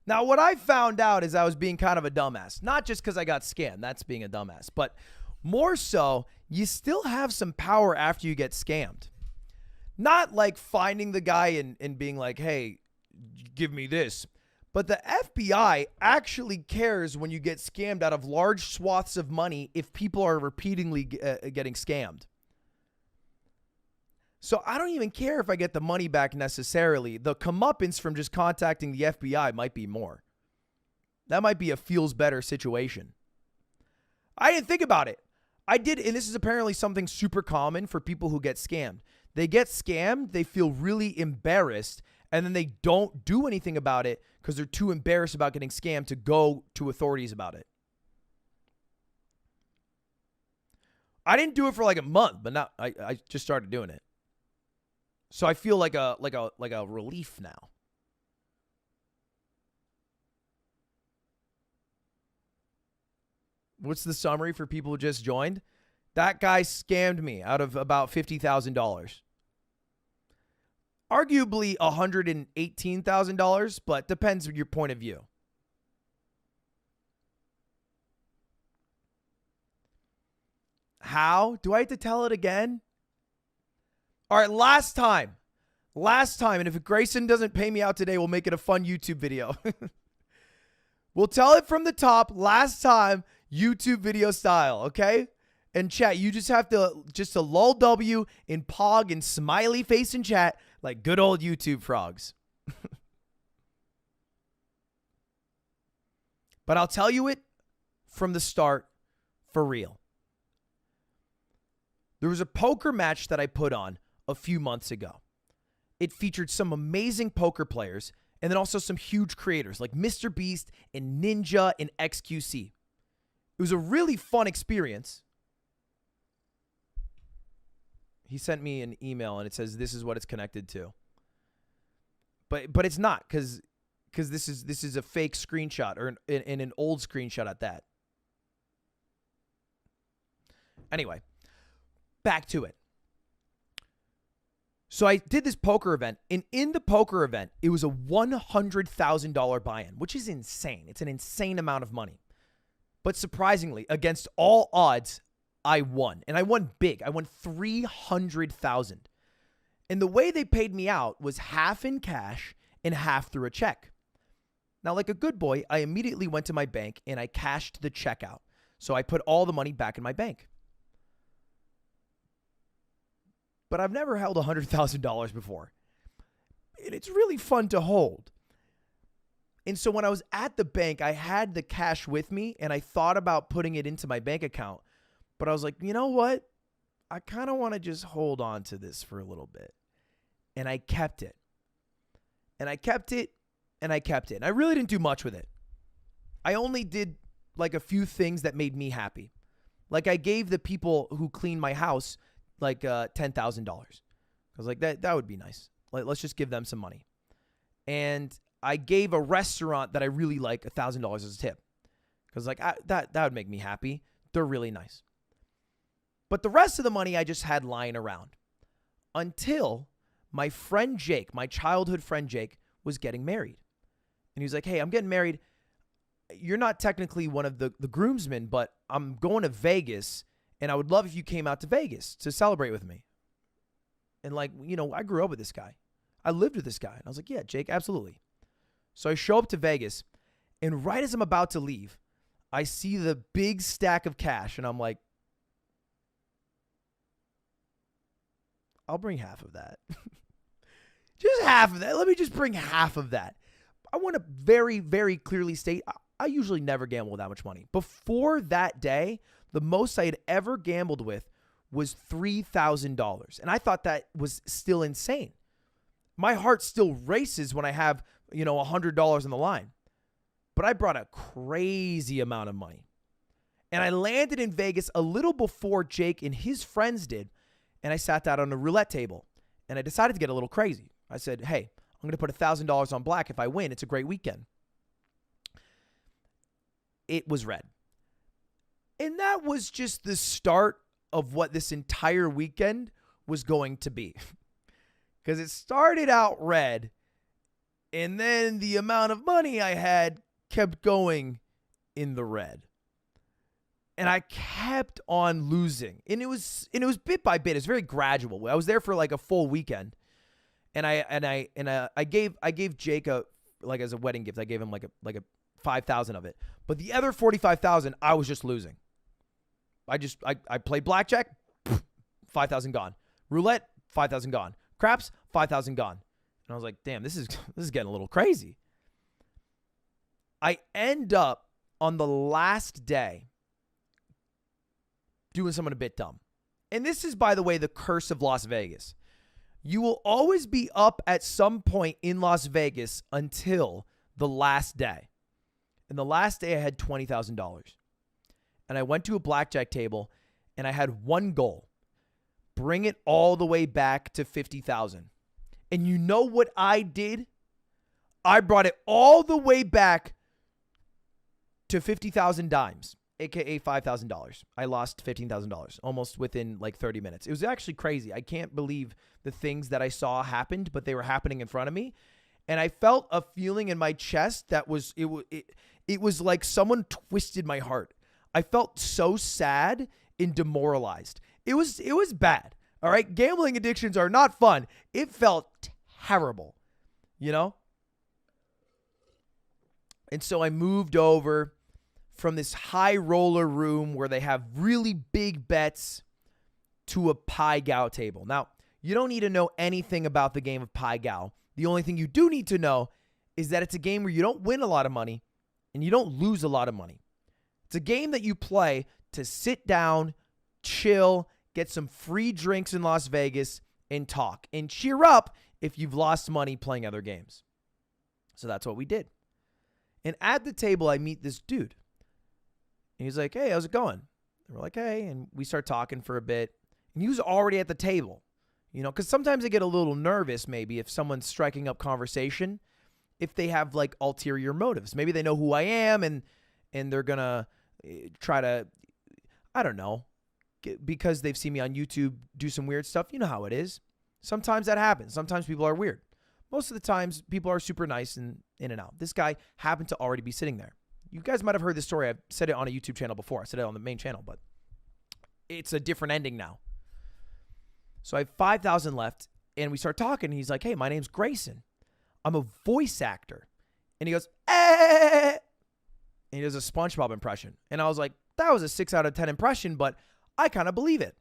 Now, what I found out is I was being kind of a dumbass. Not just because I got scammed. That's being a dumbass. But more so, you still have some power after you get scammed. Not like finding the guy and being like, hey, give me this. But the FBI actually cares when you get scammed out of large swaths of money if people are repeatedly getting scammed. So I don't even care if I get the money back necessarily. The comeuppance from just contacting the FBI might be more. That might be a feels better situation. I didn't think about it. I did, and this is apparently something super common for people who get scammed. They get scammed, they feel really embarrassed, and then they don't do anything about it because they're too embarrassed about getting scammed to go to authorities about it. I didn't do it for like a month, but now I just started doing it. So I feel like a relief now. What's the summary for people who just joined? That guy scammed me out of about $50,000. Arguably $118,000, but depends on your point of view. How? Do I have to tell it again? All right, last time, and if Grayson doesn't pay me out today, we'll make it a fun YouTube video. We'll tell it from the top, last time, YouTube video style, okay? And chat, you just have to, just a lull W in Pog and smiley face in chat, like good old YouTube frogs. But I'll tell you it from the start, for real. There was a poker match that I put on a few months ago. It featured some amazing poker players and then also some huge creators like Mr. Beast and Ninja and XQC. It was a really fun experience. He sent me an email and it says this is what it's connected to. But it's not because this is a fake screenshot or an old screenshot at that. Anyway, back to it. So I did this poker event, and in the poker event, it was a $100,000 buy-in, which is insane. It's an insane amount of money. But surprisingly, against all odds, I won. And I won big. I won $300,000. And the way they paid me out was half in cash and half through a check. Now, like a good boy, I immediately went to my bank and I cashed the check out. So I put all the money back in my bank. But I've never held $100,000 before. And it's really fun to hold. And so when I was at the bank, I had the cash with me and I thought about putting it into my bank account. But I was like, you know what? I kind of want to just hold on to this for a little bit. And I kept it. And I kept it and I kept it. And I really didn't do much with it. I only did like a few things that made me happy. Like I gave the people who cleaned my house like $10,000. I was like, that would be nice. Like, let's just give them some money. And I gave a restaurant that I really like $1,000 as a tip. Because like that would make me happy. They're really nice. But the rest of the money I just had lying around. Until my friend Jake, my childhood friend Jake, was getting married. And he was like, hey, I'm getting married. You're not technically one of the groomsmen, but I'm going to Vegas, and I would love if you came out to Vegas to celebrate with me. And like, you know, I grew up with this guy. I lived with this guy. And I was like, yeah, Jake, absolutely. So I show up to Vegas, and right as I'm about to leave, I see the big stack of cash, and I'm like, I'll bring half of that. Just half of that. Let me just bring half of that. I want to very, very clearly state, I usually never gamble with that much money. Before that day, the most I had ever gambled with was $3,000. And I thought that was still insane. My heart still races when I have, you know, $100 on the line. But I brought a crazy amount of money. And I landed in Vegas a little before Jake and his friends did. And I sat down on a roulette table. And I decided to get a little crazy. I said, hey, I'm going to put $1,000 on black. If I win, it's a great weekend. It was red. And that was just the start of what this entire weekend was going to be. Because it started out red, and then the amount of money I had kept going in the red. And I kept on losing. And it was bit by bit. It's very gradual. I was there for like a full weekend. And I gave Jake as a wedding gift. I gave him like a 5,000 of it. But the other 45,000, I was just losing. I played blackjack, 5,000 gone. Roulette, 5,000 gone. Craps, 5,000 gone. And I was like, damn, this is getting a little crazy. I end up on the last day doing something a bit dumb. And this is, by the way, the curse of Las Vegas. You will always be up at some point in Las Vegas until the last day. And the last day I had $20,000. And I went to a blackjack table and I had one goal. Bring it all the way back to 50,000. And you know what I did? I brought it all the way back to 50,000 dimes, aka $5,000. I lost $15,000 almost within like 30 minutes. It was actually crazy. I can't believe the things that I saw happened, but they were happening in front of me. And I felt a feeling in my chest that was, it was like someone twisted my heart. I felt so sad and demoralized. It was bad. All right. Gambling addictions are not fun. It felt terrible, you know? And so I moved over from this high roller room where they have really big bets to a Pai Gow table. Now, you don't need to know anything about the game of Pai Gow. The only thing you do need to know is that it's a game where you don't win a lot of money and you don't lose a lot of money. It's a game that you play to sit down, chill, get some free drinks in Las Vegas, and talk. And cheer up if you've lost money playing other games. So that's what we did. And at the table, I meet this dude. And he's like, hey, how's it going? And we're like, hey. And we start talking for a bit. And he was already at the table. You know, because sometimes I get a little nervous maybe if someone's striking up conversation, if they have like ulterior motives. Maybe they know who I am and they're going to try to, I don't know, because they've seen me on YouTube do some weird stuff. You know how it is. Sometimes that happens. Sometimes people are weird. Most of the times people are super nice and in and out. This guy happened to already be sitting there. You guys might have heard this story. I've said it on a YouTube channel before. I said it on the main channel, but it's a different ending now. So I have 5,000 left, and we start talking, and he's like, hey, my name's Grayson. I'm a voice actor. And he goes, eh. And he does a SpongeBob impression. And I was like, that was a 6 out of 10 impression, but I kind of believe it.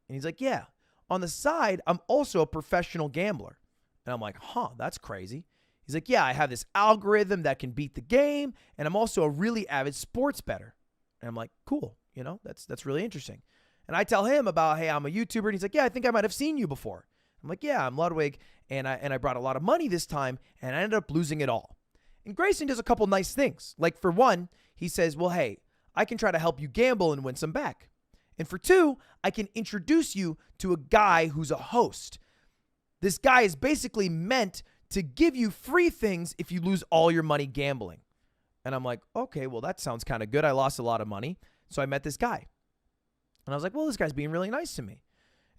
And he's like, yeah. On the side, I'm also a professional gambler. And I'm like, huh, that's crazy. He's like, yeah, I have this algorithm that can beat the game, and I'm also a really avid sports bettor. And I'm like, cool, you know, that's really interesting. And I tell him about, hey, I'm a YouTuber, and he's like, yeah, I think I might have seen you before. I'm like, yeah, I'm Ludwig, and I brought a lot of money this time, and I ended up losing it all. And Grayson does a couple nice things. Like, for one, he says, well, hey, I can try to help you gamble and win some back. And for two, I can introduce you to a guy who's a host. This guy is basically meant to give you free things if you lose all your money gambling. And I'm like, okay, well, that sounds kind of good. I lost a lot of money. So I met this guy. And I was like, well, this guy's being really nice to me.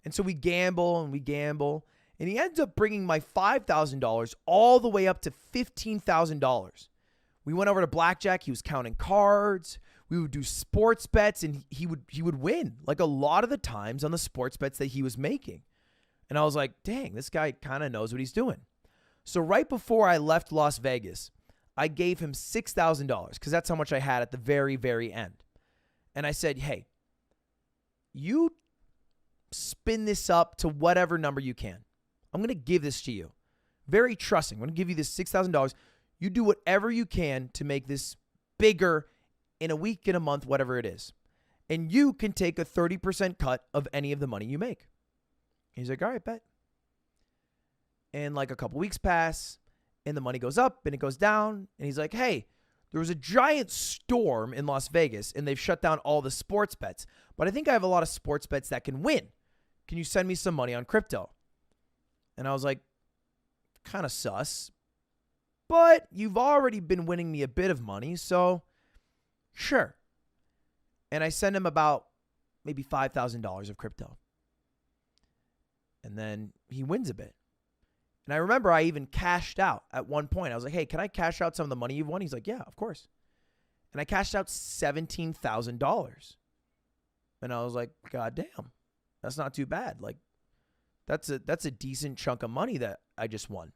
And so we gamble and we gamble. And he ends up bringing my $5,000 all the way up to $15,000. We went over to blackjack. He was counting cards. We would do sports bets, and he would win like a lot of the times on the sports bets that he was making. And I was like, dang, this guy kind of knows what he's doing. So right before I left Las Vegas, I gave him $6,000 because that's how much I had at the very, very end. And I said, hey, you spin this up to whatever number you can. I'm going to give this to you. Very trusting. I'm going to give you this $6,000. You do whatever you can to make this bigger in a week, in a month, whatever it is. And you can take a 30% cut of any of the money you make. He's like, all right, bet. And like a couple weeks pass, and the money goes up and it goes down. And he's like, hey, there was a giant storm in Las Vegas, and they've shut down all the sports bets. But I think I have a lot of sports bets that can win. Can you send me some money on crypto? And I was like, kind of sus. But you've already been winning me a bit of money, so sure. And I send him about maybe $5,000 of crypto. And then he wins a bit. And I remember I even cashed out at one point. I was like, hey, can I cash out some of the money you've won? He's like, yeah, of course. And I cashed out $17,000. And I was like, God damn, that's not too bad. Like, that's a decent chunk of money that I just won.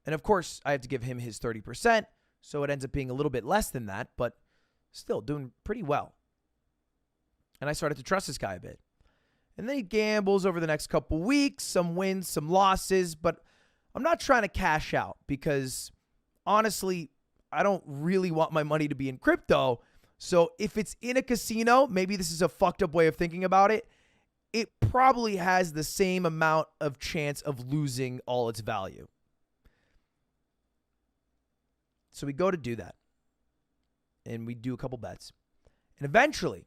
And of course, I have to give him his 30%. So it ends up being a little bit less than that, but still doing pretty well. And I started to trust this guy a bit. And then he gambles over the next couple weeks, some wins, some losses, but I'm not trying to cash out because honestly, I don't really want my money to be in crypto. So if it's in a casino, maybe this is a fucked up way of thinking about it. It probably has the same amount of chance of losing all its value. So we go to do that. And we do a couple bets. And eventually,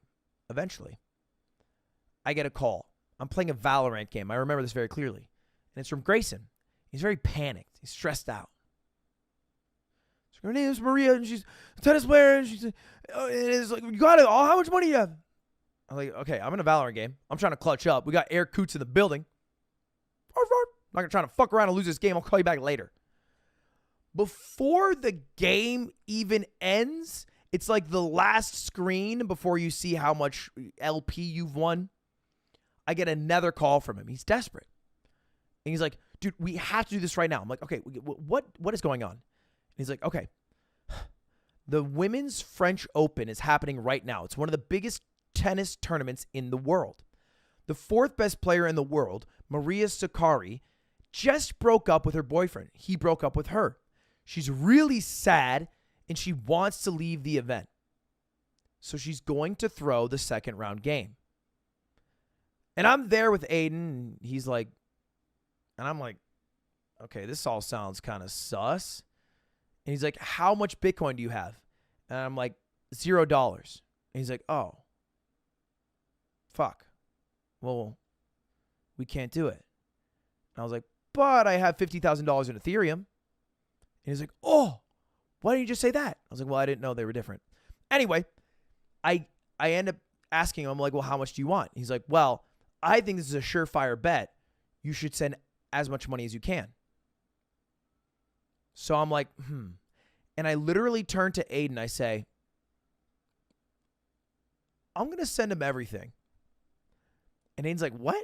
I get a call. I'm playing a Valorant game. I remember this very clearly. And it's from Grayson. He's very panicked. He's stressed out. So her name is Maria, and she's a tennis player, and she's oh, and it's like, you got it. Oh, how much money do you have? I'm like, okay, I'm in a Valorant game. I'm trying to clutch up. We got Air Coots in the building. I'm not going to try to fuck around and lose this game. I'll call you back later. Before the game even ends, it's like the last screen before you see how much LP you've won. I get another call from him. He's desperate. And he's like, dude, we have to do this right now. I'm like, okay, what is going on? And he's like, okay, the Women's French Open is happening right now. It's one of the biggest tennis tournaments in the world. The fourth best player in the world, Maria Sakkari, just broke up with her boyfriend. He broke up with her. She's really sad, and she wants to leave the event. So she's going to throw the second round game. And I'm there with Aiden, and he's like, and I'm like, okay, this all sounds kind of sus. And he's like, how much Bitcoin do you have? And I'm like, $0. And he's like, oh, fuck. Well, we can't do it. And I was like, but I have $50,000 in Ethereum. And he's like, oh, why didn't you just say that? I was like, well, I didn't know they were different. Anyway, I end up asking him, I'm like, well, how much do you want? He's like, well, I think this is a surefire bet. You should send as much money as you can. So I'm like, And I literally turn to Aiden. I say, I'm going to send him everything. And Aiden's like, what?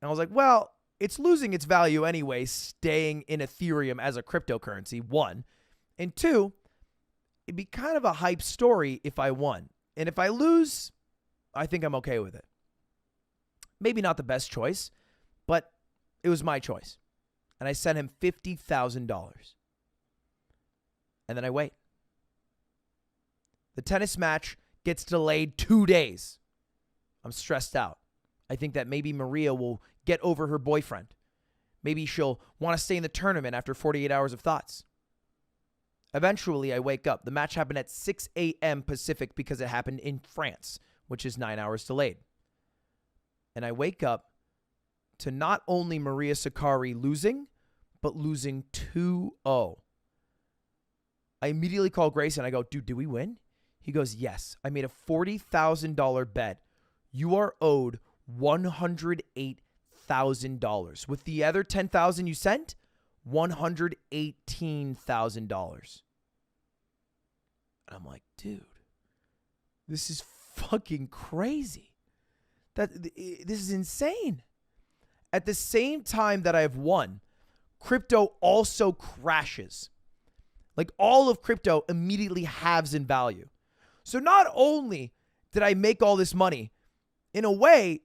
And I was like, well, it's losing its value anyway, staying in Ethereum as a cryptocurrency, one. And two, it'd be kind of a hype story if I won. And if I lose, I think I'm okay with it. Maybe not the best choice, but it was my choice. And I sent him $50,000. And then I wait. The tennis match gets delayed 2 days. I'm stressed out. I think that maybe Maria will get over her boyfriend. Maybe she'll want to stay in the tournament after 48 hours of thoughts. Eventually, I wake up. The match happened at 6 a.m. Pacific because it happened in France, which is 9 hours delayed. And I wake up to not only Maria Sakkari losing, but losing 2-0. I immediately call Grace and I go, dude, did we win? He goes, yes. I made a $40,000 bet. You are owed $108,000. With the other $10,000 you sent, $118,000. And I'm like, dude, this is fucking crazy. This is insane. At the same time that I've won, crypto also crashes. Like all of crypto immediately halves in value. So not only did I make all this money, in a way,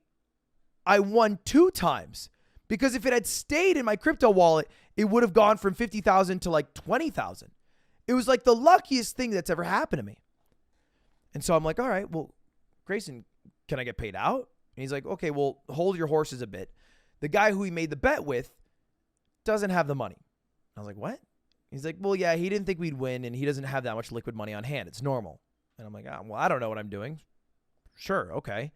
I won 2 times. Because if it had stayed in my crypto wallet, it would have gone from 50,000 to like 20,000. It was like the luckiest thing that's ever happened to me. And so I'm like, all right, well, Grayson, can I get paid out? And he's like, okay, well, hold your horses a bit. The guy who he made the bet with doesn't have the money. I was like, what? He's like, well, yeah, he didn't think we'd win, and he doesn't have that much liquid money on hand. It's normal. And I'm like, oh, well, I don't know what I'm doing. Sure, okay.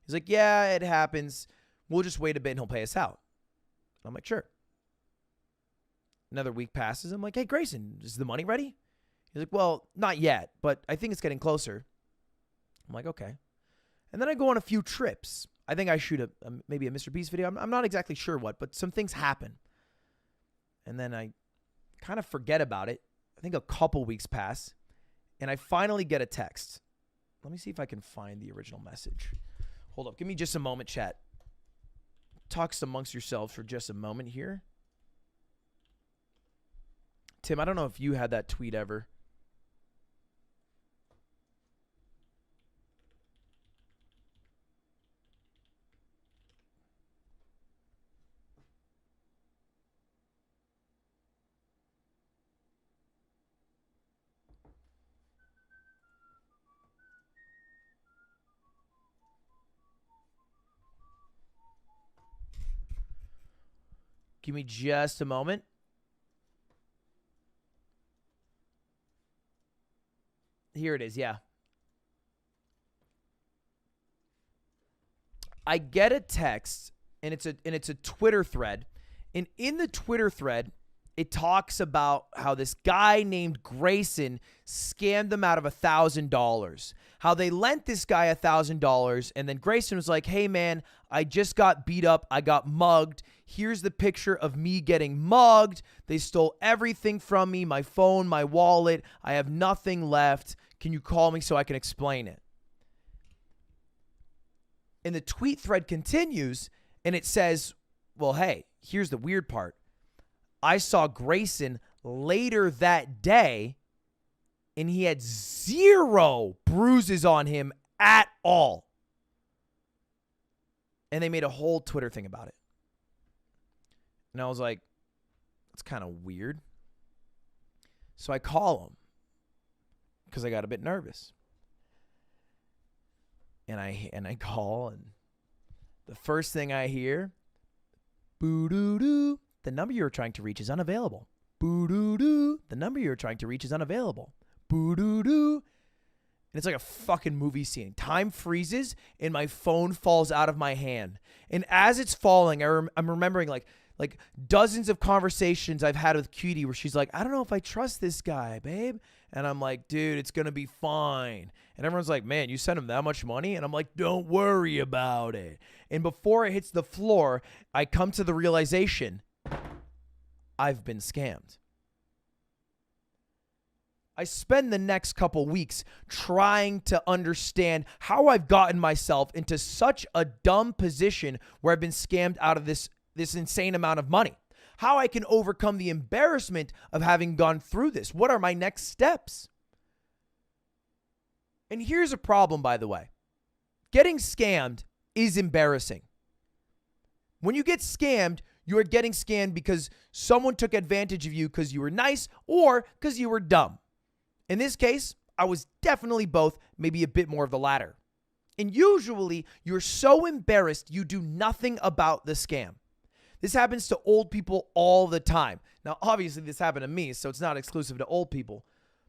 He's like, yeah, it happens. We'll just wait a bit, and he'll pay us out. And I'm like, sure. Another week passes. I'm like, hey, Grayson, is the money ready? He's like, well, not yet, but I think it's getting closer. I'm like, okay. And then I go on a few trips. I think I shoot maybe a Mr. Beast video. I'm not exactly sure what, but some things happen. And then I kind of forget about it. I think a couple weeks pass, and I finally get a text. Let me see if I can find the original message. Hold up. Give me just a moment, chat. Talk amongst yourselves for just a moment here. Tim, I don't know if you had that tweet ever. Give me just a moment. Here it is, yeah. I get a text, and it's a Twitter thread. And in the Twitter thread, it talks about how this guy named Grayson scammed them out of $1,000. How they lent this guy $1,000, and then Grayson was like, hey, man, I just got beat up. I got mugged. Here's the picture of me getting mugged. They stole everything from me, my phone, my wallet. I have nothing left. Can you call me so I can explain it? And the tweet thread continues, and it says, well, hey, here's the weird part. I saw Grayson later that day, and he had 0 bruises on him at all. And they made a whole Twitter thing about it. And I was like, that's kind of weird. So I call him because I got a bit nervous. And I call, and the first thing I hear, boo-doo-doo, the number you were trying to reach is unavailable. Boo-doo-doo, the number you were trying to reach is unavailable. Boo-doo-doo. And it's like a fucking movie scene. Time freezes, and my phone falls out of my hand. And as it's falling, I'm remembering like dozens of conversations I've had with Cutie where she's like, I don't know if I trust this guy, babe. And I'm like, dude, it's going to be fine. And everyone's like, man, you sent him that much money? And I'm like, don't worry about it. And before it hits the floor, I come to the realization, I've been scammed. I spend the next couple weeks trying to understand how I've gotten myself into such a dumb position where I've been scammed out of this insane amount of money. How I can overcome the embarrassment of having gone through this. What are my next steps? And here's a problem, by the way. Getting scammed is embarrassing. When you get scammed, you are getting scammed because someone took advantage of you because you were nice or because you were dumb. In this case, I was definitely both, maybe a bit more of the latter. And usually, you're so embarrassed you do nothing about the scam. This happens to old people all the time. Now, obviously, this happened to me, so it's not exclusive to old people.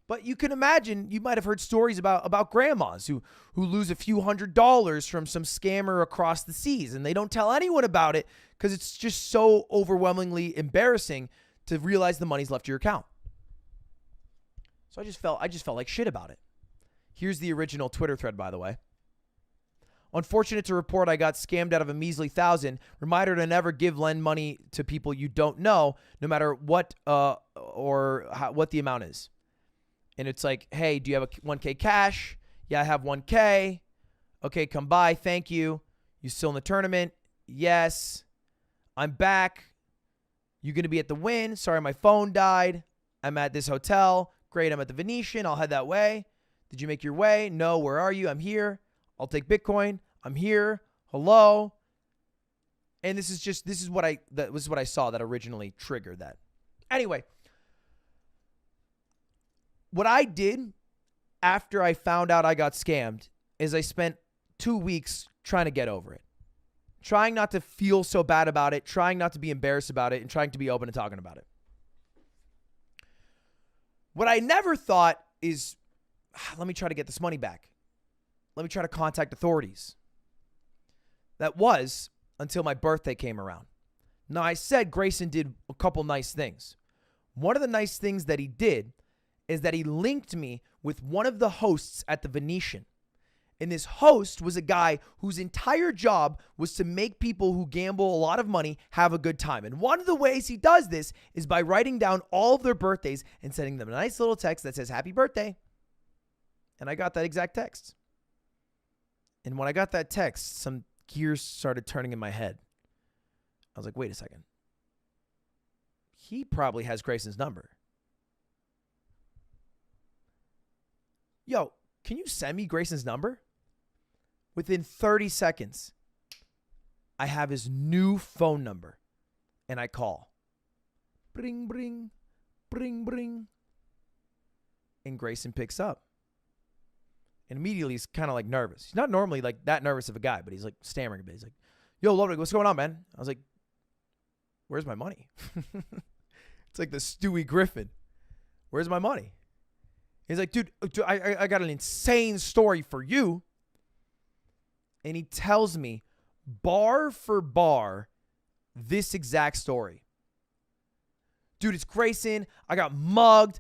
But you can imagine, you might have heard stories about grandmas who lose a few $100s from some scammer across the seas, and they don't tell anyone about it because it's just so overwhelmingly embarrassing to realize the money's left your account. So I just felt like shit about it. Here's the original Twitter thread, by the way. Unfortunate to report I got scammed out of a measly $1,000. Reminder to never lend money to people you don't know, no matter what what the amount is. And it's like, hey, do you have a 1K cash? Yeah, I have 1K. Okay, come by. Thank you. You still in the tournament? Yes. I'm back. You going to be at the Win? Sorry, my phone died. I'm at this hotel. Great, I'm at the Venetian. I'll head that way. Did you make your way? No, where are you? I'm here. I'll take Bitcoin. I'm here. Hello. And this is what I saw that originally triggered that. Anyway, what I did after I found out I got scammed is I spent 2 weeks trying to get over it. Trying not to feel so bad about it, trying not to be embarrassed about it, and trying to be open and talking about it. What I never thought is, let me try to get this money back. Let me try to contact authorities. That was until my birthday came around. Now, I said Grayson did a couple nice things. One of the nice things that he did is that he linked me with one of the hosts at the Venetian. And this host was a guy whose entire job was to make people who gamble a lot of money have a good time. And one of the ways he does this is by writing down all of their birthdays and sending them a nice little text that says, happy birthday. And I got that exact text. And when I got that text, some gears started turning in my head. I was like, wait a second. He probably has Grayson's number. Yo, can you send me Grayson's number? Within 30 seconds, I have his new phone number. And I call. Bring, bring, bring, bring. And Grayson picks up. And immediately he's kind of like nervous. He's not normally like that nervous of a guy, but he's like stammering a bit. He's like, yo, Ludwig, what's going on, man? I was like, where's my money? It's like the Stewie Griffin. Where's my money? He's like, dude, I got an insane story for you. And he tells me bar for bar this exact story. Dude, it's Grayson. I got mugged.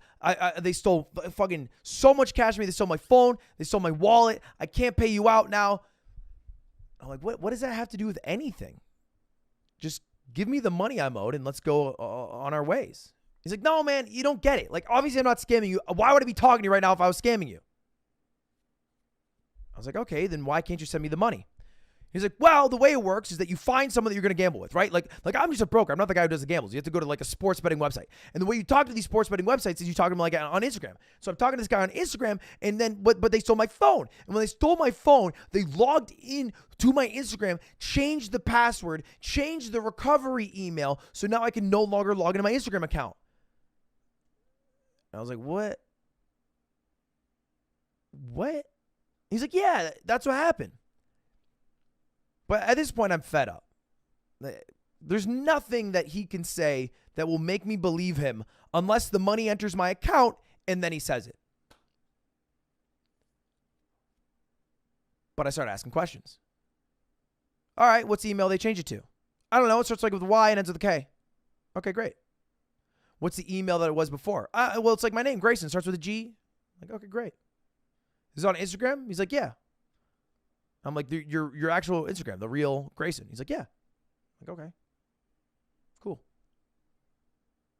They stole fucking so much cash from me. They stole my phone. They stole my wallet. I can't pay you out now. I'm like, what does that have to do with anything? Just give me the money I'm owed and let's go on our ways. He's like, no, man, you don't get it. Like, obviously I'm not scamming you. Why would I be talking to you right now if I was scamming you? I was like, okay, then why can't you send me the money? He's like, well, the way it works is that you find someone that you're going to gamble with, right? Like I'm just a broker. I'm not the guy who does the gambles. You have to go to like a sports betting website. And the way you talk to these sports betting websites is you talk to them like on Instagram. So I'm talking to this guy on Instagram, and then, but they stole my phone. And when they stole my phone, they logged in to my Instagram, changed the password, changed the recovery email. So now I can no longer log into my Instagram account. And I was like, what? What? He's like, yeah, that's what happened. But at this point, I'm fed up. There's nothing that he can say that will make me believe him unless the money enters my account and then he says it. But I started asking questions. All right, what's the email they change it to? I don't know. It starts like with a Y and ends with a K. Okay, great. What's the email that it was before? Well, it's like my name, Grayson, starts with a G. I'm like, okay, great. Is it on Instagram? He's like, yeah. I'm like, your actual Instagram, the real Grayson. He's like, yeah. I'm like, okay. Cool.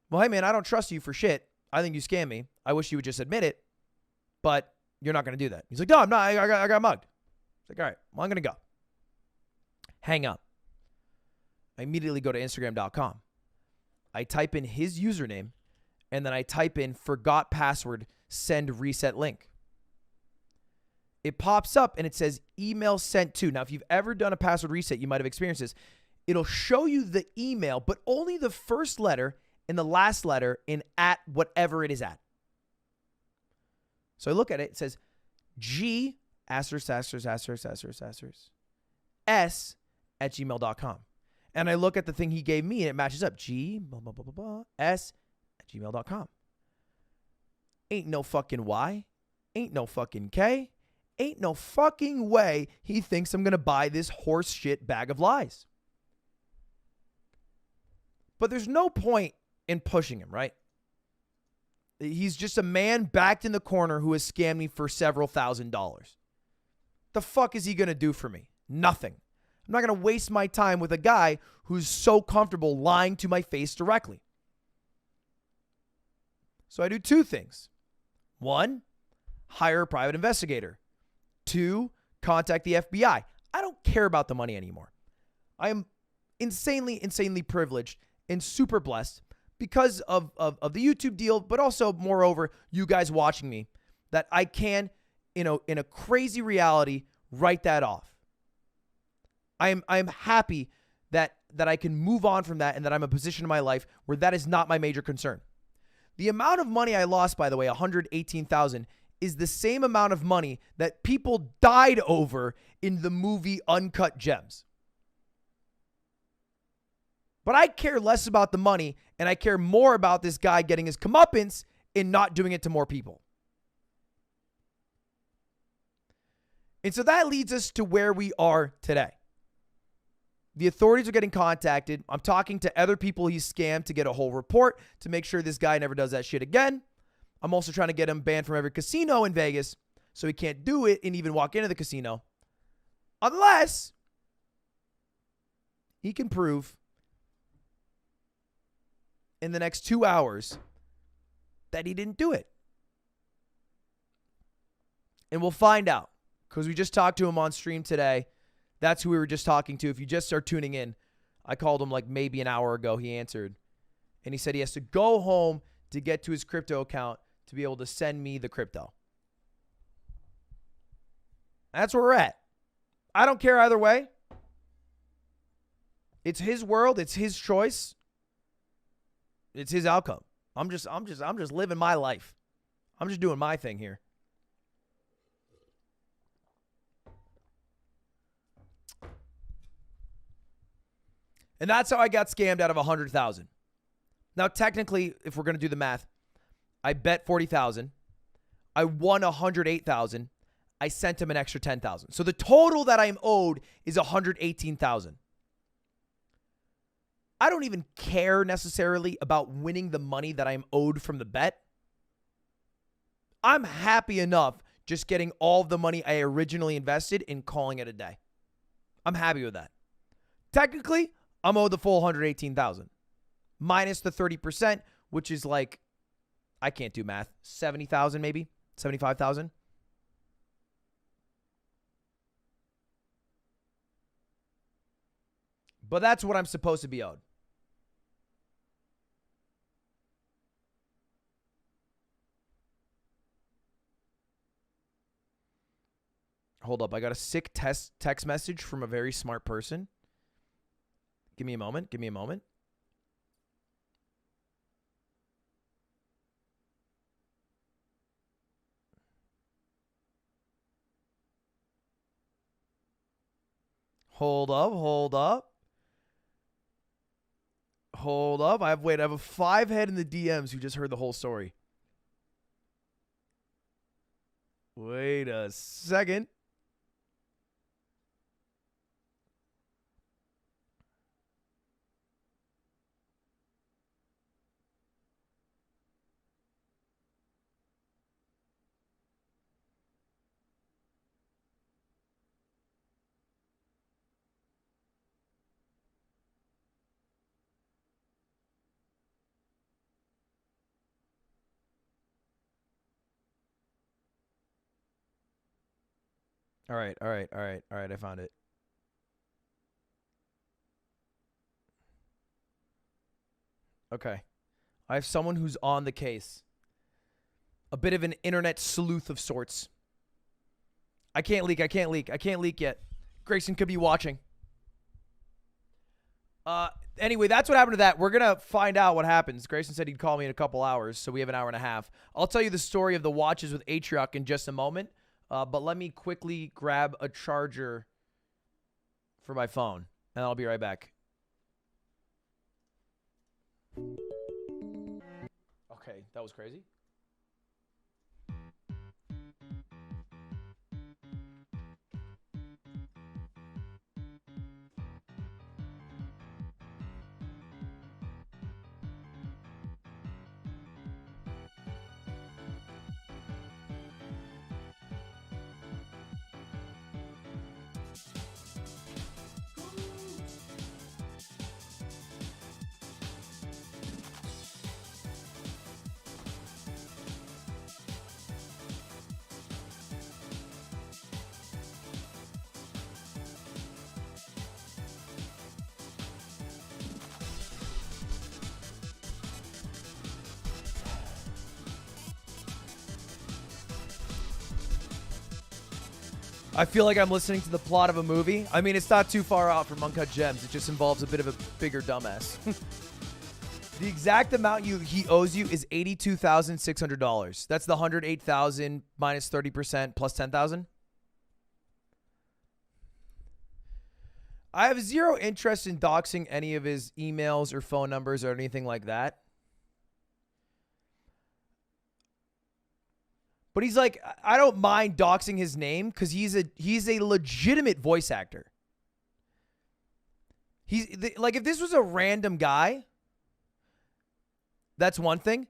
Well, hey, man, I don't trust you for shit. I think you scam me. I wish you would just admit it, but you're not going to do that. He's like, no, I'm not. I got mugged. It's like, all right, well, I'm going to go. Hang up. I immediately go to Instagram.com. I type in his username, and then I type in forgot password, send reset link. It pops up and it says email sent to. Now, if you've ever done a password reset, you might have experienced this. it'll show you the email, but only the first letter and the last letter in at whatever it is at. So I look at it, it says G asterisk asterisk asterisk asterisk asterisk S at gmail.com. And I look at the thing he gave me and it matches up. G blah, blah, blah, blah, blah, S at gmail.com. Ain't no fucking Y. Ain't no fucking K. Ain't no fucking way he thinks I'm going to buy this horse shit bag of lies. But there's no point in pushing him, right? He's just a man backed in the corner who has scammed me for several $1,000s. The fuck is he going to do for me? Nothing. I'm not going to waste my time with a guy who's so comfortable lying to my face directly. So I do two things. One, hire a private investigator. Two, contact the FBI. I don't care about the money anymore. I am insanely privileged and super blessed because of the YouTube deal, but also, moreover, you guys watching me, that I can, in a crazy reality, write that off. I'm happy that I can move on from that and that I'm in a position in my life where that is not my major concern. The amount of money I lost, by the way, $118,000, is the same amount of money that people died over in the movie Uncut Gems. But I care less about the money, and I care more about this guy getting his comeuppance and not doing it to more people. And so that leads us to where we are today. The authorities are getting contacted. I'm talking to other people he's scammed to get a whole report to make sure this guy never does that shit again. I'm also trying to get him banned from every casino in Vegas so he can't do it and even walk into the casino unless he can prove in the next 2 hours that he didn't do it. And we'll find out because we just talked to him on stream today. That's who we were just talking to. If you just start tuning in, I called him like maybe an hour ago. He answered. And he said he has to go home to get to his crypto account to be able to send me the crypto. That's where we're at. I don't care either way. It's his world. It's his choice. It's his outcome. I'm just living my life. I'm just doing my thing here. And that's how I got scammed out of 100,000. Now, technically, if we're going to do the math, I bet 40,000. I won 108,000. I sent him an extra 10,000. So the total that I'm owed is 118,000. I don't even care necessarily about winning the money that I'm owed from the bet. I'm happy enough just getting all of the money I originally invested and calling it a day. I'm happy with that. Technically, I'm owed the full 118,000 minus the 30%, which is like, I can't do math, 70,000 maybe, 75,000. But that's what I'm supposed to be owed. Hold up, I got a sick text message from a very smart person. Give me a moment. Give me a moment. Hold up. Hold up. I have a 5 head in the DMs who just heard the whole story. Wait a second. All right. I found it. Okay. I have someone who's on the case. A bit of an internet sleuth of sorts. I can't leak yet. Grayson could be watching. Anyway, that's what happened to that. We're going to find out what happens. Grayson said he'd call me in a couple hours, so we have an hour and a half. I'll tell you the story of the watches with Atriarch in just a moment, but let me quickly grab a charger for my phone, and I'll be right back. Okay, that was crazy. I feel like I'm listening to the plot of a movie. I mean, it's not too far out from Uncut Gems. It just involves a bit of a bigger dumbass. The exact amount he owes you is $82,600. That's the $108,000 minus 30% plus $10,000. I have zero interest in doxing any of his emails or phone numbers or anything like that. But he's like, I don't mind doxing his name because he's a legitimate voice actor. Like, if this was a random guy, that's one thing.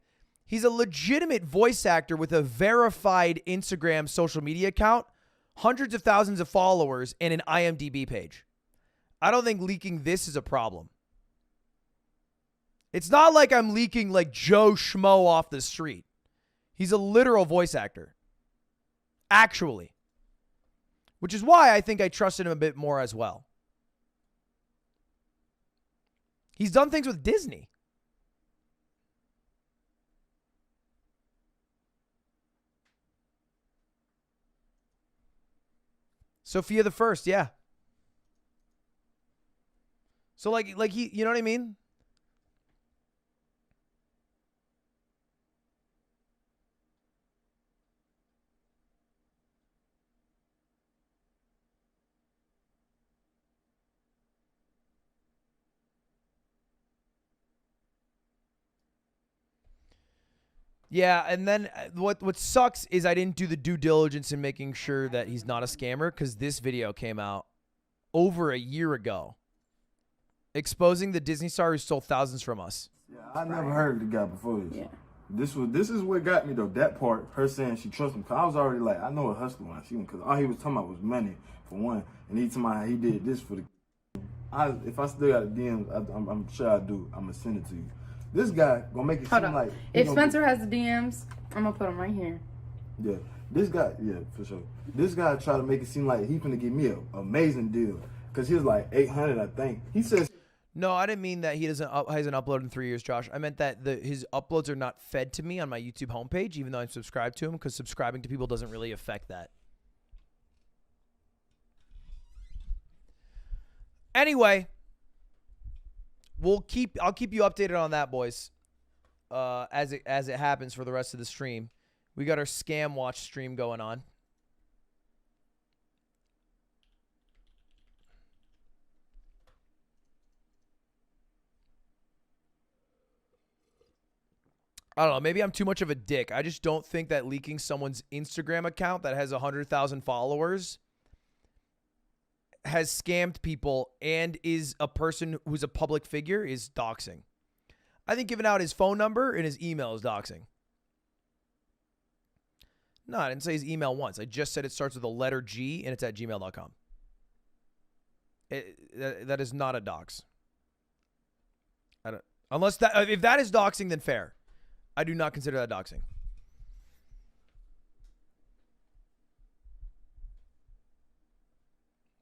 He's a legitimate voice actor with a verified Instagram social media account, hundreds of thousands of followers, and an IMDb page. I don't think leaking this is a problem. It's not like I'm leaking like Joe Schmo off the street. He's a literal voice actor. Actually. Which is why I think I trusted him a bit more as well. He's done things with Disney. Sophia the First, yeah. So like he, you know what I mean? Yeah, and then what sucks is I didn't do the due diligence in making sure that he's not a scammer because this video came out over a year ago, exposing the Disney star who stole thousands from us. Yeah, I never heard of the guy before this. Yeah. This is what got me though. That part, her saying she trusts him, cause I was already like, I know a hustler when I see him, cause all he was talking about was money for one, and he talking about how he did this for the. If I still got a DM, I'm sure I do. I'm gonna send it to you. This guy gonna make it seem like if Spencer has the DMs, I'm gonna put them right here. Yeah, this guy, yeah, for sure. This guy tried to make it seem like he finna give me an amazing deal, cause he was like 800, I think. He says. No, I didn't mean that he hasn't uploaded in 3 years, Josh. I meant that his uploads are not fed to me on my YouTube homepage, even though I'm subscribed to him, because subscribing to people doesn't really affect that. Anyway, I'll keep you updated on that, boys, as it happens for the rest of the stream. We got our Scam Watch stream going on. I don't know. Maybe I'm too much of a dick. I just don't think that leaking someone's Instagram account that has 100,000 followers has scammed people and is a person who's a public figure is doxing. I think giving out his phone number and his email is doxing. No, I didn't say his email once. I just said it starts with a letter G and it's at gmail.com. That is not a dox. If that is doxing, then fair. I do not consider that doxing.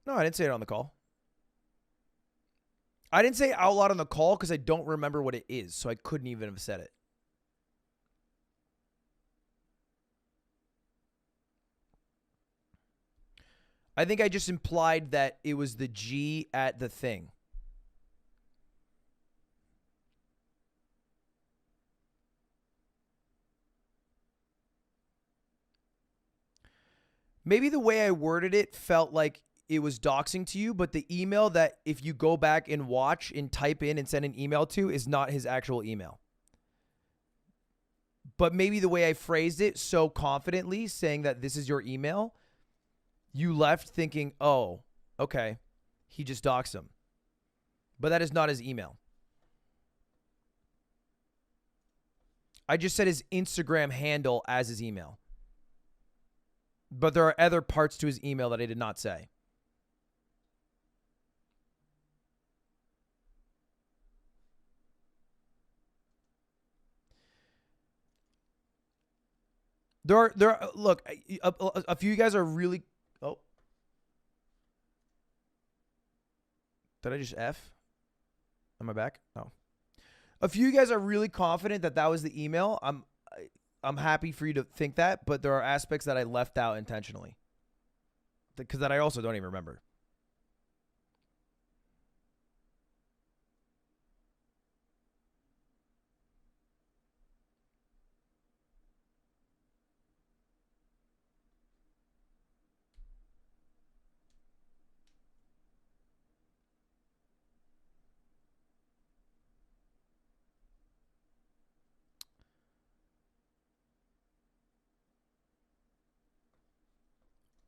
No, I didn't say it on the call. I didn't say it out loud on the call because I don't remember what it is, so I couldn't even have said it. I think I just implied that it was the G at the thing. Maybe the way I worded it felt like it was doxing to you, but the email that if you go back and watch and type in and send an email to is not his actual email. But maybe the way I phrased it so confidently, saying that this is your email, you left thinking, oh, okay, he just doxed him. But that is not his email. I just said his Instagram handle as his email. But there are other parts to his email that I did not say. Look, a few of you guys are really, oh. Did I just F? Am I back? No. A few of you guys are really confident that that was the email. I'm happy for you to think that, but there are aspects that I left out intentionally. Because that I also don't even remember.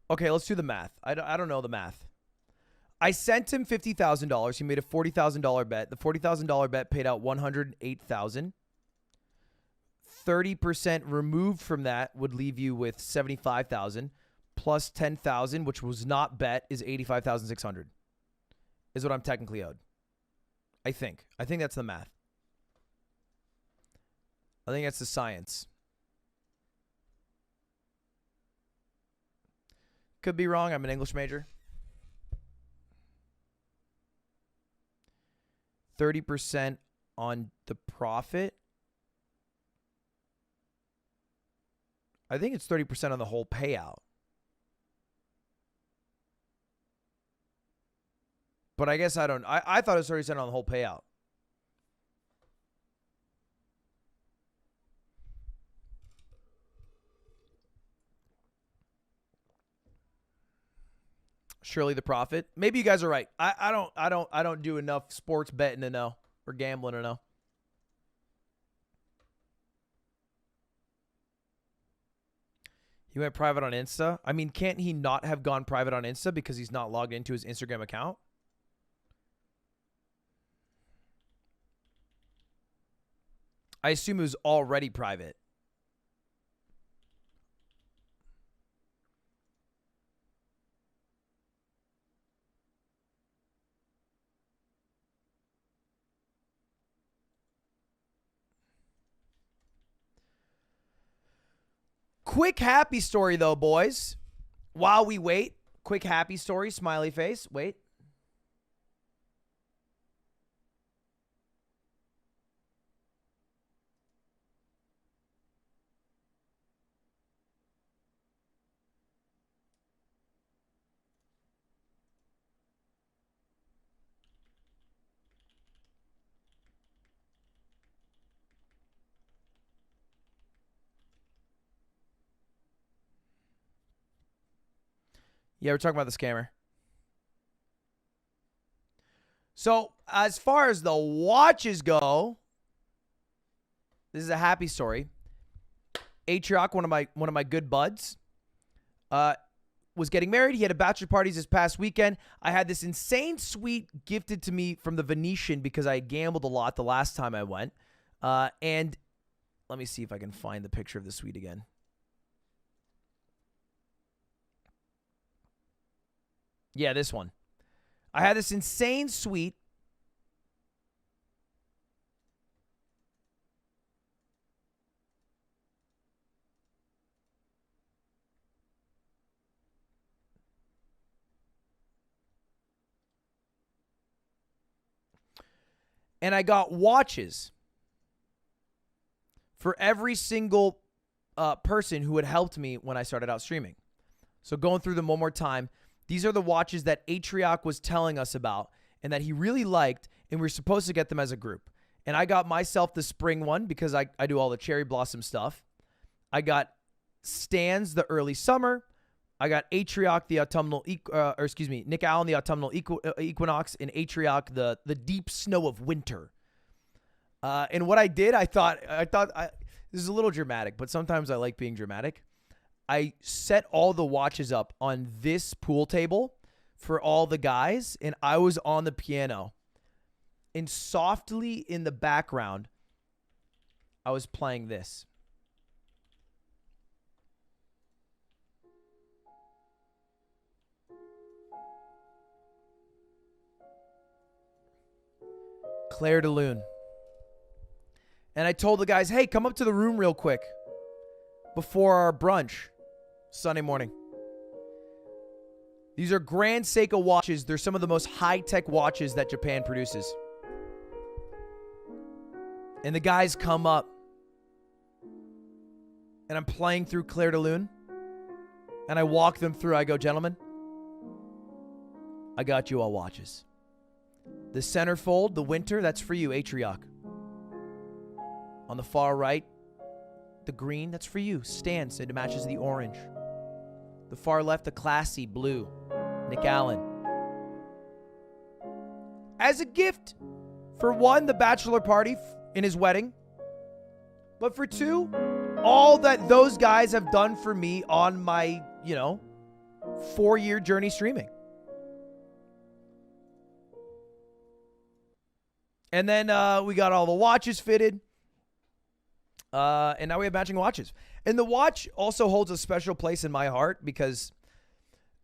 Okay, let's do the math. I don't know the math. I sent him $50,000. He made a $40,000 bet. The $40,000 bet paid out $108,000. 30% removed from that would leave you with $75,000 plus $10,000, which was not bet, is $85,600. Is what I'm technically owed. I think that's the math. I think that's the science. Could be wrong. I'm an English major. 30% on the profit. I think it's 30% on the whole payout. But I guess I don't. I thought it was 30% on the whole payout. Surely the profit. Maybe you guys are right. I don't do enough sports betting to know, or gambling to know. He went private on Insta. I mean, can't he not have gone private on Insta because he's not logged into his Instagram account? I assume it was already private. Quick happy story, though, boys. While we wait, quick happy story, smiley face. Wait. Yeah, we're talking about the scammer. So, as far as the watches go, this is a happy story. Atrioc, one of my good buds, was getting married. He had a bachelor parties this past weekend. I had this insane suite gifted to me from the Venetian because I gambled a lot the last time I went. And let me see if I can find the picture of the suite again. Yeah, this one. I had this insane suite. And I got watches for every single person who had helped me when I started out streaming. So going through them one more time. These are the watches that Atrioc was telling us about and that he really liked, and we were supposed to get them as a group. And I got myself the spring one because I do all the cherry blossom stuff. I got Stan's the early summer. I got Atrioc, the autumnal, Nick Allen, the autumnal equinox, and Atrioc, the deep snow of winter. And what I did, I thought this is a little dramatic, but sometimes I like being dramatic. I set all the watches up on this pool table for all the guys, and I was on the piano. And softly in the background, I was playing this. Claire de Lune. And I told the guys, hey, come up to the room real quick before our brunch Sunday morning. These are Grand Seiko watches. They're some of the most high-tech watches that Japan produces. And the guys come up. And I'm playing through Claire de Lune. And I walk them through. I go, gentlemen, I got you all watches. The centerfold, the winter, that's for you, Atrioc. On the far right, the green, that's for you, Stance. It matches the orange. The far left, the classy blue, Nick Allen. As a gift, for one, the bachelor party in his wedding. But for two, all that those guys have done for me on my, 4-year journey streaming. And then we got all the watches fitted. And now we have matching watches. And the watch also holds a special place in my heart because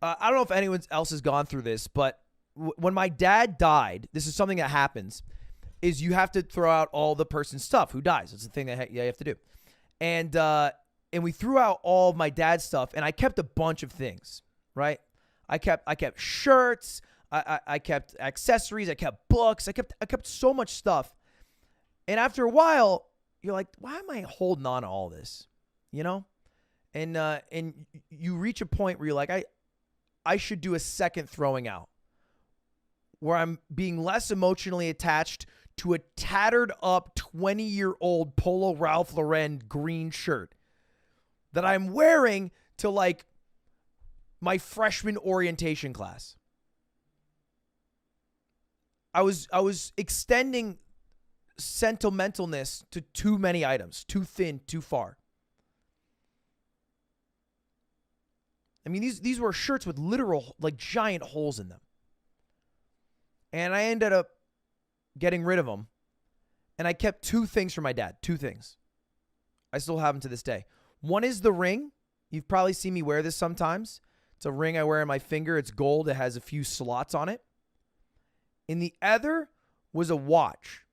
I don't know if anyone else has gone through this, but when my dad died, this is something that happens, is you have to throw out all the person's stuff who dies. It's the thing that you have to do. And we threw out all of my dad's stuff, and I kept a bunch of things, right? I kept shirts. I kept accessories. I kept books. I kept so much stuff. And after a while, you're like, why am I holding on to all this? And you reach a point where you're like, I should do a second throwing out where I'm being less emotionally attached to a tattered up 20-year-old Polo Ralph Lauren green shirt that I'm wearing to like my freshman orientation class. I was extending sentimentalness to too many items, too thin, too far. I mean, these were shirts with literal, like, giant holes in them. And I ended up getting rid of them. And I kept two things for my dad. Two things. I still have them to this day. One is the ring. You've probably seen me wear this sometimes. It's a ring I wear on my finger. It's gold. It has a few slots on it. And the other was a watch.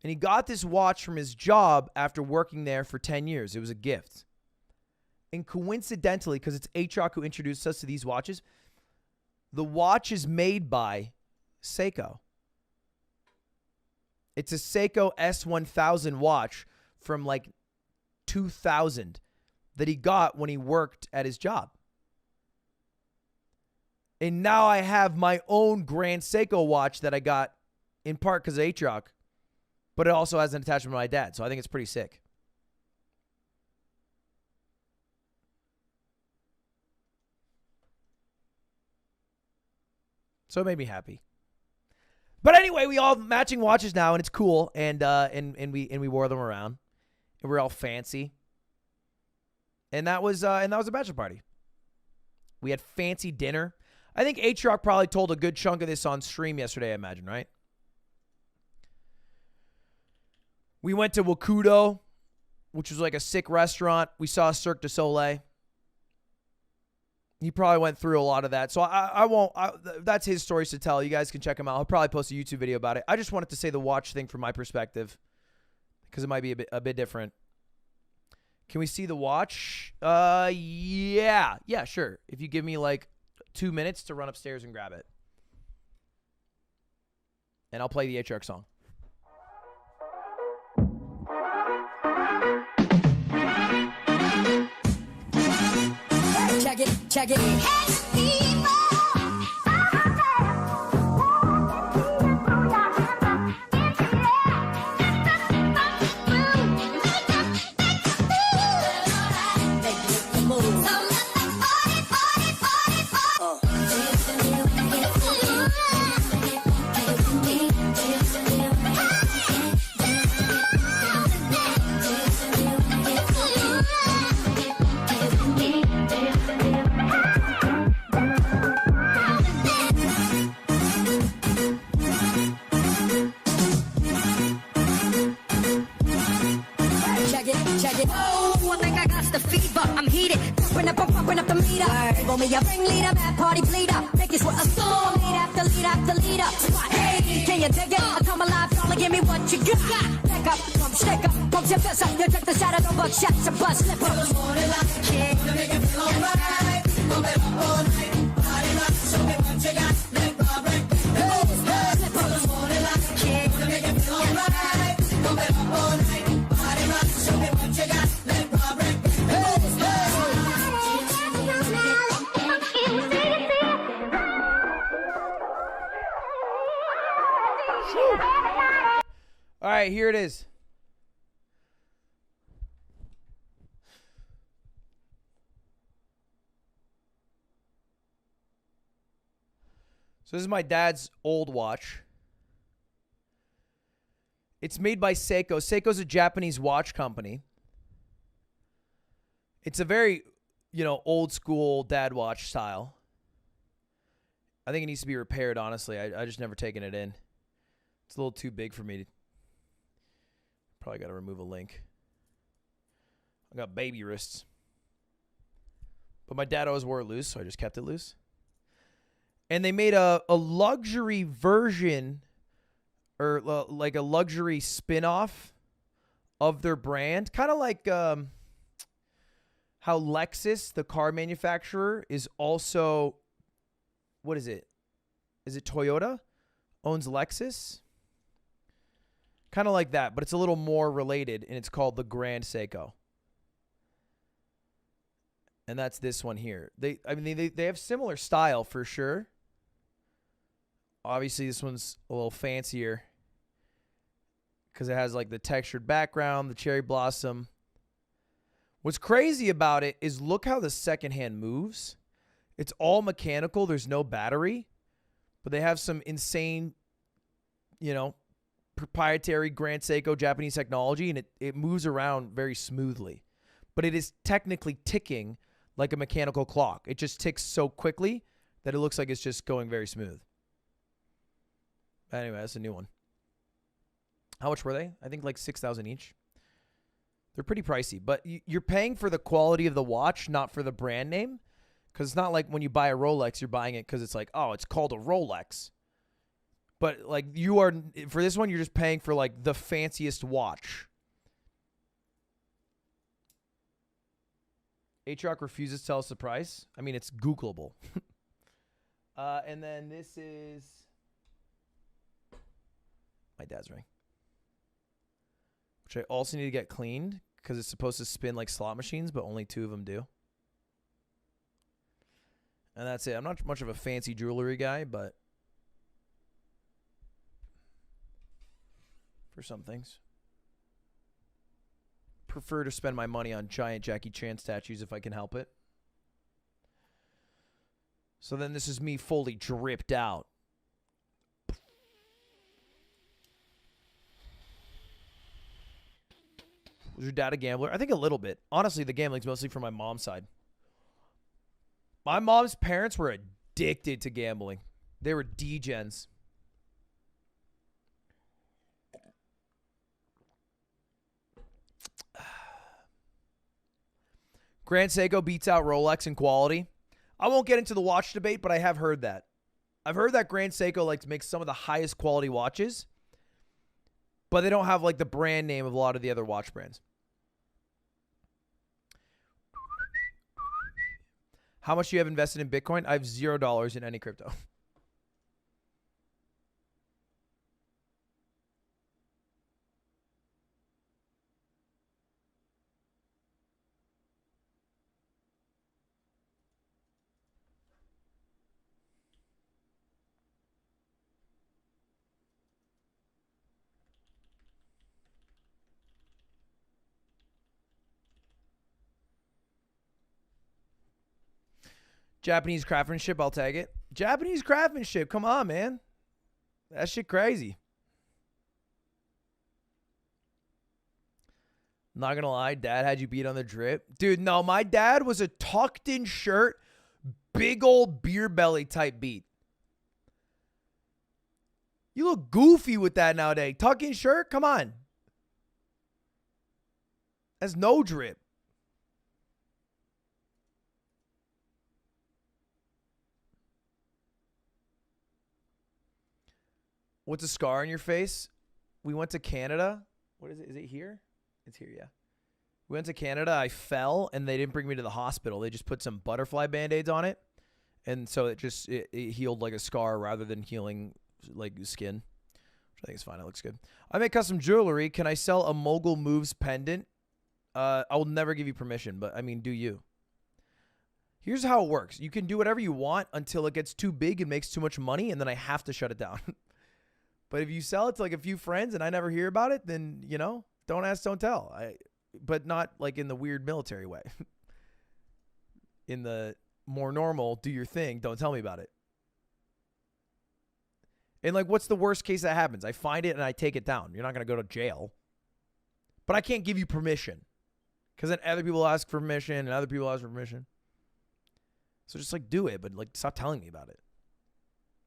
And he got this watch from his job after working there for 10 years. It was a gift. And coincidentally, because it's Atrioc who introduced us to these watches, the watch is made by Seiko. It's a Seiko S1000 watch from like 2000 that he got when he worked at his job. And now I have my own Grand Seiko watch that I got in part because of Atrioc, but it also has an attachment to my dad. So I think it's pretty sick. So it made me happy. But anyway, we all have matching watches now, and it's cool. And we wore them around, and we're all fancy. And that was a bachelor party. We had fancy dinner. I think Atrioc probably told a good chunk of this on stream yesterday, I imagine, right? We went to Wakudo, which was like a sick restaurant. We saw Cirque du Soleil. He probably went through a lot of that. So I won't, that's his stories to tell. You guys can check him out. I'll probably post a YouTube video about it. I just wanted to say the watch thing from my perspective because it might be a bit different. Can we see the watch? Yeah, sure. If you give me like 2 minutes to run upstairs and grab it. And I'll play the Atrioc song. Check it. leader. Label me a ringleader, bad party bleeder. Make it a song, lead after lead after leader. Hey, can you dig it? I come alive, y'all, give me what you got. Back up, come stick up, pump your fist up. You took the shadow, don't buck shots, and bust slip up. Morning like a kid, gonna make it feel alright. Pump it up all night, party rock, show me what you got. Let Bob break the rules. Slip up, morning like a kid, gonna make it feel alright. Pump it up all night, party rock, show me what you got. Let Bob break the rules. All right, here it is. So this is my dad's old watch. It's made by Seiko. Seiko's a Japanese watch company. It's a very, old school dad watch style. I think it needs to be repaired, honestly. I just never taken it in. It's a little too big for me. Probably got to remove a link. I got baby wrists. But my dad always wore it loose, so I just kept it loose. And they made a luxury version, or like a luxury spin-off of their brand. Kind of like how Lexus, the car manufacturer, is also, what is it? Is it Toyota? Owns Lexus? Kind of like that, but it's a little more related, and it's called the Grand Seiko. And that's this one here. They have similar style for sure. Obviously, this one's a little fancier because it has like the textured background, the cherry blossom. What's crazy about it is look how the second hand moves. It's all mechanical. There's no battery, but they have some insane, proprietary Grand Seiko Japanese technology, and it moves around very smoothly. But it is technically ticking like a mechanical clock. It just ticks so quickly that it looks like it's just going very smooth. Anyway, that's a new one. How much were they? I think like $6,000 each. They're pretty pricey, but you're paying for the quality of the watch, not for the brand name. Because it's not like when you buy a Rolex, you're buying it because it's like, oh, it's called a Rolex. But like for this one, you're just paying for like the fanciest watch. H-Rock refuses to tell us the price. I mean, it's Googleable. And then this is my dad's ring, which I also need to get cleaned because it's supposed to spin like slot machines, but only 2 of them do. And that's it. I'm not much of a fancy jewelry guy, but for some things, prefer to spend my money on giant Jackie Chan statues if I can help it. So then this is me fully dripped out. Was your dad a gambler? I think a little bit. Honestly, the gambling's mostly from my mom's side. My mom's parents were addicted to gambling. They were degens. Grand Seiko beats out Rolex in quality. I won't get into the watch debate, but I have heard that. I've heard that Grand Seiko makes some of the highest quality watches, but they don't have like the brand name of a lot of the other watch brands. How much do you have invested in Bitcoin? I have $0 in any crypto. Japanese craftsmanship, I'll take it. Japanese craftsmanship, come on, man. That shit crazy. Not gonna lie, dad had you beat on the drip. Dude, no, my dad was a tucked in shirt, big old beer belly type beat. You look goofy with that nowadays. Tuck in shirt, come on. That's no drip. What's a scar on your face? We went to Canada. What is it? Is it here? It's here, yeah. We went to Canada. I fell, and they didn't bring me to the hospital. They just put some butterfly Band-Aids on it. And so it healed like a scar rather than healing like skin. Which I think is fine. It looks good. I make custom jewelry. Can I sell a Mogul Moves pendant? I will never give you permission, but I mean, do you? Here's how it works. You can do whatever you want until it gets too big and makes too much money, and then I have to shut it down. But if you sell it to like a few friends and I never hear about it, then, you know, don't ask, don't tell. But not like in the weird military way. In the more normal, do your thing, don't tell me about it. And like, what's the worst case that happens? I find it and I take it down. You're not going to go to jail. But I can't give you permission. Because then other people ask for permission and other people ask for permission. So just like do it, but like stop telling me about it.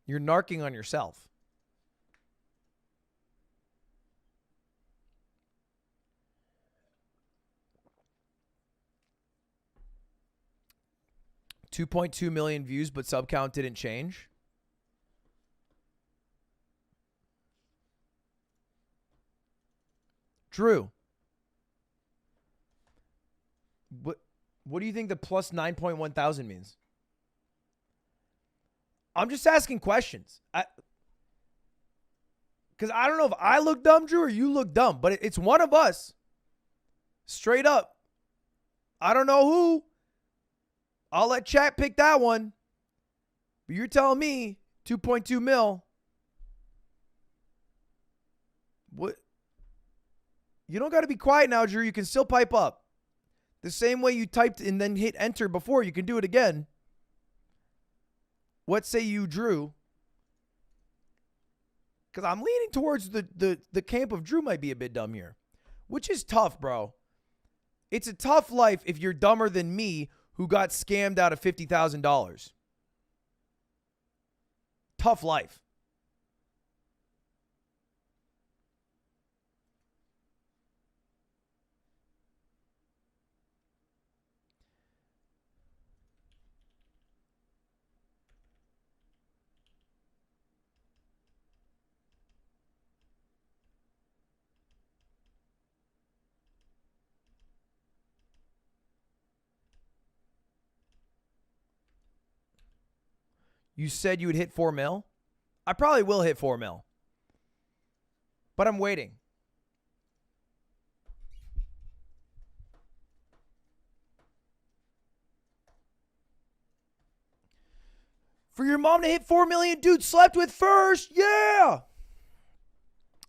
You're narking on yourself. $2.2 million views, but sub count didn't change. Drew. What do you think the plus 9.1 thousand means? I'm just asking questions. Because I don't know if I look dumb, Drew, or you look dumb, but it's one of us. Straight up. I don't know who. I'll let chat pick that one. But you're telling me 2.2 mil. What? You don't got to be quiet now, Drew. You can still pipe up. The same way you typed and then hit enter before, you can do it again. What say you, Drew? Because I'm leaning towards the camp of Drew might be a bit dumb here. Which is tough, bro. It's a tough life if you're dumber than me, who got scammed out of $50,000. Tough life. You said you would hit 4 mil? I probably will hit 4 mil. But I'm waiting. For your mom to hit 4 million, dude, slept with first. Yeah.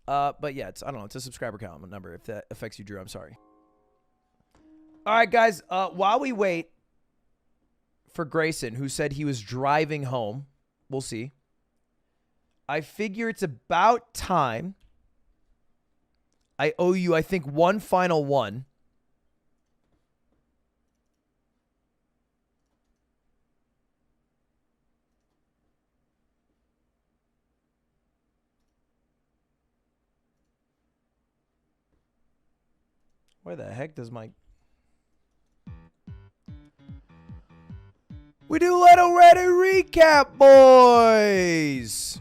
But yeah, I don't know. It's a subscriber count number. If that affects you, Drew, I'm sorry. All right, guys. While we wait for Grayson, who said he was driving home. We'll see. I figure it's about time. I owe you, I think, one final one. Where the heck does my... We do Little Reddit recap, boys.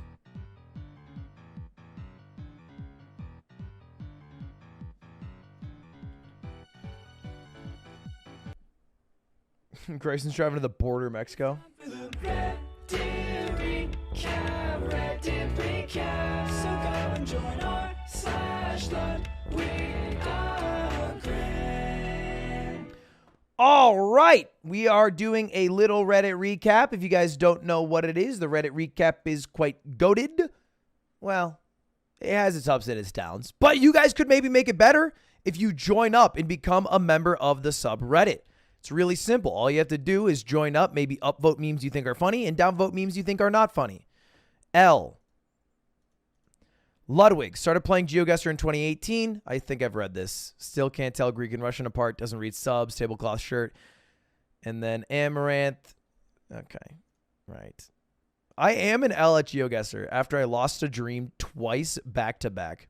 Grayson's driving to the border of Mexico. All right, we are doing a little Reddit recap. If you guys don't know what it is, the Reddit recap is quite goated. Well, it has its ups and its downs, but you guys could maybe make it better if you join up and become a member of the subreddit. It's really simple. All you have to do is join up, maybe upvote memes you think are funny and downvote memes you think are not funny. Ludwig started playing GeoGuessr in 2018. I think I've read this. Still can't tell Greek and Russian apart. Doesn't read subs. Tablecloth shirt. And then Amaranth. Okay. Right. I am an L at GeoGuessr after I lost a dream twice back to back.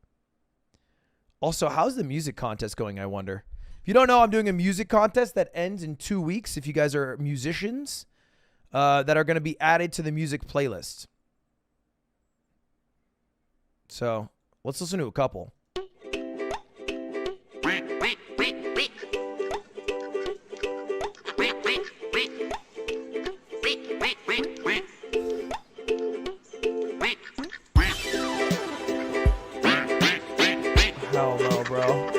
Also, how's the music contest going, I wonder? If you don't know, I'm doing a music contest that ends in 2 weeks. If you guys are musicians that are going to be added to the music playlist. So let's listen to a couple. Hell no, bro.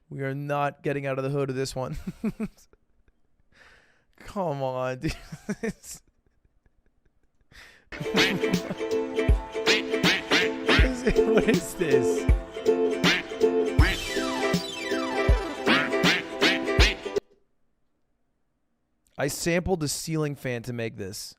We are not getting out of the hood of this one. Come on, dude. What is this? I sampled a ceiling fan to make this.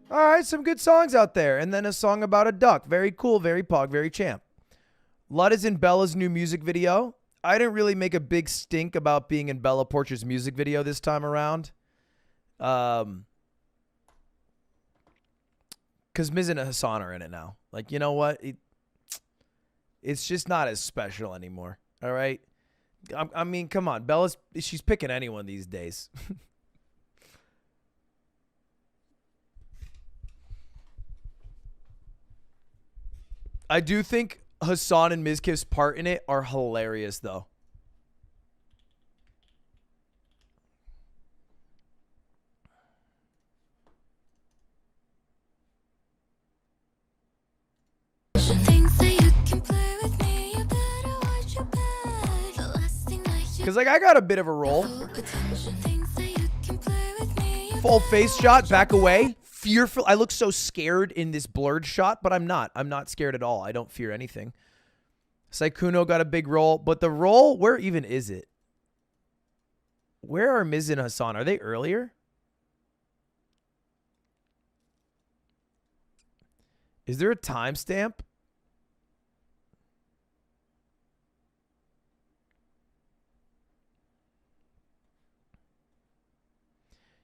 All right, some good songs out there. And then a song about a duck. Very cool, very pog, very champ. Lud is in Bella's new music video. I didn't really make a big stink about being in Bella Porch's music video this time around. Because Miz and Hassan are in it now. Like, you know what? It's just not as special anymore. All right? I mean, come on. She's picking anyone these days. I do think Hassan and Mizkif's part in it are hilarious, though. Because, like, I got a bit of a roll. Full face shot, back away. Fearful. I look so scared in this blurred shot, but I'm not. I'm not scared at all. I don't fear anything. Saikuno got a big roll, but the roll, where even is it? Where are Miz and Hassan? Are they earlier? Is there a timestamp?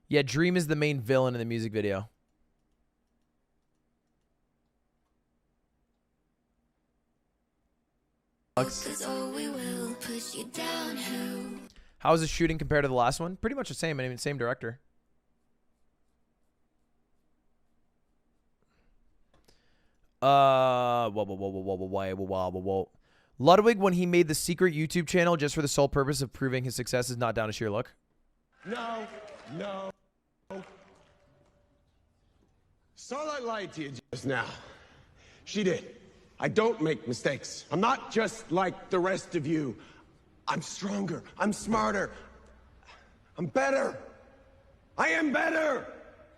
Yeah, Dream is the main villain in the music video. How is the shooting compared to the last one? Pretty much the same. I mean, same director. Whoa. Ludwig, when he made the secret YouTube channel just for the sole purpose of proving his success, is not down to sheer luck. No. Starlight lied to you just now. She did. I don't make mistakes. I'm not just like the rest of you. I'm stronger. I'm smarter. I'm better. I am better.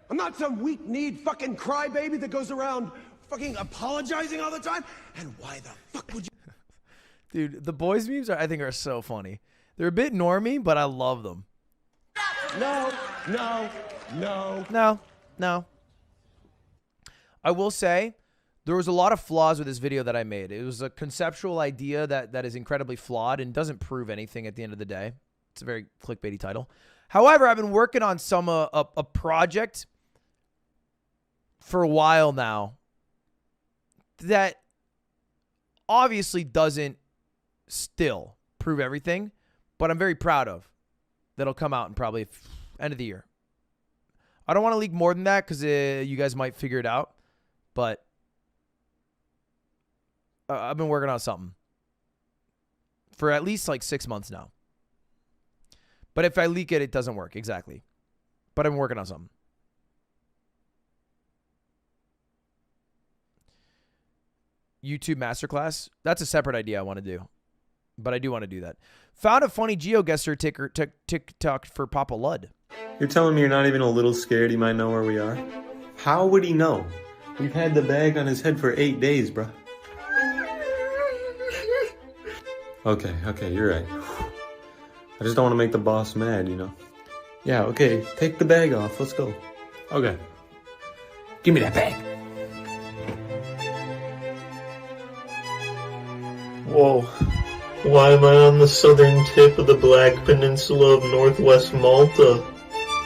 I'm not some weak-kneed fucking crybaby that goes around fucking apologizing all the time. And why the fuck would you? Dude, the boys memes I think are so funny. They're a bit normie, but I love them. No. I will say there was a lot of flaws with this video that I made. It was a conceptual idea that is incredibly flawed and doesn't prove anything at the end of the day. It's a very clickbaity title. However, I've been working on a project for a while now that obviously doesn't still prove everything, but I'm very proud of. That'll come out in probably end of the year. I don't want to leak more than that because you guys might figure it out, but I've been working on something for at least like 6 months now. But if I leak it, it doesn't work. Exactly. But I'm working on something. YouTube masterclass. That's a separate idea I want to do. But I do want to do that. Found a funny GeoGuessr TikTok for Papa Lud. You're telling me you're not even a little scared he might know where we are? How would he know? We've had the bag on his head for 8 days, bruh. Okay, you're right. I just don't want to make the boss mad, you know? Yeah, okay, take the bag off. Let's go. Okay. Give me that bag. Whoa. Why am I on the southern tip of the Black Peninsula of Northwest Malta?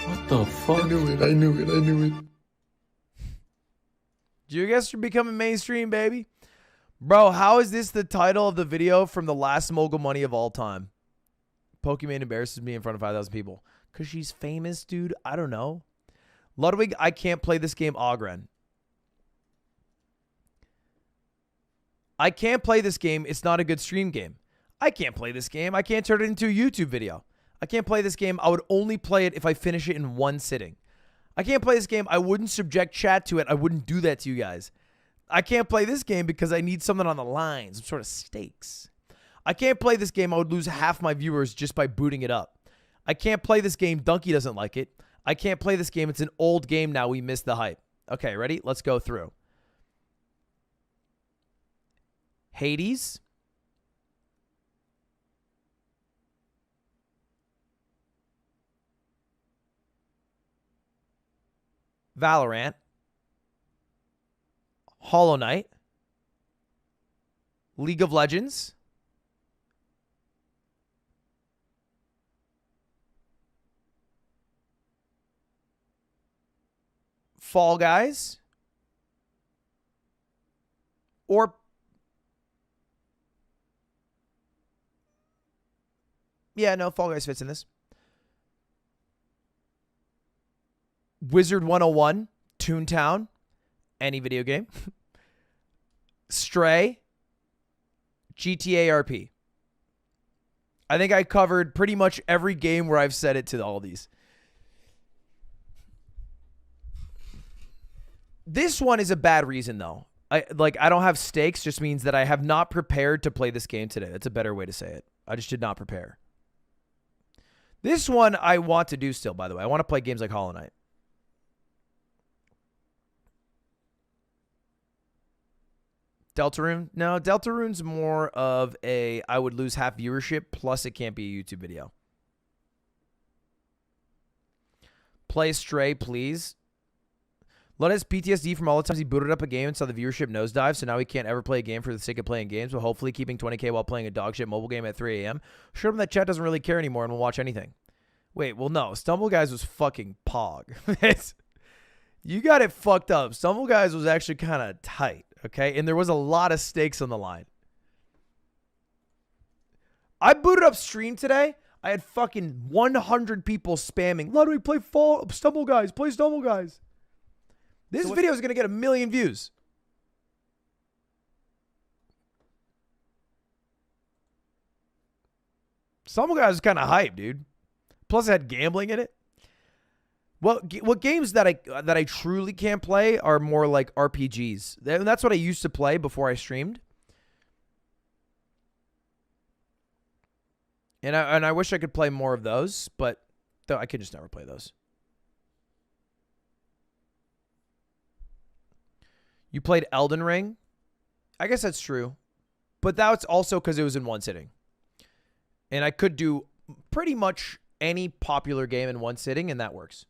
What the fuck? I knew it. GeoGuessr becoming mainstream, baby. Bro, how is this the title of the video from the last mogul money of all time? Pokemon embarrasses me in front of 5,000 people. Because she's famous, dude? I don't know. Ludwig, I can't play this game, Ogren. I can't play this game. It's not a good stream game. I can't play this game. I can't turn it into a YouTube video. I can't play this game. I would only play it if I finish it in one sitting. I can't play this game. I wouldn't subject chat to it. I wouldn't do that to you guys. I can't play this game because I need something on the line, some sort of stakes. I can't play this game. I would lose half my viewers just by booting it up. I can't play this game. Donkey doesn't like it. I can't play this game. It's an old game now. We missed the hype. Okay, ready? Let's go through. Hades. Valorant. Hollow Knight. League of Legends. Fall Guys. Or yeah, no, Fall Guys fits in this. Wizard 101, Toontown, any video game. Stray, GTA RP. I think I covered pretty much every game where I've said it to all these. This one is a bad reason, though. I don't have stakes just means that I have not prepared to play this game today. That's a better way to say it. I just did not prepare. This one I want to do still, by the way. I want to play games like Hollow Knight. Deltarune? No, Deltarune's more of a I would lose half viewership, plus it can't be a YouTube video. Play Stray, please. Lud has PTSD from all the times he booted up a game and saw the viewership nosedive, so now he can't ever play a game for the sake of playing games, but hopefully keeping 20K while playing a dogshit mobile game at 3 a.m. Showed him that chat doesn't really care anymore and will watch anything. Wait, well, no. Stumble Guys was fucking pog. You got it fucked up. Stumble Guys was actually kind of tight, okay? And there was a lot of stakes on the line. I booted up stream today. I had fucking 100 people spamming. Ludwig, play Stumble Guys. Play Stumble Guys. This video is going to get 1 million views. Stumble Guys was kind of hype, dude. Plus, it had gambling in it. Well, what games that I truly can't play are more like RPGs. And that's what I used to play before I streamed. And I wish I could play more of those, but I could just never play those. You played Elden Ring? I guess that's true. But that's also because it was in one sitting. And I could do pretty much any popular game in one sitting, and that works.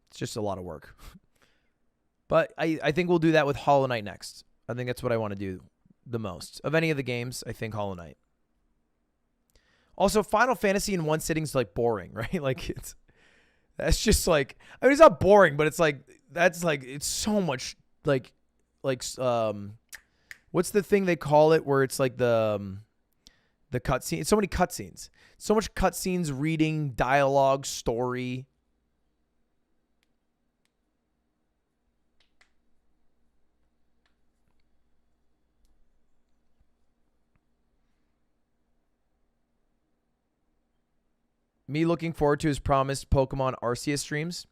It's just a lot of work. But I think we'll do that with Hollow Knight next. I think that's what I want to do the most. Of any of the games, I think Hollow Knight. Also, Final Fantasy in one sitting is like boring, right? Like that's just like, I mean, it's not boring, but it's like, it's so much like what's the thing they call it where it's like the cutscene? It's so many cutscenes. So much cutscenes, reading, dialogue, story. Me looking forward to his promised Pokemon Arceus streams.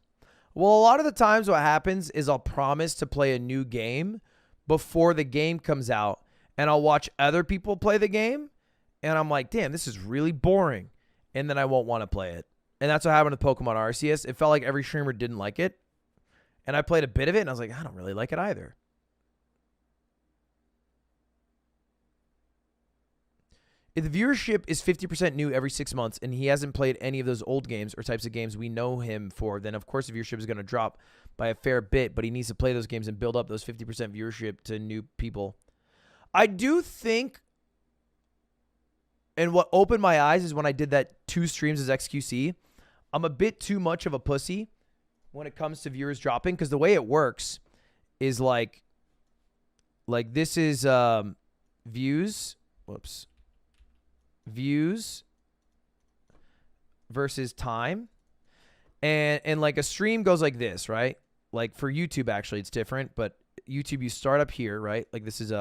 Well, a lot of the times what happens is I'll promise to play a new game before the game comes out, and I'll watch other people play the game, and I'm like, damn, this is really boring, and then I won't want to play it. And that's what happened with Pokemon Arceus. It felt like every streamer didn't like it, and I played a bit of it, and I was like, I don't really like it either. If the viewership is 50% new every 6 months and he hasn't played any of those old games or types of games we know him for, then of course the viewership is going to drop by a fair bit, but he needs to play those games and build up those 50% viewership to new people. I do think, and what opened my eyes is when I did that 2 streams as XQC, I'm a bit too much of a pussy when it comes to viewers dropping, because the way it works is like this is views, views versus time, and like a stream goes like this, right? Like for YouTube, actually it's different, but YouTube, you start up here, right? Like this is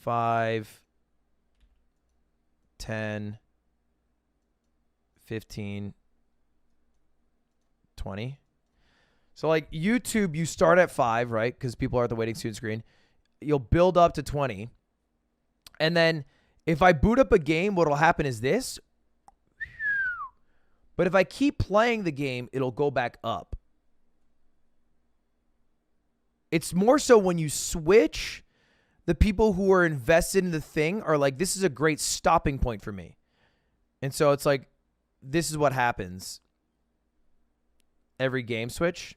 5, 10, 15, 20. So like YouTube, you start at 5, right? Because people are at the waiting student screen. You'll build up to 20, and then if I boot up a game, what'll happen is this. But if I keep playing the game, it'll go back up. It's more so when you switch, the people who are invested in the thing are like, this is a great stopping point for me. And so it's like, this is what happens every game switch.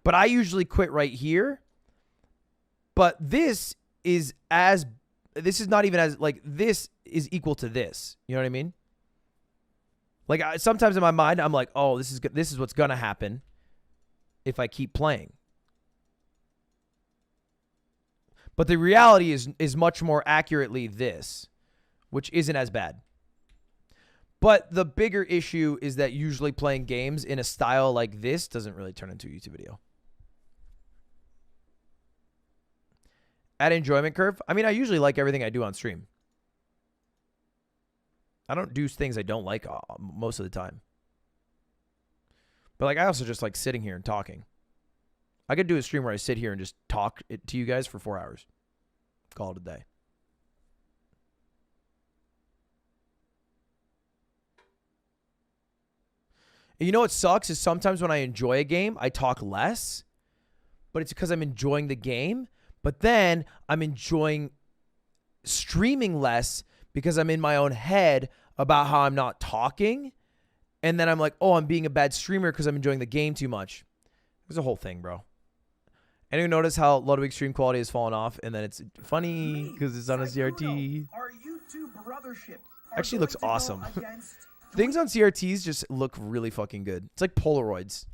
But I usually quit right here. But this is not even as, like, this is equal to this. You know what I mean? Like, sometimes in my mind, I'm like, oh, this is what's going to happen if I keep playing. But the reality is much more accurately this, which isn't as bad. But the bigger issue is that usually playing games in a style like this doesn't really turn into a YouTube video. At enjoyment curve, I mean, I usually like everything I do on stream. I don't do things I don't like most of the time. But like, I also just like sitting here and talking. I could do a stream where I sit here and just talk to you guys for 4 hours. Call it a day. And you know what sucks is sometimes when I enjoy a game, I talk less. But it's because I'm enjoying the game. But then I'm enjoying streaming less because I'm in my own head about how I'm not talking. And then I'm like, oh, I'm being a bad streamer because I'm enjoying the game too much. There's a whole thing, bro. Anyone notice how Ludwig's stream quality has fallen off? And then it's funny because it's on a CRT. Actually looks awesome. Things on CRTs just look really fucking good. It's like Polaroids.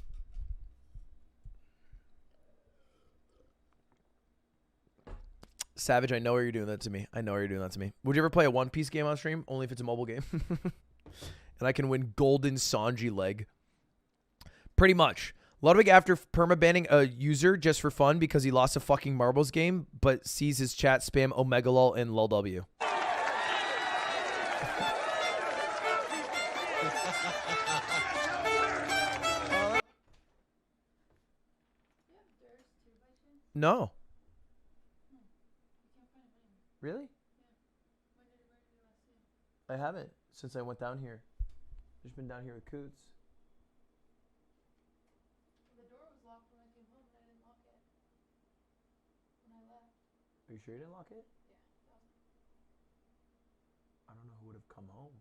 Savage, I know why you're doing that to me. I know why you're doing that to me. Would you ever play a One Piece game on stream? Only if it's a mobile game. And I can win golden Sanji leg. Pretty much. Ludwig, after permabanning a user just for fun because he lost a fucking marbles game, but sees his chat spam Omega Lol and LOLW. No. Really? I haven't since I went down here. Just been down here with Coots. The door was locked when I came home and I didn't lock it when I left. Are you sure you didn't lock it? Yeah. I don't know who would have come home.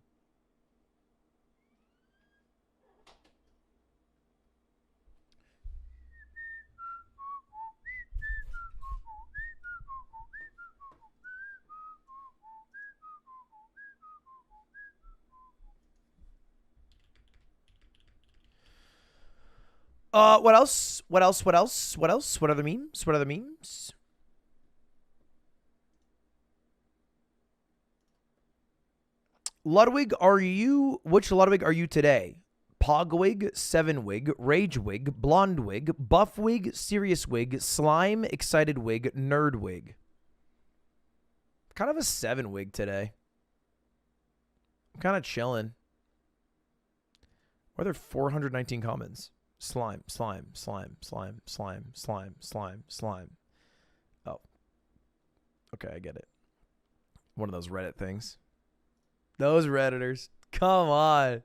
What else? What else? What else? What else? What other memes? What other memes? Ludwig, which Ludwig are you today? Pogwig, 7wig, Ragewig, Blondewig, Buffwig, Serious Wig, Slime, Excited Wig, Nerdwig. Kind of a 7 wig today. I'm kind of chilling. Why are there 419 comments? Slime, slime, slime, slime, slime, slime, slime, slime. Oh. Okay, I get it. One of those Reddit things. Those Redditors. Come on.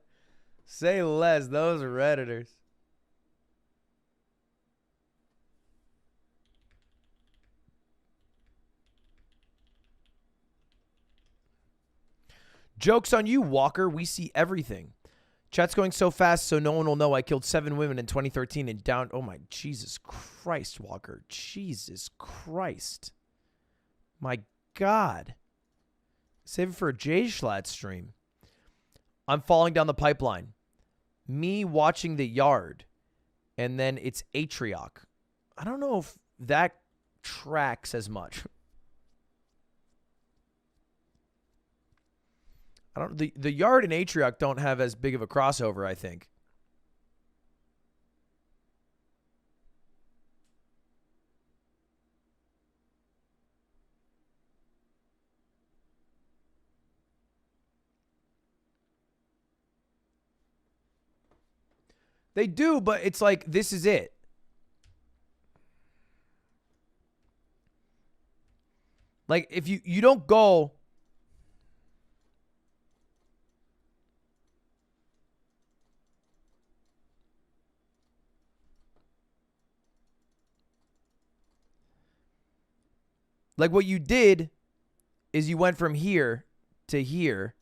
Say less. Those Redditors. Joke's on you, Walker. We see everything. Chat's going so fast so no one will know I killed 7 women in 2013 and down... Oh my... Jesus Christ, Walker. Jesus Christ. My God. Save it for a J-Schlatt stream. I'm falling down the pipeline. Me watching The Yard. And then it's Atrioc. I don't know if that tracks as much. I don't. The Yard and Atrioc don't have as big of a crossover, I think. They do, but it's like this is it. Like if you don't go. Like what you did is you went from here to here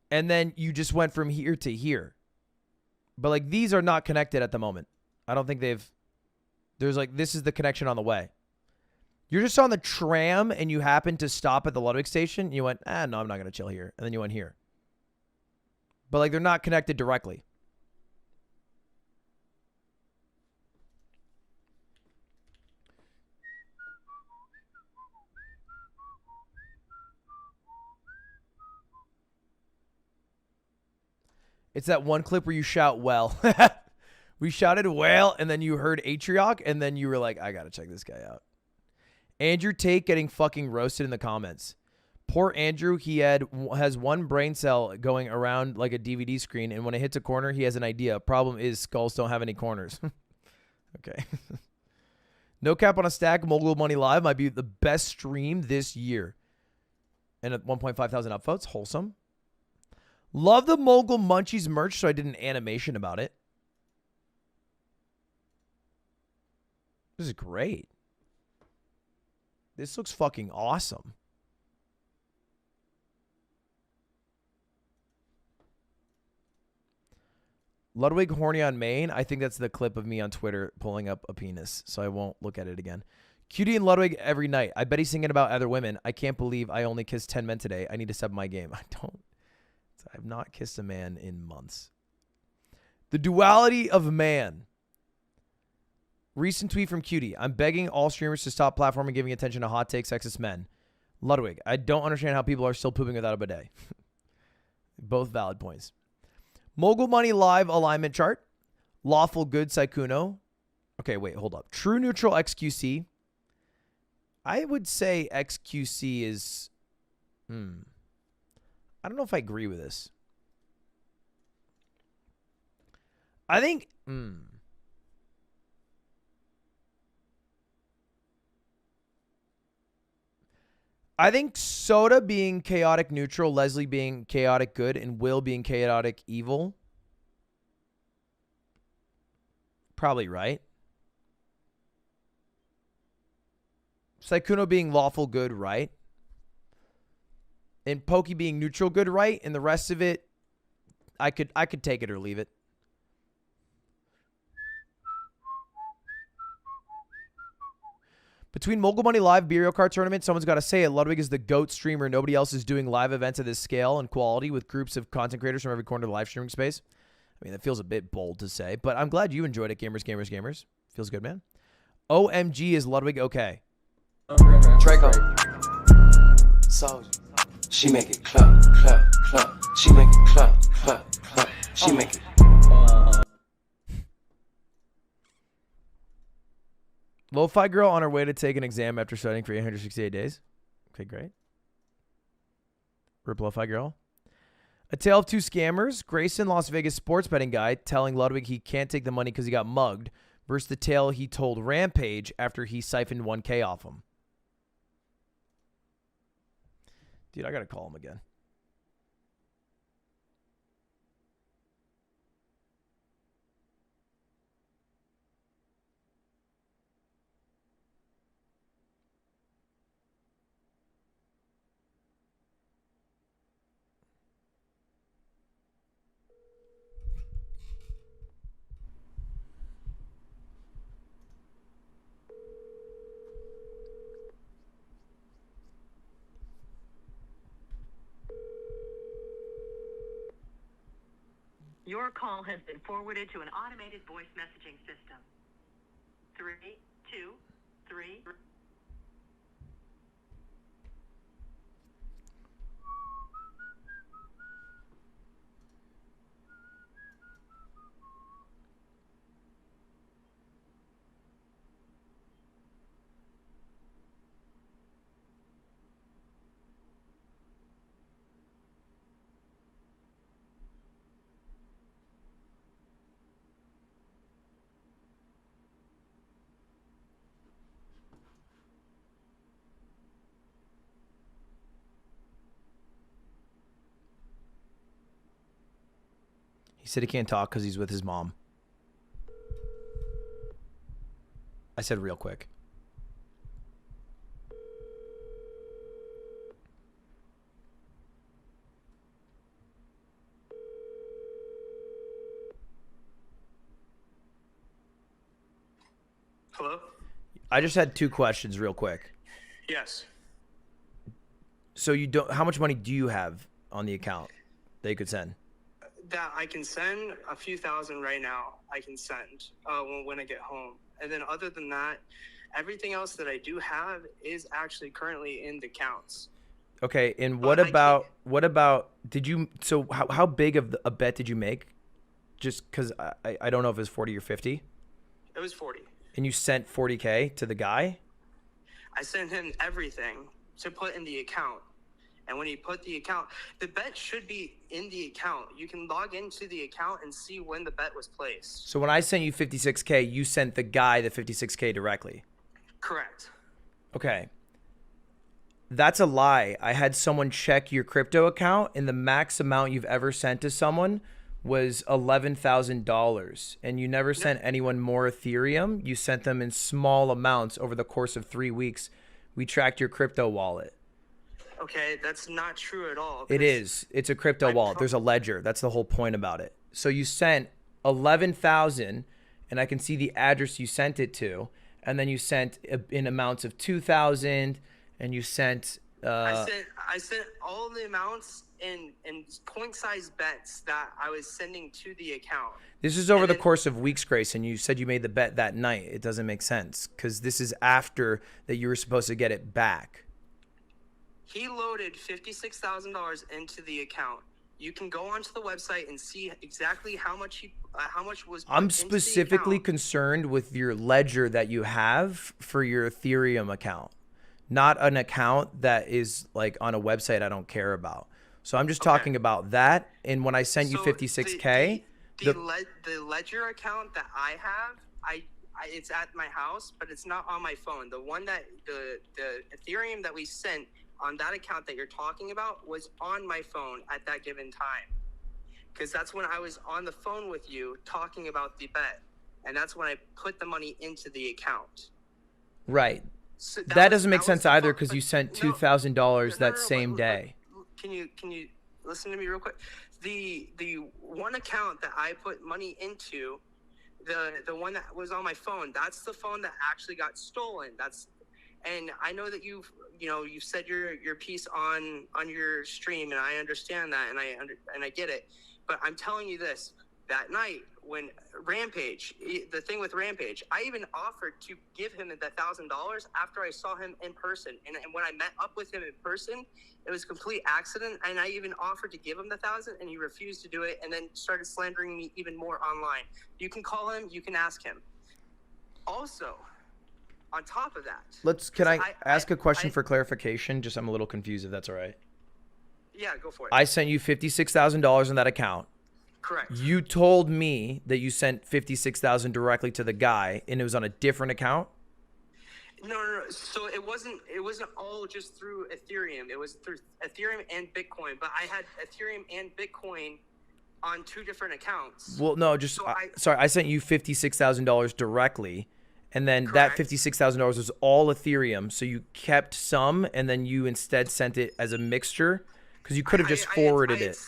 and then you just went from here to here. But like these are not connected at the moment. I don't think there's like, this is the connection on the way. You're just on the tram and you happen to stop at the Ludwig station. And you went, no, I'm not going to chill here. And then you went here. But like they're not connected directly. It's that one clip where you shout, well. We shouted, well, and then you heard Atrioc, and then you were like, I got to check this guy out. Andrew Tate getting fucking roasted in the comments. Poor Andrew, he has one brain cell going around like a DVD screen, and when it hits a corner, he has an idea. Problem is, skulls don't have any corners. Okay. No cap on a stack. Mogul Money Live might be the best stream this year. And at 1.5 thousand upvotes. Wholesome. Love the Mogul Munchies merch, so I did an animation about it. This is great. This looks fucking awesome. Ludwig horny on main. I think that's the clip of me on Twitter pulling up a penis, so I won't look at it again. Cutie and Ludwig every night. I bet he's thinking about other women. I can't believe I only kissed 10 men today. I need to step my game. I've not kissed a man in months. The duality of man. Recent tweet from Cutie. I'm begging all streamers to stop platforming giving attention to hot takes sexist men. Ludwig, I don't understand how people are still pooping without a bidet. Both valid points. Mogul Money Live alignment chart. Lawful good Saikuno. Okay, wait, hold up. True neutral XQC. I would say XQC is... I don't know if I agree with this. I think... I think Soda being chaotic neutral, Leslie being chaotic good, and Will being chaotic evil. Probably right. Saikuno being lawful good, right. And Pokey being neutral good, right. And the rest of it, I could take it or leave it. Between Mogul Money Live, Burial Card Tournament, someone's got to say it. Ludwig is the GOAT streamer. Nobody else is doing live events of this scale and quality with groups of content creators from every corner of the live streaming space. I mean, that feels a bit bold to say, but I'm glad you enjoyed it, gamers, gamers, gamers. Feels good, man. OMG, is Ludwig okay? Draco. Soldier. She make it clap, clap, clap. She make it clap, clap, clap. She make it. Lo-fi girl on her way to take an exam after studying for 868 days. Okay, great. Ripplify girl. A Tale of Two Scammers. Grayson, Las Vegas sports betting guy, telling Ludwig he can't take the money because he got mugged, versus the tale he told Rampage after he siphoned 1K off him. Dude, I got to call him again. Your call has been forwarded to an automated voice messaging system. 3, 2, 3. He said he can't talk because he's with his mom. I said real quick. Hello? I just had 2 questions real quick. Yes. So you don't, how much money do you have on the account that you could send? That I can send a few thousand right now. I can send when I get home. And then other than that, everything else that I do have is actually currently in the accounts. Okay, and what about did you, so how big of a bet did you make? Just because I don't know if it was 40 or 50. It was 40. And you sent 40K to the guy? I sent him everything to put in the account. And when he put the account, the bet should be in the account. You can log into the account and see when the bet was placed. So when I sent you 56K, you sent the guy the 56K directly? Correct. Okay. That's a lie. I had someone check your crypto account, and the max amount you've ever sent to someone was $11,000. And you never sent anyone more Ethereum. You sent them in small amounts over the course of 3 weeks. We tracked your crypto wallet. Okay, that's not true at all. It is. It's a crypto wallet. There's a ledger. That's the whole point about it. So you sent 11,000, and I can see the address you sent it to, and then you sent in amounts of 2,000, and you sent. I sent all the amounts in point-size bets that I was sending to the account. This is over the course of weeks, Grace, and you said you made the bet that night. It doesn't make sense because this is after that you were supposed to get it back. He loaded $56,000 into the account. You can go onto the website and see exactly how much was. I'm specifically concerned with your ledger that you have for your Ethereum account, not an account that is like on a website I don't care about. So I'm just talking about that. And when I sent you 56K, the ledger account that I have, it's at my house, but it's not on my phone. The one that the Ethereum that we sent on that account that you're talking about was on my phone at that given time, because that's when I was on the phone with you talking about the bet, and that's when I put the money into the account. Right. So that doesn't make sense either, because you sent $2,000 that same day. Can you listen to me real quick? The one account that I put money into, the one that was on my phone, that's the phone that actually got stolen. And I know that you've said your piece on your stream, and I understand that, and I get it. But I'm telling you this: that night when Rampage, the thing with Rampage, I even offered to give him the $1,000 after I saw him in person. And when I met up with him in person, it was a complete accident. And I even offered to give him the $1,000, and he refused to do it, and then started slandering me even more online. You can call him. You can ask him. Also, on top of that. Can I ask a question for clarification? Just I'm a little confused if that's all right. Yeah, go for it. I sent you $56,000 in that account. Correct. You told me that you sent $56,000 directly to the guy, and it was on a different account. No. So it wasn't all just through Ethereum. It was through Ethereum and Bitcoin. But I had Ethereum and Bitcoin on 2 different accounts. Well, no, just sorry. I sent you $56,000 directly, and then that $56,000 was all Ethereum. So you kept some, and then you instead sent it as a mixture. Because you could have just forwarded it.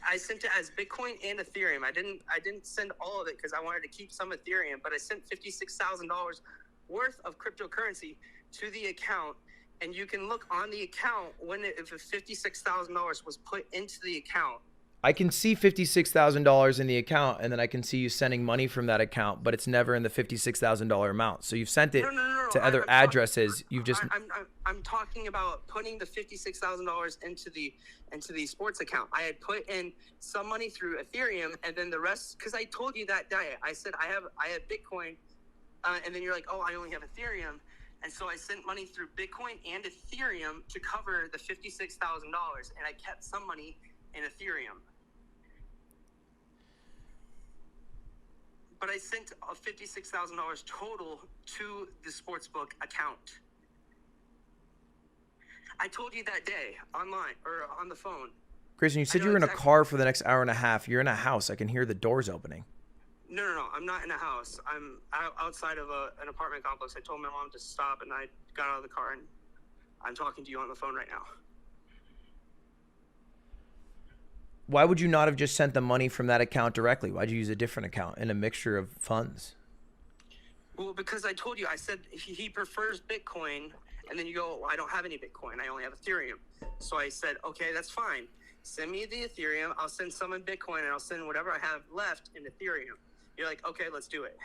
I sent it as Bitcoin and Ethereum. I didn't send all of it because I wanted to keep some Ethereum, but I sent $56,000 worth of cryptocurrency to the account, and you can look on the account if $56,000 was put into the account. I can see $56,000 in the account, and then I can see you sending money from that account, but it's never in the $56,000 amount. So you've sent it to other addresses. I'm talking about putting the $56,000 into the sports account. I had put in some money through Ethereum, and then the rest, because I told you that day, I said I have Bitcoin, and then you're like, oh, I only have Ethereum, and so I sent money through Bitcoin and Ethereum to cover the $56,000, and I kept some money in Ethereum. But I sent $56,000 total to the sportsbook account. I told you that day online or on the phone. Grayson, you said you were in a car for the next hour and a half. You're in a house. I can hear the doors opening. No. I'm not in a house. I'm outside of an apartment complex. I told my mom to stop, and I got out of the car, and I'm talking to you on the phone right now. Why would you not have just sent the money from that account directly? Why'd you use a different account in a mixture of funds? Well, because I told you, I said he prefers Bitcoin, and then you go, well, I don't have any Bitcoin. I only have Ethereum. So I said, okay, that's fine. Send me the Ethereum. I'll send some in Bitcoin, and I'll send whatever I have left in Ethereum. You're like, okay, let's do it.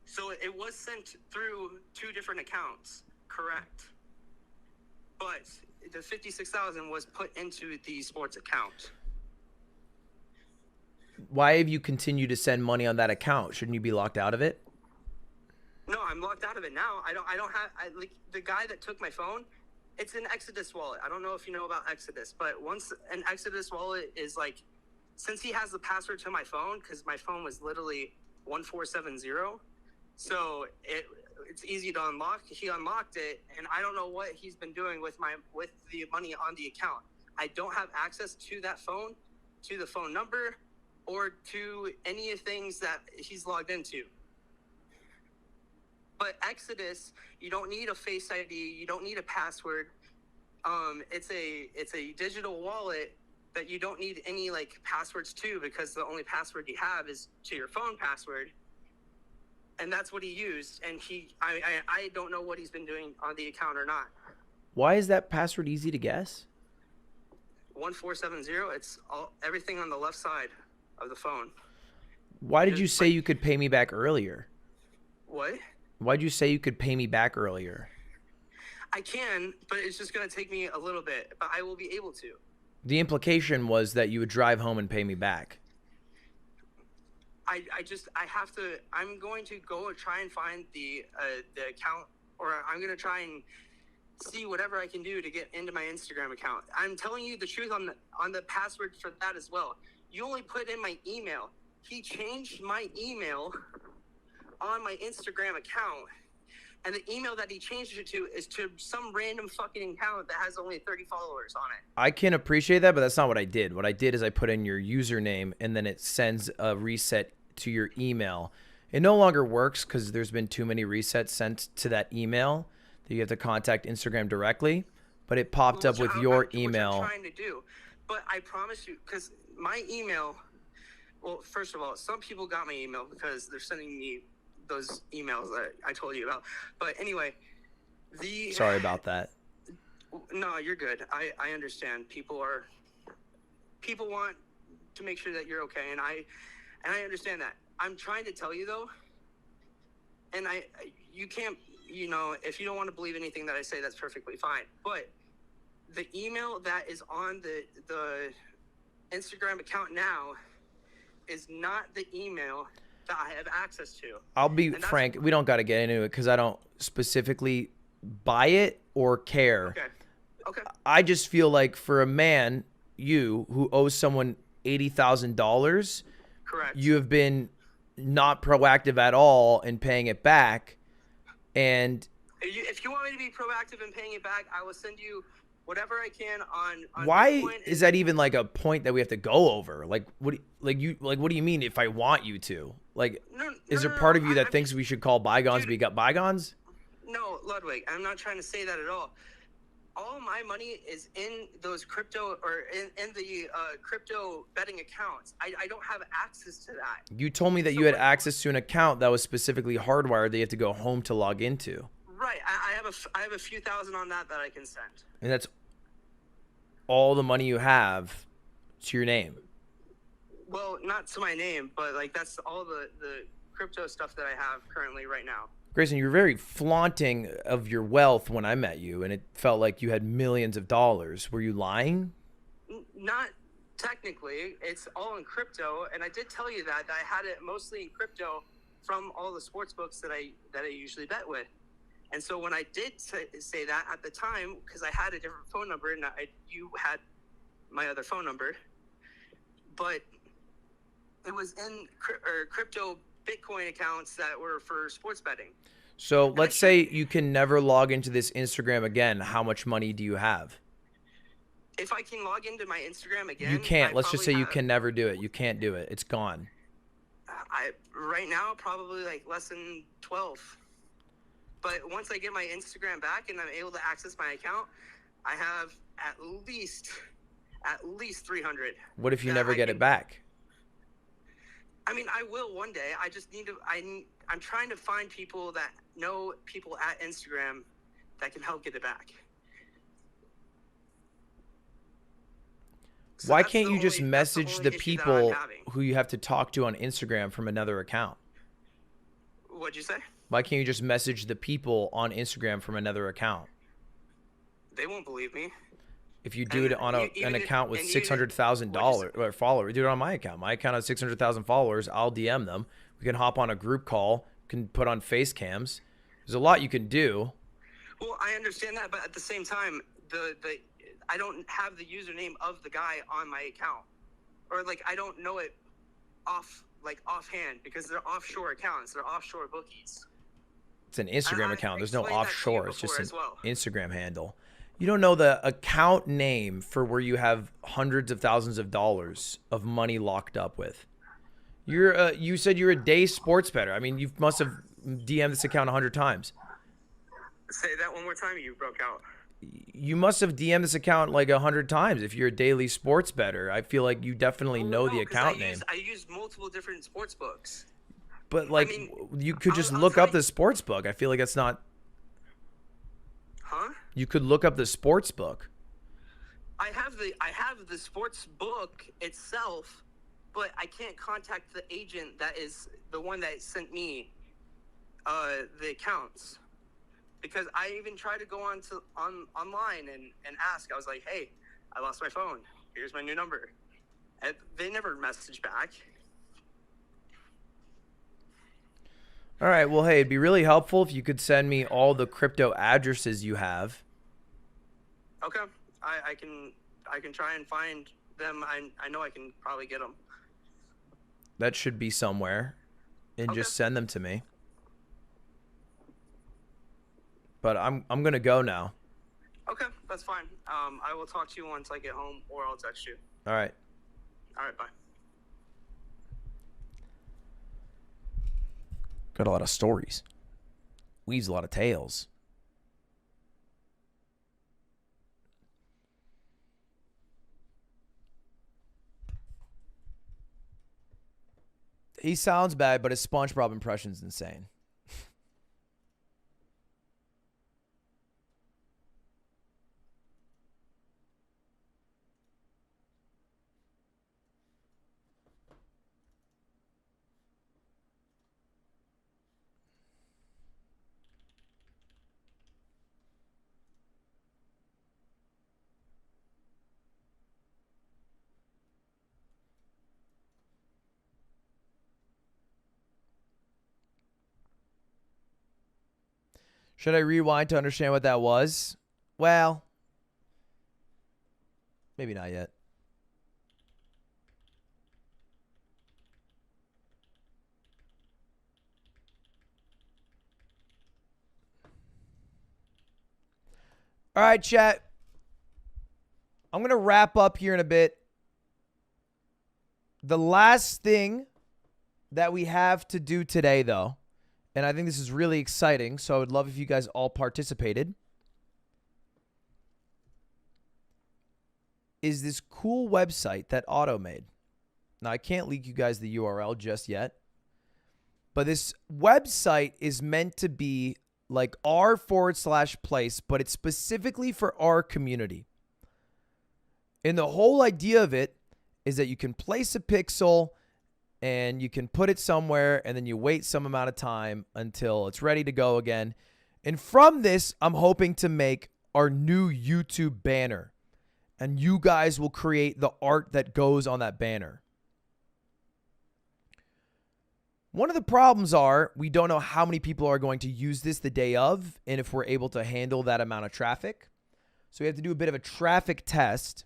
So it was sent through 2 different accounts, correct? But the $56,000 was put into the sports account. Why have you continued to send money on that account? Shouldn't you be locked out of it? No, I'm locked out of it now. I don't have like the guy that took my phone. It's an Exodus wallet. I don't know if you know about Exodus, but once an Exodus wallet is like, since he has the password to my phone, because my phone was literally 1470, so it's easy to unlock. He unlocked it, and I don't know what he's been doing with the money on the account. I don't have access to that phone, to the phone number, or to any of things that he's logged into. But Exodus, you don't need a Face ID, you don't need a password. It's a digital wallet that you don't need any like passwords to, because the only password you have is to your phone password. And that's what he used, and I don't know what he's been doing on the account or not. Why is that password easy to guess? 1470, it's everything on the left side of the phone. Why did you say you could pay me back earlier? What? Why'd you say you could pay me back earlier? I can, but it's just going to take me a little bit, but I will be able to. The implication was that you would drive home and pay me back. I'm going to go try and find the account, or I'm going to try and see whatever I can do to get into my Instagram account. I'm telling you the truth on the password for that as well. You only put in my email. He changed my email on my Instagram account, and the email that he changed it to is to some random fucking account that has only 30 followers on it. I can appreciate that, but that's not what I did. What I did is I put in your username, and then it sends a reset to your email. It no longer works because there's been too many resets sent to that email that you have to contact Instagram directly, but it popped up with your email. Which I'm trying to do, but I promise you, because my email, well, first of all, some people got my email because they're sending me those emails that I told you about. But anyway, Sorry about that. No, you're good. I understand. People want to make sure that you're okay, and I understand that. I'm trying to tell you though, and you can't, if you don't want to believe anything that I say, that's perfectly fine. But the email that is on the Instagram account now is not the email that I have access to. I'll be frank, we don't got to get into it because I don't specifically buy it or care. Okay. Okay. I just feel like for a man, you who owes someone $80,000, correct, you have been not proactive at all in paying it back. And if you want me to be proactive in paying it back, I will send you whatever I can on why Bitcoin is that even like a point that we have to go over? Like what do you mean if I want you to? Like is there part of you that thinks we should call bygones be bygones? No, Ludwig, I'm not trying to say that at all. All my money is in those crypto or in the crypto betting accounts. I don't have access to that. You told me that you had access to an account that was specifically hardwired that you have to go home to log into. Right. I have a few thousand on that I can send. And that's all the money you have to your name. Well, not to my name, but like that's all the crypto stuff that I have currently right now. Grayson, you're very flaunting of your wealth when I met you, and it felt like you had millions of dollars. Were you lying? Not technically. It's all in crypto, and I did tell you that I had it mostly in crypto from all the sports books that I usually bet with. And so when I did say that at the time, because I had a different phone number and you had my other phone number, but it was in crypto Bitcoin accounts that were for sports betting. So let's say you can never log into this Instagram again. How much money do you have? If I can log into my Instagram again, you can't. Let's just say you can never do it. You can't do it. It's gone. Right now, probably like less than 12. But once I get my Instagram back and I'm able to access my account, I have at least 300. What if you never get it back? I mean, I will one day. I just need to. I'm trying to find people that know people at Instagram that can help get it back. So why can't you just message the people who you have to talk to on Instagram from another account? What'd you say? Why can't you just message the people on Instagram from another account? They won't believe me. If you do it on an account with $600,000 followers, do it on my account. My account has 600,000 followers. I'll DM them. We can hop on a group call. Can put on face cams. There's a lot you can do. Well, I understand that, but at the same time, I don't have the username of the guy on my account, or like I don't know it offhand because they're offshore accounts. They're offshore bookies. It's an Instagram account. There's no offshore. It's just an Instagram handle. You don't know the account name for where you have hundreds of thousands of dollars of money locked up with. You said you're a day sports bettor. I mean, you must have DM'd this account 100 times. Say that one more time. You broke out. You must have DM'd this account like 100 times. If you're a daily sports bettor, I feel like you definitely know the account name. I use multiple different sports books. But like, I mean, you could just look up the sports book. I feel like that's not. Huh? You could look up the sports book. I have the sports book itself, but I can't contact the agent that is the one that sent me the accounts, because I even tried to go online and ask. I was like, hey, I lost my phone. Here's my new number. And they never messaged back. All right. Well, hey, it'd be really helpful if you could send me all the crypto addresses you have. Okay. I can try and find them. I know I can probably get them. That should be somewhere, and just send them to me. But I'm gonna go now. Okay, that's fine. I will talk to you once I get home, or I'll text you. All right. All right. Bye. Got a lot of stories. Weaves a lot of tales. He sounds bad, but his SpongeBob impression's insane. Should I rewind to understand what that was? Well, maybe not yet. All right, chat. I'm going to wrap up here in a bit. The last thing that we have to do today, though, and I think this is really exciting, so I would love if you guys all participated, is this cool website that Otto made. Now, I can't leak you guys the URL just yet, but this website is meant to be like r/place, but it's specifically for our community. And the whole idea of it is that you can place a pixel and you can put it somewhere and then you wait some amount of time until it's ready to go again. And from this, I'm hoping to make our new YouTube banner. And you guys will create the art that goes on that banner. One of the problems are we don't know how many people are going to use this the day of and if we're able to handle that amount of traffic. So we have to do a bit of a traffic test.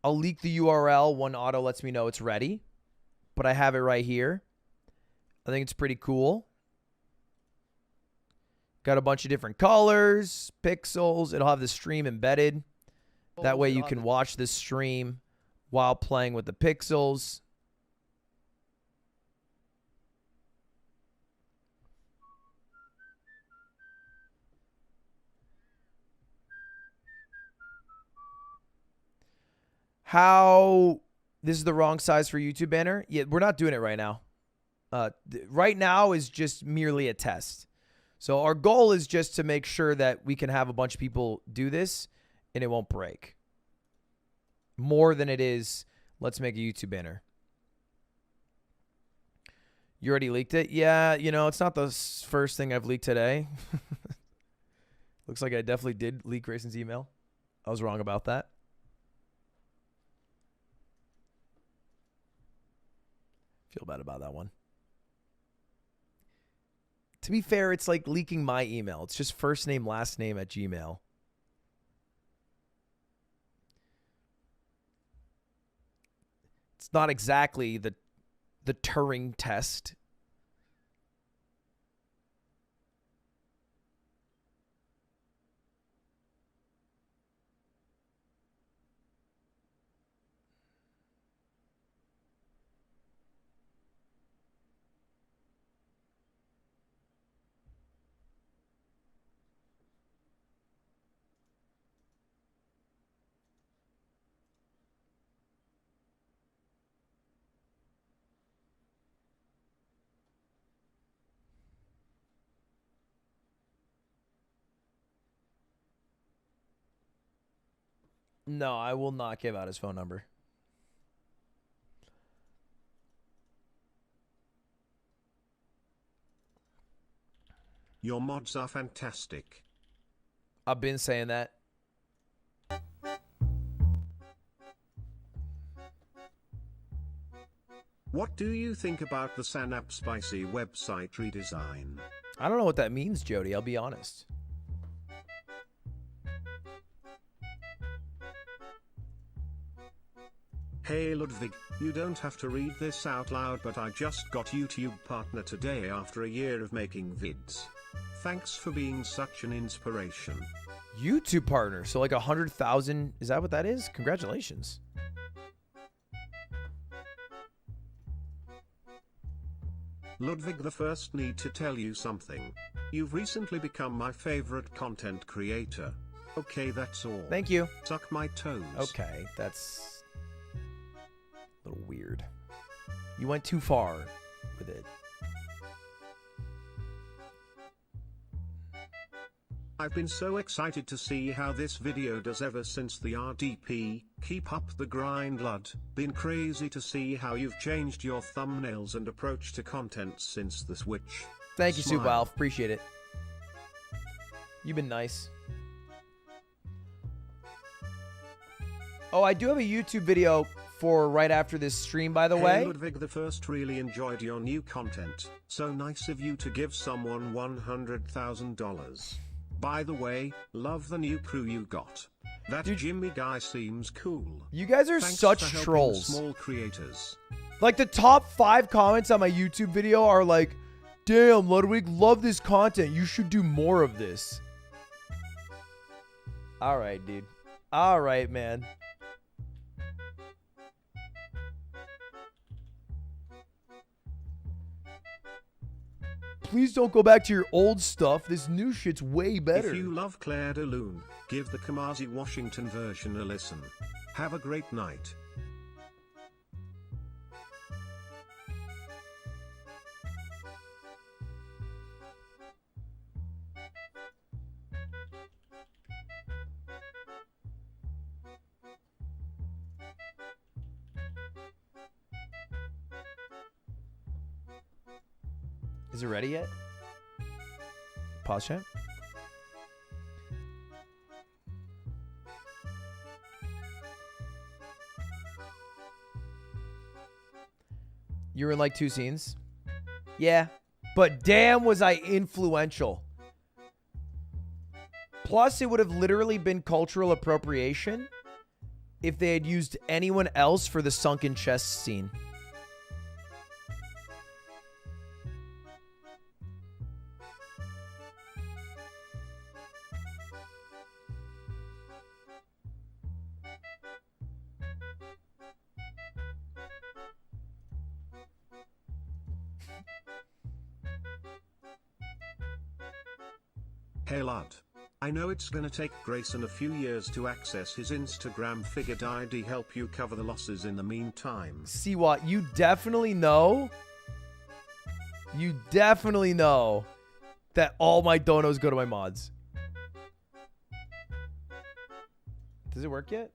I'll leak the URL when Otto lets me know it's ready, but I have it right here. I think it's pretty cool. Got a bunch of different colors, pixels. It'll have the stream embedded. That way you can watch the stream while playing with the pixels. How this is the wrong size for YouTube banner? Yeah, we're not doing it right now. Right now is just merely a test. So our goal is just to make sure that we can have a bunch of people do this and it won't break. More than it is, let's make a YouTube banner. You already leaked it? Yeah, you know, it's not the first thing I've leaked today. Looks like I definitely did leak Grayson's email. I was wrong about that. Feel bad about that one. To be fair, it's like leaking my email. It's just first name, last name at Gmail. It's not exactly the Turing test. No, I will not give out his phone number. Your mods are fantastic. I've been saying that. What do you think about the Sanap Spicy website redesign? I don't know what that means, Jody. I'll be honest. Hey Ludwig, you don't have to read this out loud, but I just got YouTube partner today after a year of making vids. Thanks for being such an inspiration. YouTube partner, so like 100,000. Is that what that is? Congratulations. Ludwig, the first need to tell you something. You've recently become my favorite content creator. Okay, that's all. Thank you. Suck my toes. Okay, that's a little weird. You went too far with it. I've been so excited to see how this video does ever since the RDP. Keep up the grind, Lud. Been crazy to see how you've changed your thumbnails and approach to content since the switch. Thank you, Smile. Super Alf. Appreciate it. You've been nice. Oh, I do have a YouTube video for right after this stream, by the Hey way. Ludwig, the first really enjoyed your new content. So nice of you to give someone $100,000. By the way, love the new crew you got. That Jimmy guy seems cool. You guys are Thanks such for helping trolls. Small creators. Like, the top 5 comments on my YouTube video are like, damn, Ludwig, love this content. You should do more of this. All right, dude. All right, man. Please don't go back to your old stuff. This new shit's way better. If you love Claire de Lune, give the Kamasi Washington version a listen. Have a great night. Is it ready yet? Pause chat. You were in like 2 scenes? Yeah. But damn was I influential. Plus, it would have literally been cultural appropriation if they had used anyone else for the sunken chest scene. Hey lad. I know it's gonna take Grayson a few years to access his Instagram. Figured I'd help you cover the losses in the meantime. See what? You definitely know. You definitely know that all my donos go to my mods. Does it work yet?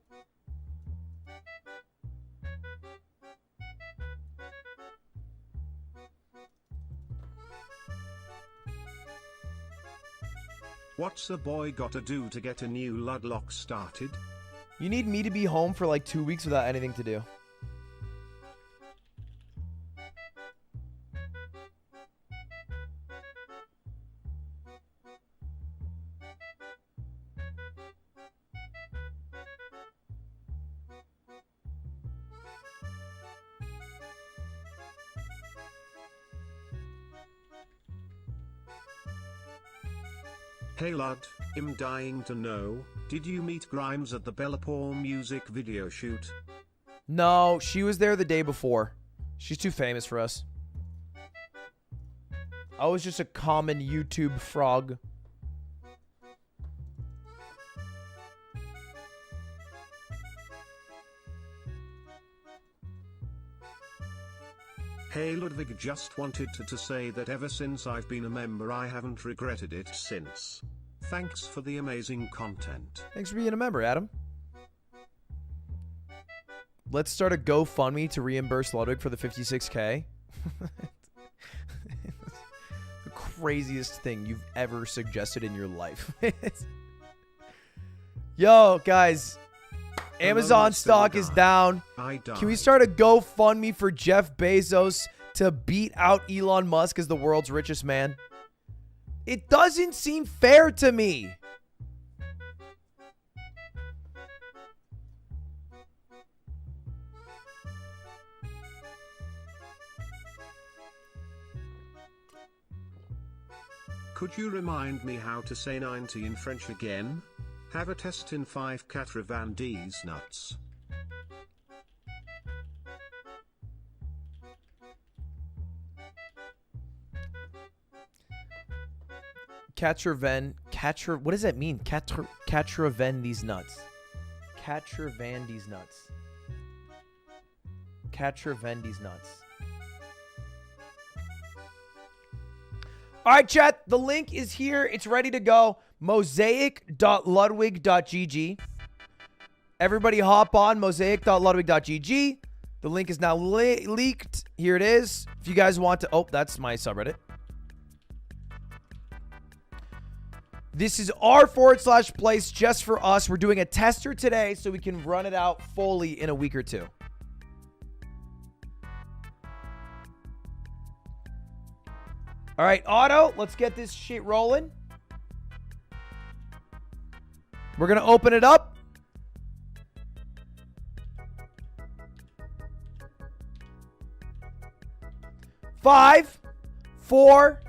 What's a boy gotta do to get a new Ludlock started? You need me to be home for like 2 weeks without anything to do. Hey lad, I'm dying to know, did you meet Grimes at the Bellapour music video shoot? No, she was there the day before. She's too famous for us. I was just a common YouTube frog. Hey Ludwig, just wanted to say that ever since I've been a member I haven't regretted it since. Thanks for the amazing content. Thanks for being a member, Adam. Let's start a GoFundMe to reimburse Ludwig for the 56K. The craziest thing you've ever suggested in your life. Yo, guys. Amazon stock is down. Can we start a GoFundMe for Jeff Bezos to beat out Elon Musk as the world's richest man? It doesn't seem fair to me. Could you remind me how to say 90 in French again? Have a test in 5-90 nuts. What does that mean? Catcher these nuts. Catcher these nuts. Catcher these nuts. All right, chat. The link is here. It's ready to go. Mosaic.ludwig.gg. Everybody hop on mosaic.ludwig.gg. The link is now leaked. Here it is. If you guys want to... Oh, that's my subreddit. This is our /place just for us. We're doing a tester today so we can run it out fully in a week or two. All right, auto, let's get this shit rolling. We're going to open it up. Five, 4,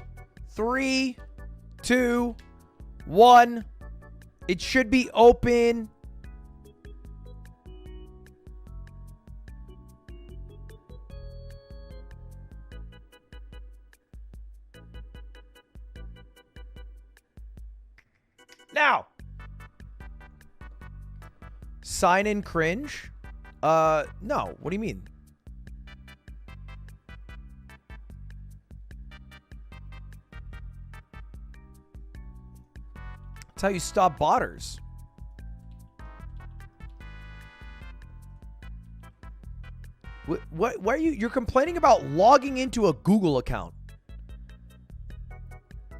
3, 2, 1. It should be open. Now. Sign in cringe? No. What do you mean? That's how you stop botters. What? Why are you're complaining about logging into a Google account?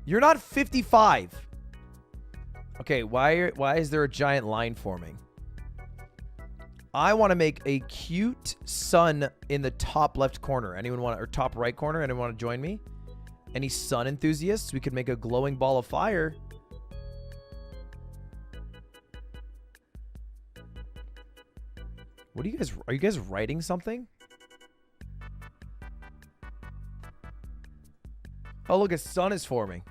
You're not 55. Okay, why is there a giant line forming? I want to make a cute sun in the top left corner. Anyone want, or top right corner? Anyone want to join me? Any sun enthusiasts? We could make a glowing ball of fire. What are you guys writing something? Oh, look, a sun is forming.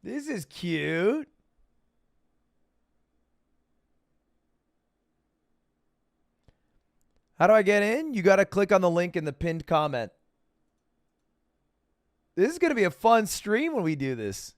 This is cute. How do I get in? You got to click on the link in the pinned comment. This is going to be a fun stream when we do this.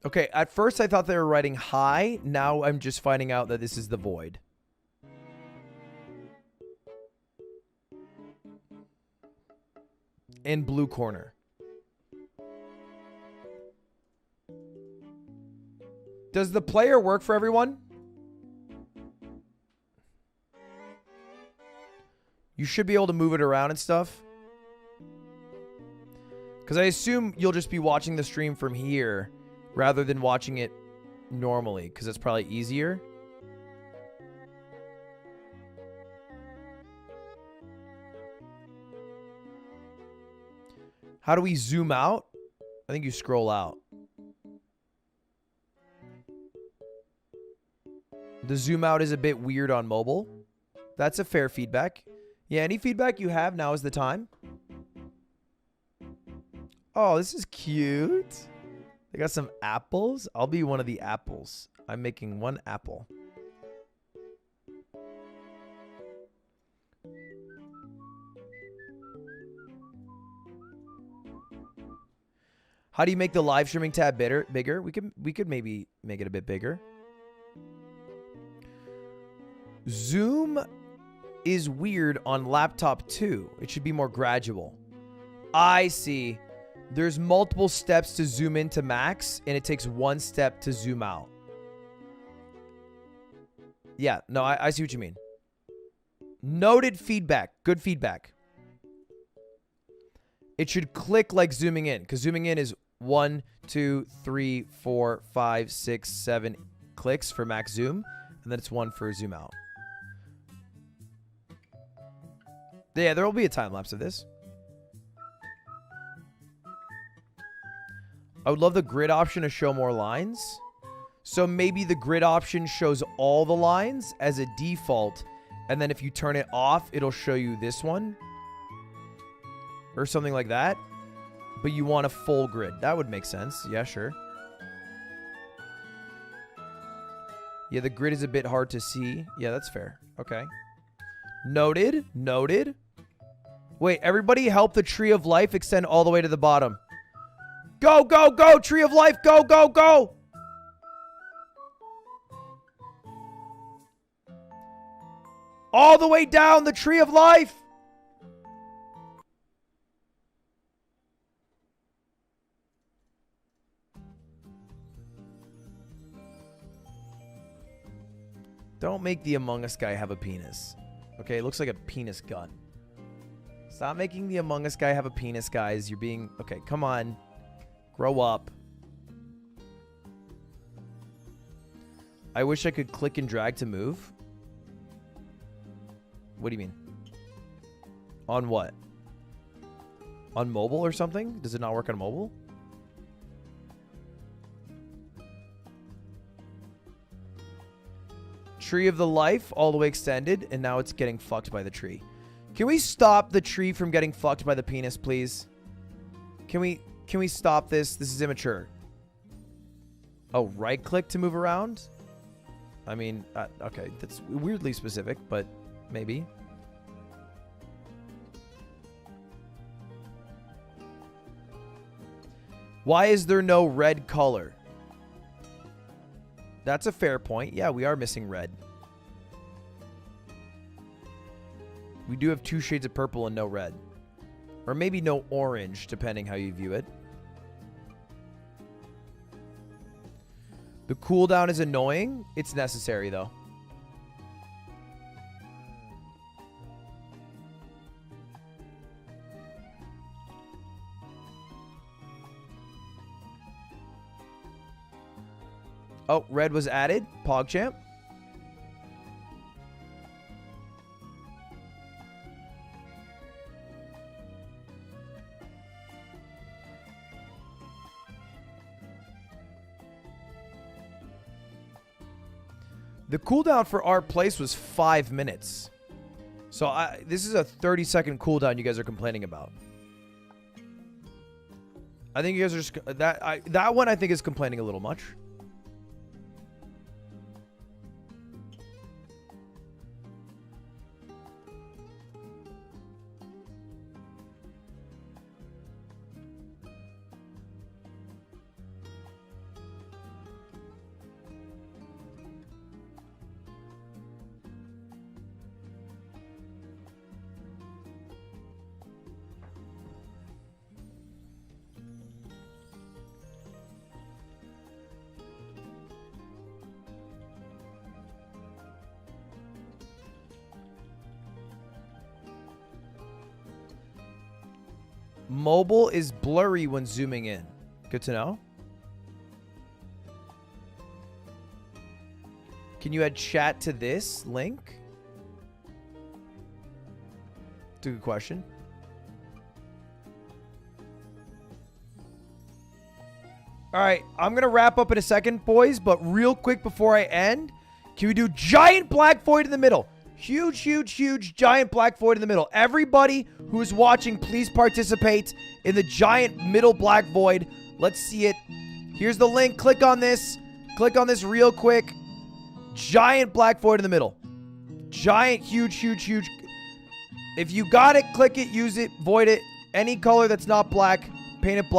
Okay, at first I thought they were writing hi. Now I'm just finding out that this is the void. In blue corner. Does the player work for everyone? You should be able to move it around and stuff. Because I assume you'll just be watching the stream from here rather than watching it normally, because it's probably easier. How do we zoom out? I think you scroll out. The zoom out is a bit weird on mobile. That's a fair feedback. Yeah, any feedback you have, now is the time. Oh, this is cute. They got some apples. I'll be one of the apples. I'm making one apple. How do you make the live streaming tab bigger? We could maybe make it a bit bigger. Zoom is weird on laptop too. It should be more gradual. I see. There's multiple steps to zoom into max, and it takes one step to zoom out. Yeah, no, I see what you mean. Noted feedback. Good feedback. It should click like zooming in, because zooming in is 1, 2, 3, 4, 5, 6, 7 clicks for max zoom, and then it's 1 for zoom out. Yeah, there will be a time lapse of this. I would love the grid option to show more lines. So maybe the grid option shows all the lines as a default. And then if you turn it off, it'll show you this one. Or something like that. But you want a full grid. That would make sense. Yeah, sure. Yeah, the grid is a bit hard to see. Yeah, that's fair. Okay. Noted. Noted. Wait, everybody help the tree of life extend all the way to the bottom. Go, go, go, tree of life, go, go, go. All the way down the tree of life. Don't make the Among Us guy have a penis. Okay, it looks like a penis gun. Stop making the Among Us guy have a penis, guys. You're being... Okay, come on. Grow up. I wish I could click and drag to move. What do you mean? On what? On mobile or something? Does it not work on mobile? Tree of the life all the way extended, and now it's getting fucked by the tree. Can we stop the tree from getting fucked by the penis, please? Can we stop this? This is immature. Oh, right click to move around? I mean, okay, that's weirdly specific, but maybe. Why is there no red color? That's a fair point. Yeah, we are missing red. We do have 2 shades of purple and no red. Or maybe no orange, depending how you view it. The cooldown is annoying. It's necessary, though. Oh, red was added. PogChamp. The cooldown for our place was 5 minutes. So this is a 30-second cooldown you guys are complaining about. I think you guys are just... That one I think is complaining a little much. Mobile is blurry when zooming in. Good to know. Can you add chat to this link? That's a good question. All right, I'm going to wrap up in a second, boys, but real quick before I end, can we do giant black void in the middle? Huge, huge, huge giant black void in the middle. Everybody who is watching, please participate in the giant middle black void. Let's see it. Here's the link. Click on this. Click on this real quick. Giant black void in the middle. Giant, huge, huge, huge. If you got it, click it, use it, void it. Any color that's not black, paint it black.